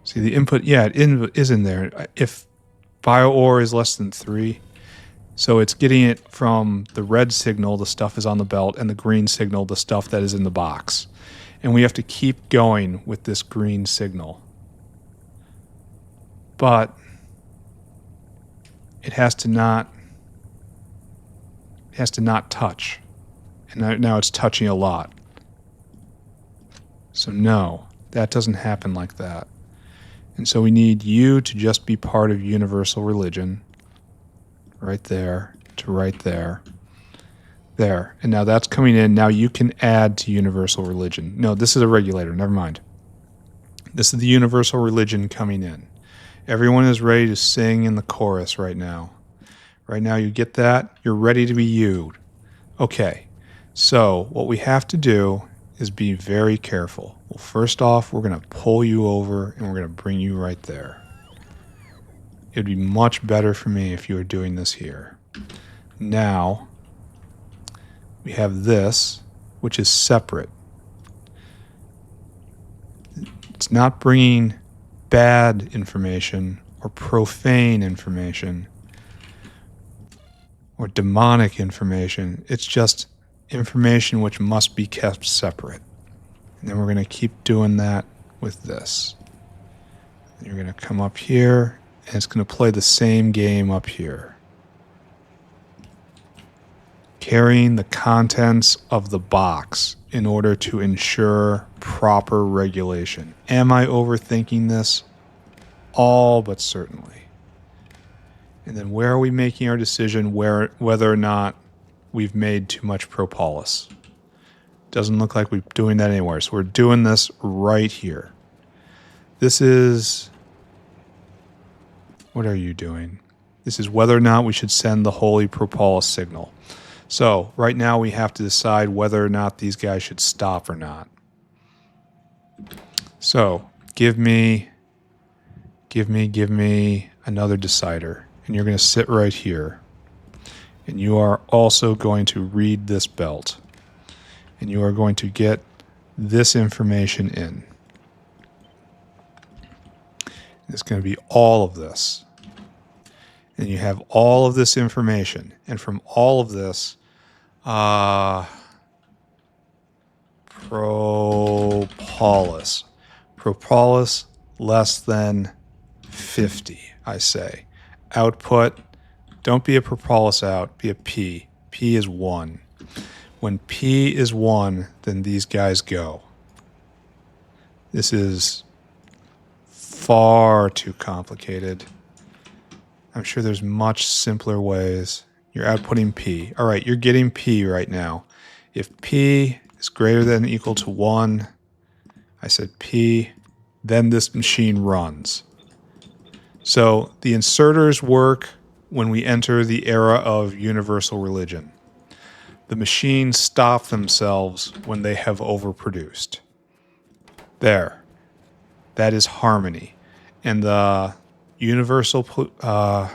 See, the input, yeah, it is in there. If BioOre is less than 3, so it's getting it from the red signal, the stuff is on the belt, and the green signal, the stuff that is in the box. And we have to keep going with this green signal. But it has to not touch. And now it's touching a lot. So no, that doesn't happen like that. And so we need you to just be part of universal religion. Right there to right there. There. And now that's coming in. Now you can add to universal religion. No, this is a regulator. Never mind. This is the universal religion coming in. Everyone is ready to sing in the chorus right now. Right now you get that? You're ready to be you. Okay. So what we have to do is be very careful. Well, first off, we're going to pull you over and we're going to bring you right there. It would be much better for me if you were doing this here. Now, we have this, which is separate. It's not bringing bad information or profane information or demonic information. It's just information which must be kept separate. And then we're going to keep doing that with this. You're going to come up here. And it's going to play the same game up here. carrying the contents of the box in order to ensure proper regulation. Am I overthinking this? All but certainly. And then where are we making our decision whether or not we've made too much propolis? Doesn't look like we're doing that anywhere. So we're doing this right here. This is... What are you doing? This is whether or not we should send the holy propolis signal. So right now we have to decide whether or not these guys should stop or not. So give me another decider. And you're going to sit right here. And you are also going to read this belt. And you are going to get this information in. It's going to be all of this. And you have all of this information. And from all of this, propolis. Propolis less than 50, I say. Output, don't be a propolis out, be a P. P is 1. When P is 1, then these guys go. This is far too complicated. I'm sure there's much simpler ways. You're outputting P. All right, you're getting P right now. If P is greater than or equal to 1, I said P, then this machine runs. So the inserters work when we enter the era of universal religion. The machines stop themselves when they have overproduced. There. That is harmony. And the universal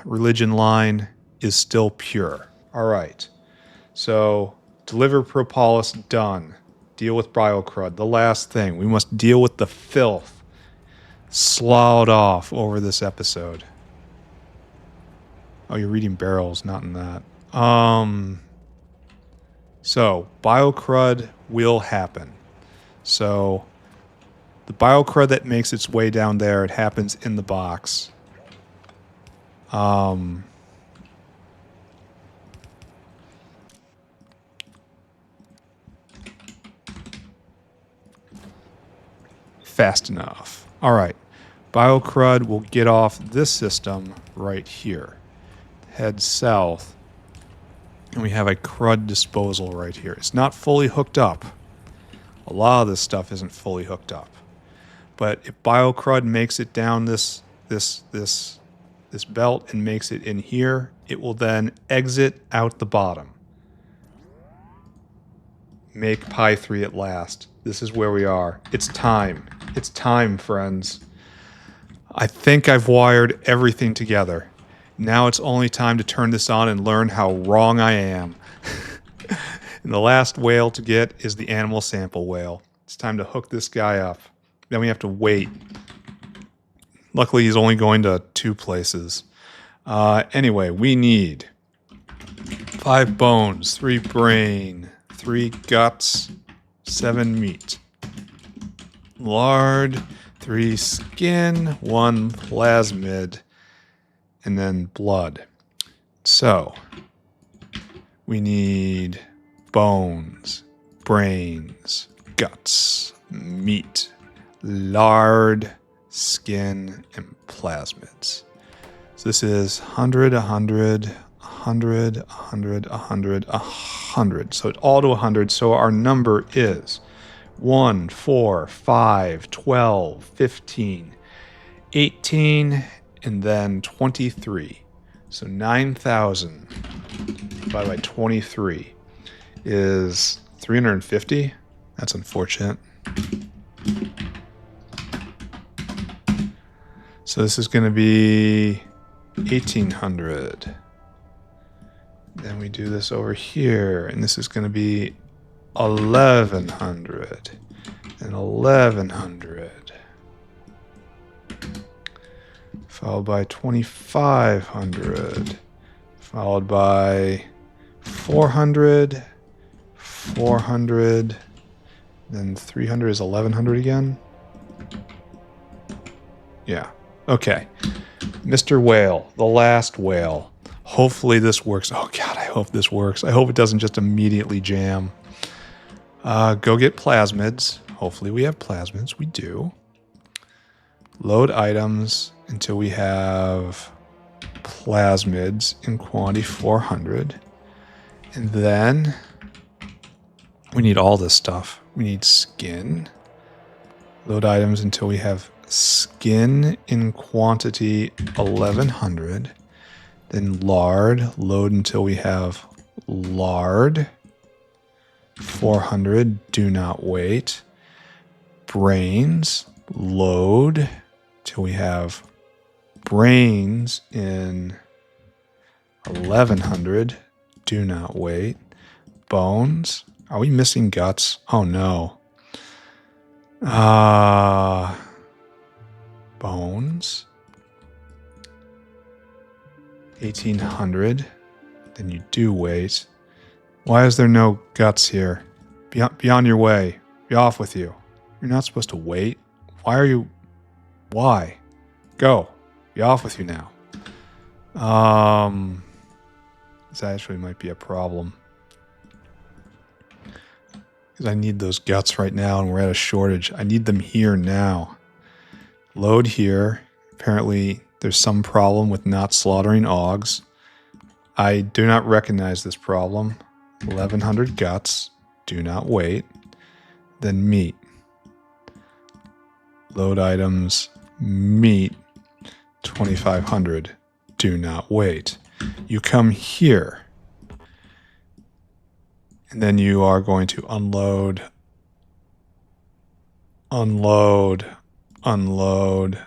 religion line is still pure. All right. So deliver propolis, done. Deal with biocrud. The last thing. We must deal with the filth sloughed off over this episode. Oh, you're reading barrels, not in that. So biocrud will happen. So the biocrud that makes its way down there, it happens in the box. Fast enough. All right. Biocrud will get off this system right here. Head south. And we have a crud disposal right here. It's not fully hooked up. A lot of this stuff isn't fully hooked up. But if biocrud makes it down this belt and makes it in here, it will then exit out the bottom. Make Pi3 at last. This is where we are. It's time. It's time, friends. I think I've wired everything together. Now it's only time to turn this on and learn how wrong I am. And the last whale to get is the animal sample whale. It's time to hook this guy up. Then we have to wait. Luckily, he's only going to 2 places. Anyway, we need 5 bones, 3 brain, 3 guts, 7 meat, lard, 3 skin, 1 plasmid, and then blood. So, we need bones, brains, guts, meat, lard, skin, and plasmids. So this is 100, 100, 100, 100, 100, 100. So it's all to 100. So our number is 1, 4, 5, 12, 15, 18, and then 23. So 9,000 divided by 23 is 350. That's unfortunate. So this is going to be 1,800. Then we do this over here, and this is going to be 1,100 and 1,100. Followed by 2,500. Followed by 400, 400, then 300 is 1,100 again. Yeah. Okay. Mr. Whale, the last whale. Hopefully this works. Oh god, I hope this works. I hope it doesn't just immediately jam. Go get plasmids. Hopefully we have plasmids. We do. Load items until we have plasmids in quantity 400. And then we need all this stuff. We need skin. Load items until we have skin in quantity 1100. Then lard. Load until we have lard. 400. Do not wait. Brains. Load till we have brains in 1100. Do not wait. Bones. Are we missing guts? Oh no. Bones. 1800. Then you do wait. Why is there no guts here? Be on your way. Be off with you. You're not supposed to wait. Why are you... Why? Go. Be off with you now. This actually might be a problem. Because I need those guts right now and we're at a shortage. I need them here now. Load here. Apparently there's some problem with not slaughtering augs. I do not recognize this problem. 1100 guts. Do not wait. Then meat. Load items. Meat. 2500. Do not wait. You come here. And then you are going to unload, unload, unload,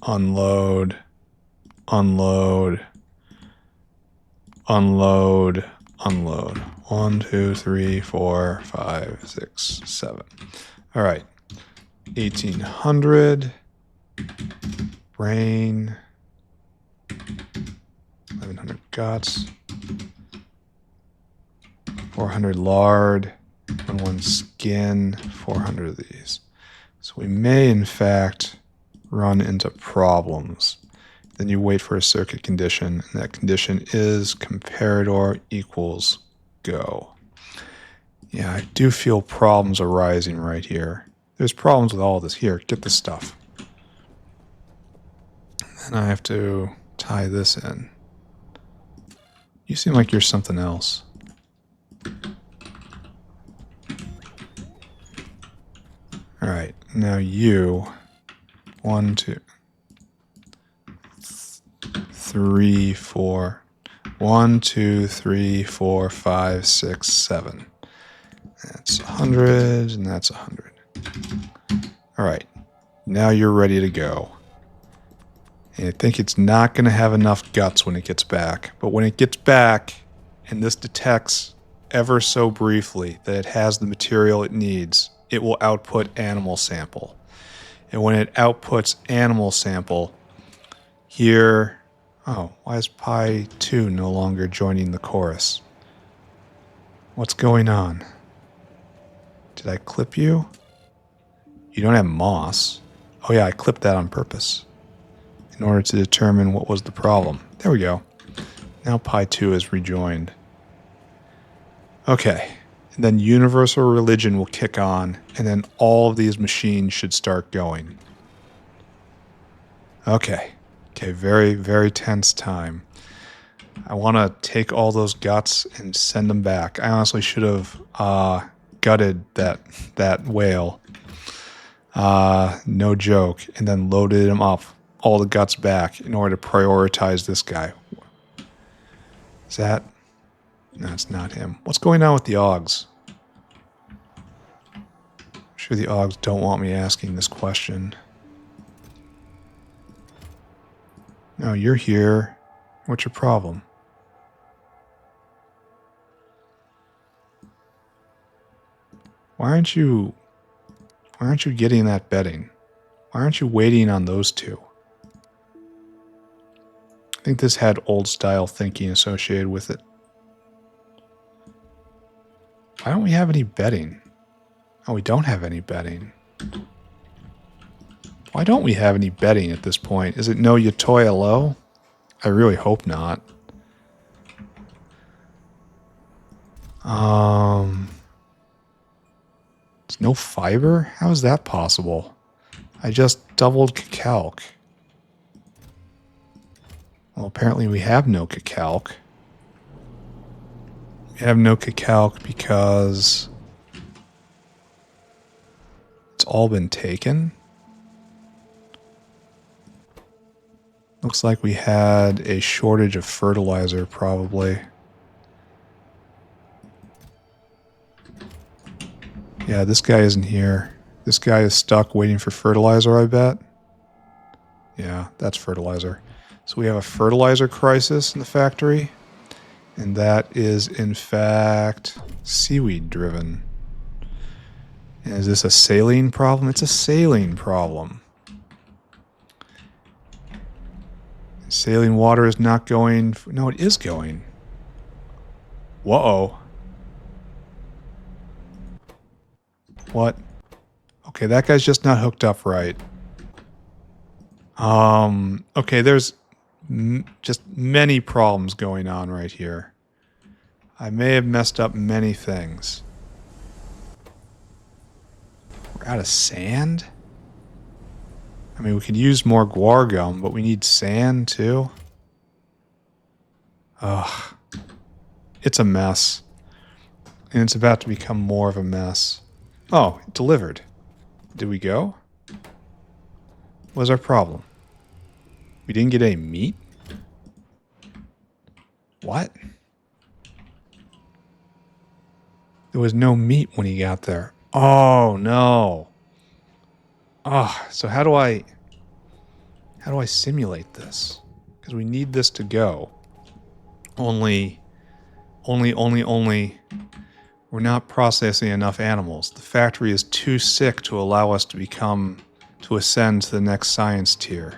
unload, unload, unload, unload. 1, 2, 3, 4, 5, 6, 7. All right. 1800. Brain. 1100 guts. 400 lard. And 1 skin. 400 of these. So we may, in fact, run into problems. Then you wait for a circuit condition, and that condition is comparador equals go. Yeah, I do feel problems arising right here. There's problems with all this. Here, get this stuff. And I have to tie this in. You seem like you're something else. Alright, now you... 1, 2... 3, 4. 1, 2, 3, 4, 5, 6, 7. That's 100, and that's 100. Alright, now you're ready to go. And I think it's not going to have enough guts when it gets back. But when it gets back, and this detects ever so briefly that it has the material it needs, it will output animal sample. And when it outputs animal sample, here... Oh, why is Pi2 no longer joining the chorus? What's going on? Did I clip you? You don't have moss. Oh yeah, I clipped that on purpose in order to determine what was the problem. There we go. Now Pi2 is rejoined. Okay, and then universal religion will kick on, and then all of these machines should start going. Okay. Okay, very, very tense time. I want to take all those guts and send them back. I honestly should have gutted that whale. No joke. And then loaded him up, all the guts back, in order to prioritize this guy. Is that... No, it's not him. What's going on with the Augs? I'm sure the Augs don't want me asking this question. No, you're here. What's your problem? Why aren't you getting that bedding? Why aren't you waiting on those two? I think this had old style thinking associated with it. Why don't we have any bedding? Oh, we don't have any bedding. Why don't we have any bedding at this point? Is it no Yatoya low? I really hope not. There's no fiber? How is that possible? I just doubled cacalc. Well, apparently we have no cacalc. We have no cacalc because it's all been taken. Looks like we had a shortage of fertilizer, probably. Yeah, this guy isn't here. This guy is stuck waiting for fertilizer, I bet. Yeah, that's fertilizer. So we have a fertilizer crisis in the factory. And that is, in fact, seaweed driven. And is this a saline problem? It's a saline problem. Saline water is not going... No, it is going. Whoa. What? Okay, that guy's just not hooked up right. Okay, there's just many problems going on right here. I may have messed up many things. We're out of sand? I mean, we could use more guar gum, but we need sand too. Ugh. It's a mess. And it's about to become more of a mess. Oh, it delivered. Did we go? What was our problem? We didn't get any meat? What? There was no meat when he got there. Oh, no. Oh, so how do I simulate this? Because we need this to go. Only, we're not processing enough animals. The factory is too sick to allow us to ascend to the next science tier.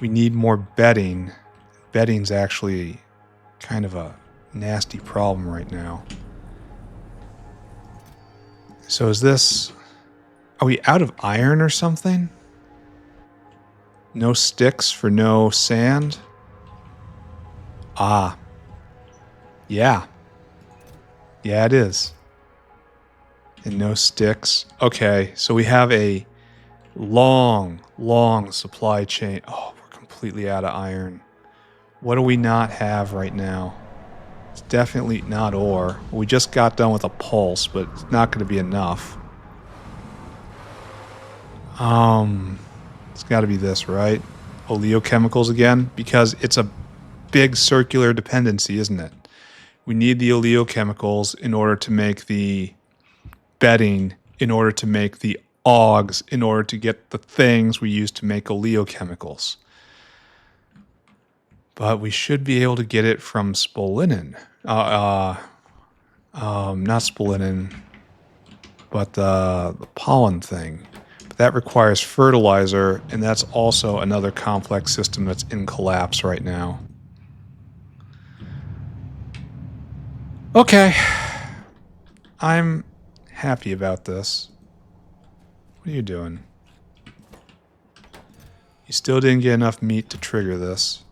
We need more bedding. Bedding's actually kind of a nasty problem right now. So is this... Are we out of iron or something? No sticks for no sand? Ah. Yeah. Yeah, it is. And no sticks. Okay, so we have a long supply chain. Oh, we're completely out of iron. What do we not have right now? It's definitely not ore. We just got done with a pulse, but it's not going to be enough. It's got to be this, right? Oleochemicals again? Because it's a big circular dependency, isn't it? We need the oleochemicals in order to make the bedding, in order to make the augs, in order to get the things we use to make oleochemicals. But we should be able to get it from spolinin. Not spolinin, but the pollen thing. But that requires fertilizer, and that's also another complex system that's in collapse right now. Okay. I'm happy about this. What are you doing? You still didn't get enough meat to trigger this.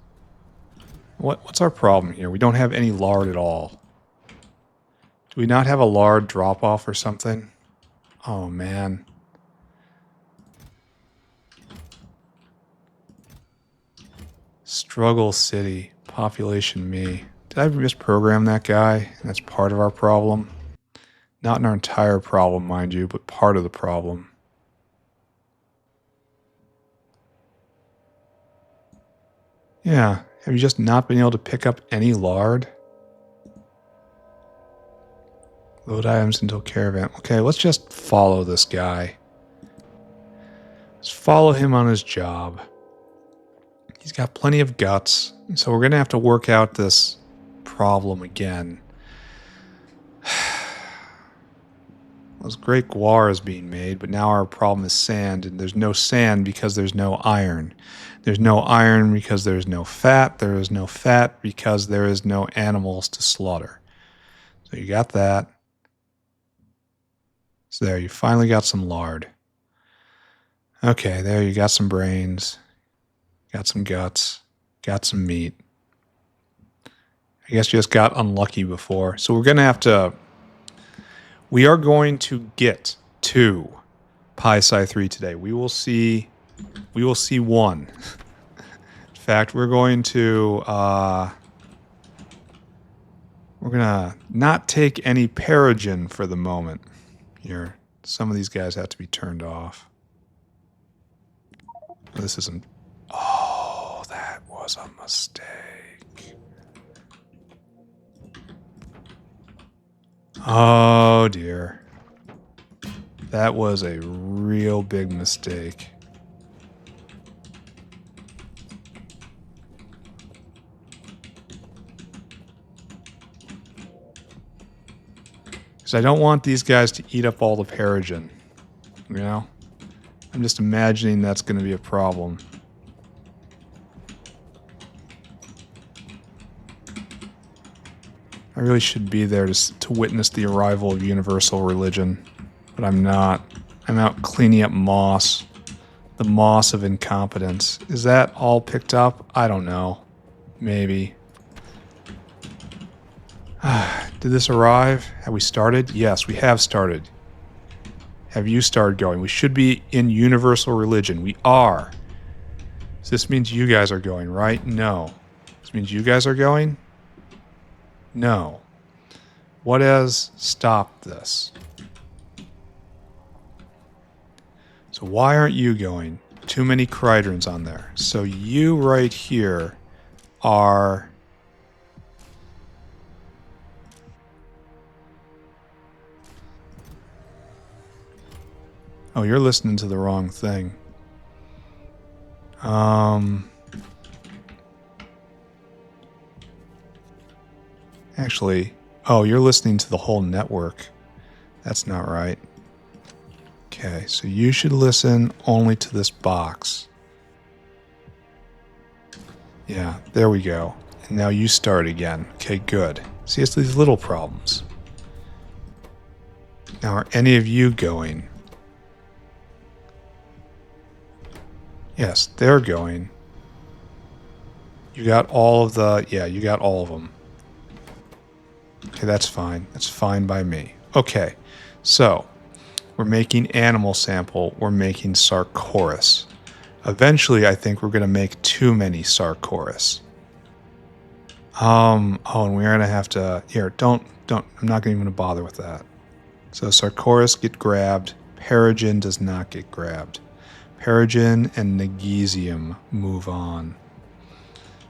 What's our problem here? We don't have any lard at all. Do we not have a lard drop-off or something? Oh, man. Struggle City. Population me. Did I misprogram that guy? And that's part of our problem? Not our entire problem, mind you, but part of the problem. Yeah. Have you just not been able to pick up any lard? Load items until caravan. Okay, let's just follow this guy. Let's follow him on his job. He's got plenty of guts, so we're going to have to work out this problem again. Those great guar is being made, but now our problem is sand, and there's no sand because there's no iron. There's no iron because there's no fat. There is no fat because there is no animals to slaughter. So you got that. So there, you finally got some lard. Okay, there you got some brains. Got some guts. Got some meat. I guess just got unlucky before. So we're going to have to... We are going to get to PySci3 today. We will see one. In fact, we're going to not take any Perogen for the moment. Here, some of these guys have to be turned off. This isn't... Oh, that was a mistake. Oh, dear. That was a real big mistake. Because I don't want these guys to eat up all the Perogen. You know? I'm just imagining that's going to be a problem. I really should be there to witness the arrival of universal religion. But I'm not. I'm out cleaning up moss. The moss of incompetence. Is that all picked up? I don't know. Maybe. Did this arrive? Have we started? Yes, we have started. Have you started going? We should be in universal religion. We are. So this means you guys are going, right? No. This means you guys are going? No. What has stopped this? So why aren't you going? Too many Cridrons on there. So you right here are... Oh, you're listening to the wrong thing. Actually, oh, you're listening to the whole network. That's not right. Okay, so you should listen only to this box. Yeah, there we go. And now you start again. Okay, good. See, it's these little problems. Now, are any of you going? Yes, they're going. You got all of the... Yeah, you got all of them. Okay, that's fine. That's fine by me. Okay, so we're making animal sample. We're making Sarcoris. Eventually, I think we're going to make too many Sarcoris. Oh, and we're going to have to... Here, don't... I'm not even going to bother with that. So Sarcoris get grabbed. Perogen does not get grabbed. Perogen and Negesium move on.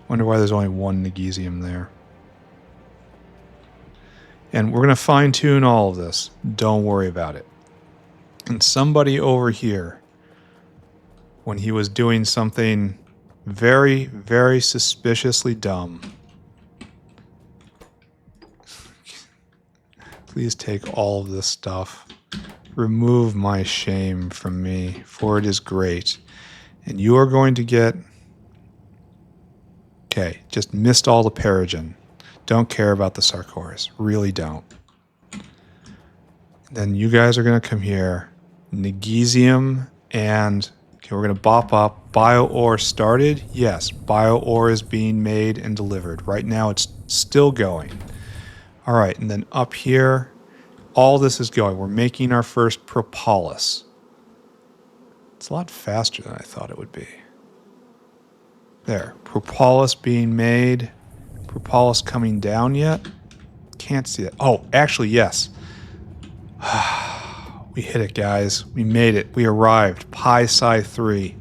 Wonder why there's only one Negesium there. And we're going to fine-tune all of this. Don't worry about it. And somebody over here, when he was doing something very, very suspiciously dumb, please take all of this stuff. Remove my shame from me, for it is great. And you are going to get... Okay, just missed all the Perogen. Don't care about the Sarcoris. Really don't. Then you guys are going to come here. Negesium and... Okay, we're going to bop up. Bio-ore started? Yes, bio-ore is being made and delivered. Right now it's still going. All right, and then up here, all this is going. We're making our first Propolis. It's a lot faster than I thought it would be. There, Propolis being made. Propolis coming down yet? Can't see it. Oh, actually, yes. We hit it, guys. We made it. We arrived. PySci3.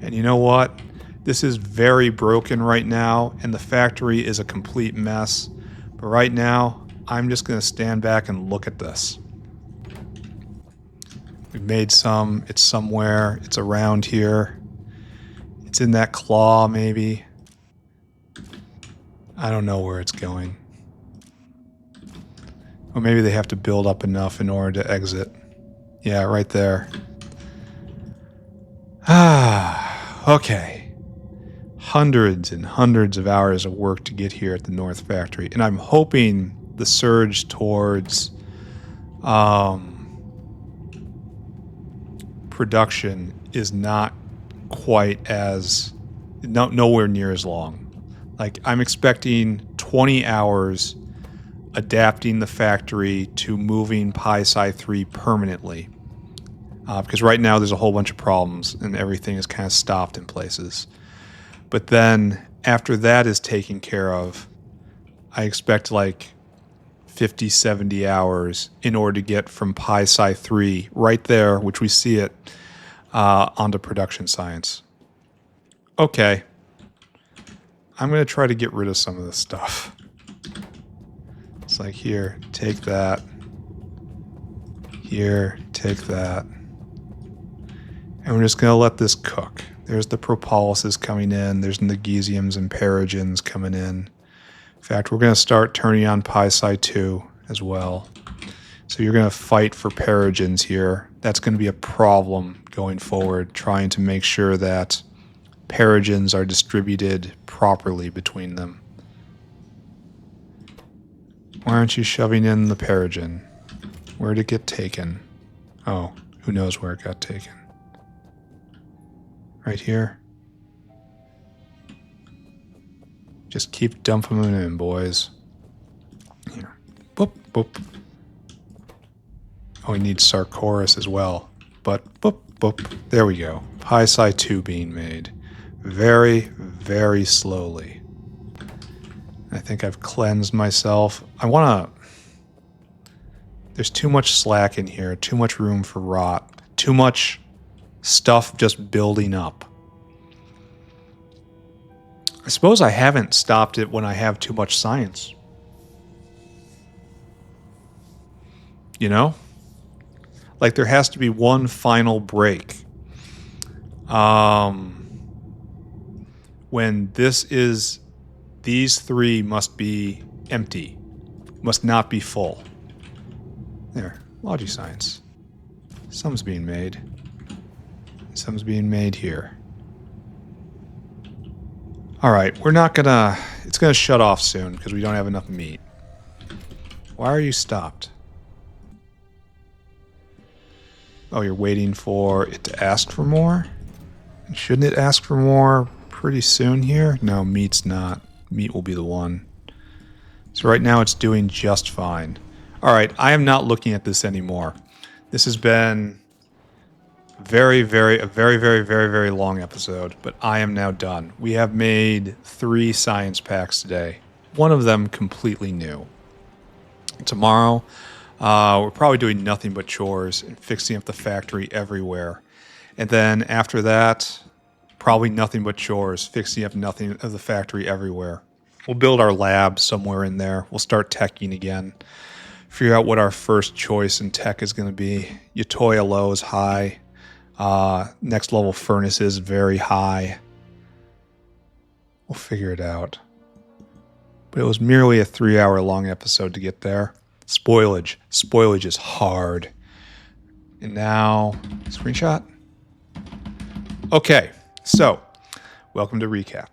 And you know what? This is very broken right now, and the factory is a complete mess. But right now, I'm just going to stand back and look at this. We've made some. It's somewhere. It's around here. It's in that claw, maybe. I don't know where it's going. Or maybe they have to build up enough in order to exit. Yeah, right there. Okay. Hundreds and hundreds of hours of work to get here at the North Factory. And I'm hoping the surge towards production is not quite as... nowhere near as long. Like, I'm expecting 20 hours adapting the factory to moving PySci3 permanently. Because right now there's a whole bunch of problems and everything is kind of stopped in places. But then after that is taken care of, I expect like 50, 70 hours in order to get from PySci3 right there, which we see it, onto production science. Okay. I'm going to try to get rid of some of this stuff. It's like, here, take that. Here, take that. And we're just going to let this cook. There's the propolises coming in. There's magnesiums and perogens coming in. In fact, we're going to start turning on PySci2 as well. So you're going to fight for perogens here. That's going to be a problem going forward, trying to make sure that perogens are distributed properly between them. Why aren't you shoving in the perogen? Where'd it get taken? Oh, who knows where it got taken. Right here. Just keep dumping them in, boys. Here. Boop, boop. Oh, we need Sarcoris as well. But, boop, boop. There we go. PySci2 being made. Very, very slowly. I think I've cleansed myself. I want to... There's too much slack in here. Too much room for rot. Too much stuff just building up. I suppose I haven't stopped it when I have too much science. You know? Like there has to be one final break. When these three must be empty, must not be full. There, logi science. Some's being made. Some's being made here. All right, it's gonna shut off soon because we don't have enough meat. Why are you stopped? Oh, you're waiting for it to ask for more? Shouldn't it ask for more pretty soon here? No, meat's not. Meat will be the one. So right now it's doing just fine. All right, I am not looking at this anymore. This has been a very, very long episode, but I am now done. We have made 3 science packs today. One of them completely new. Tomorrow, we're probably doing nothing but chores and fixing up the factory everywhere. And then after that, probably nothing but chores, fixing up nothing of the factory everywhere. We'll build our lab somewhere in there. We'll start teching again. Figure out what our first choice in tech is going to be. Utoya low is high. Next level furnace is very high. We'll figure it out. But it was merely a 3-hour long episode to get there. Spoilage. Spoilage is hard. And now, screenshot. Okay, so welcome to recap.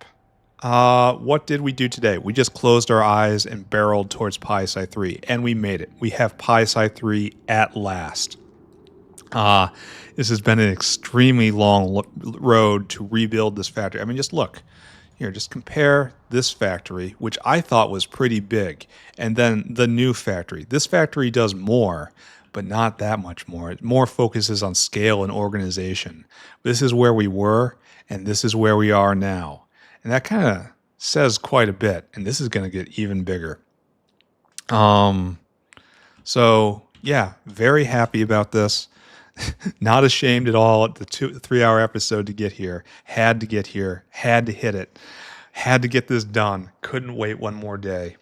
What did we do today? We just closed our eyes and barreled towards PySci3, and we made it. We have PySci3 at last. This has been an extremely long road to rebuild this factory. I mean, just look. Here, just compare this factory, which I thought was pretty big, and then the new factory. This factory does more, but not that much more. It more focuses on scale and organization. This is where we were, and this is where we are now. And that kind of says quite a bit, and this is going to get even bigger. So, yeah, very happy about this. Not ashamed at all at the 3-hour episode to get here. Had to get here. Had to hit it. Had to get this done. Couldn't wait one more day.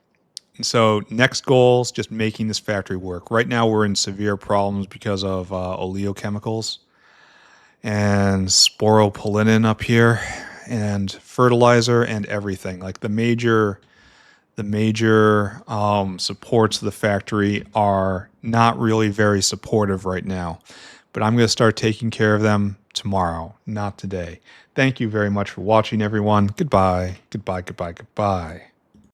And so next goal is just making this factory work. Right now we're in severe problems because of oleochemicals and sporopollenin up here and fertilizer and everything. Like the major supports of the factory are not really very supportive right now. But I'm going to start taking care of them tomorrow, not today. Thank you very much for watching, everyone. Goodbye, goodbye, goodbye, goodbye.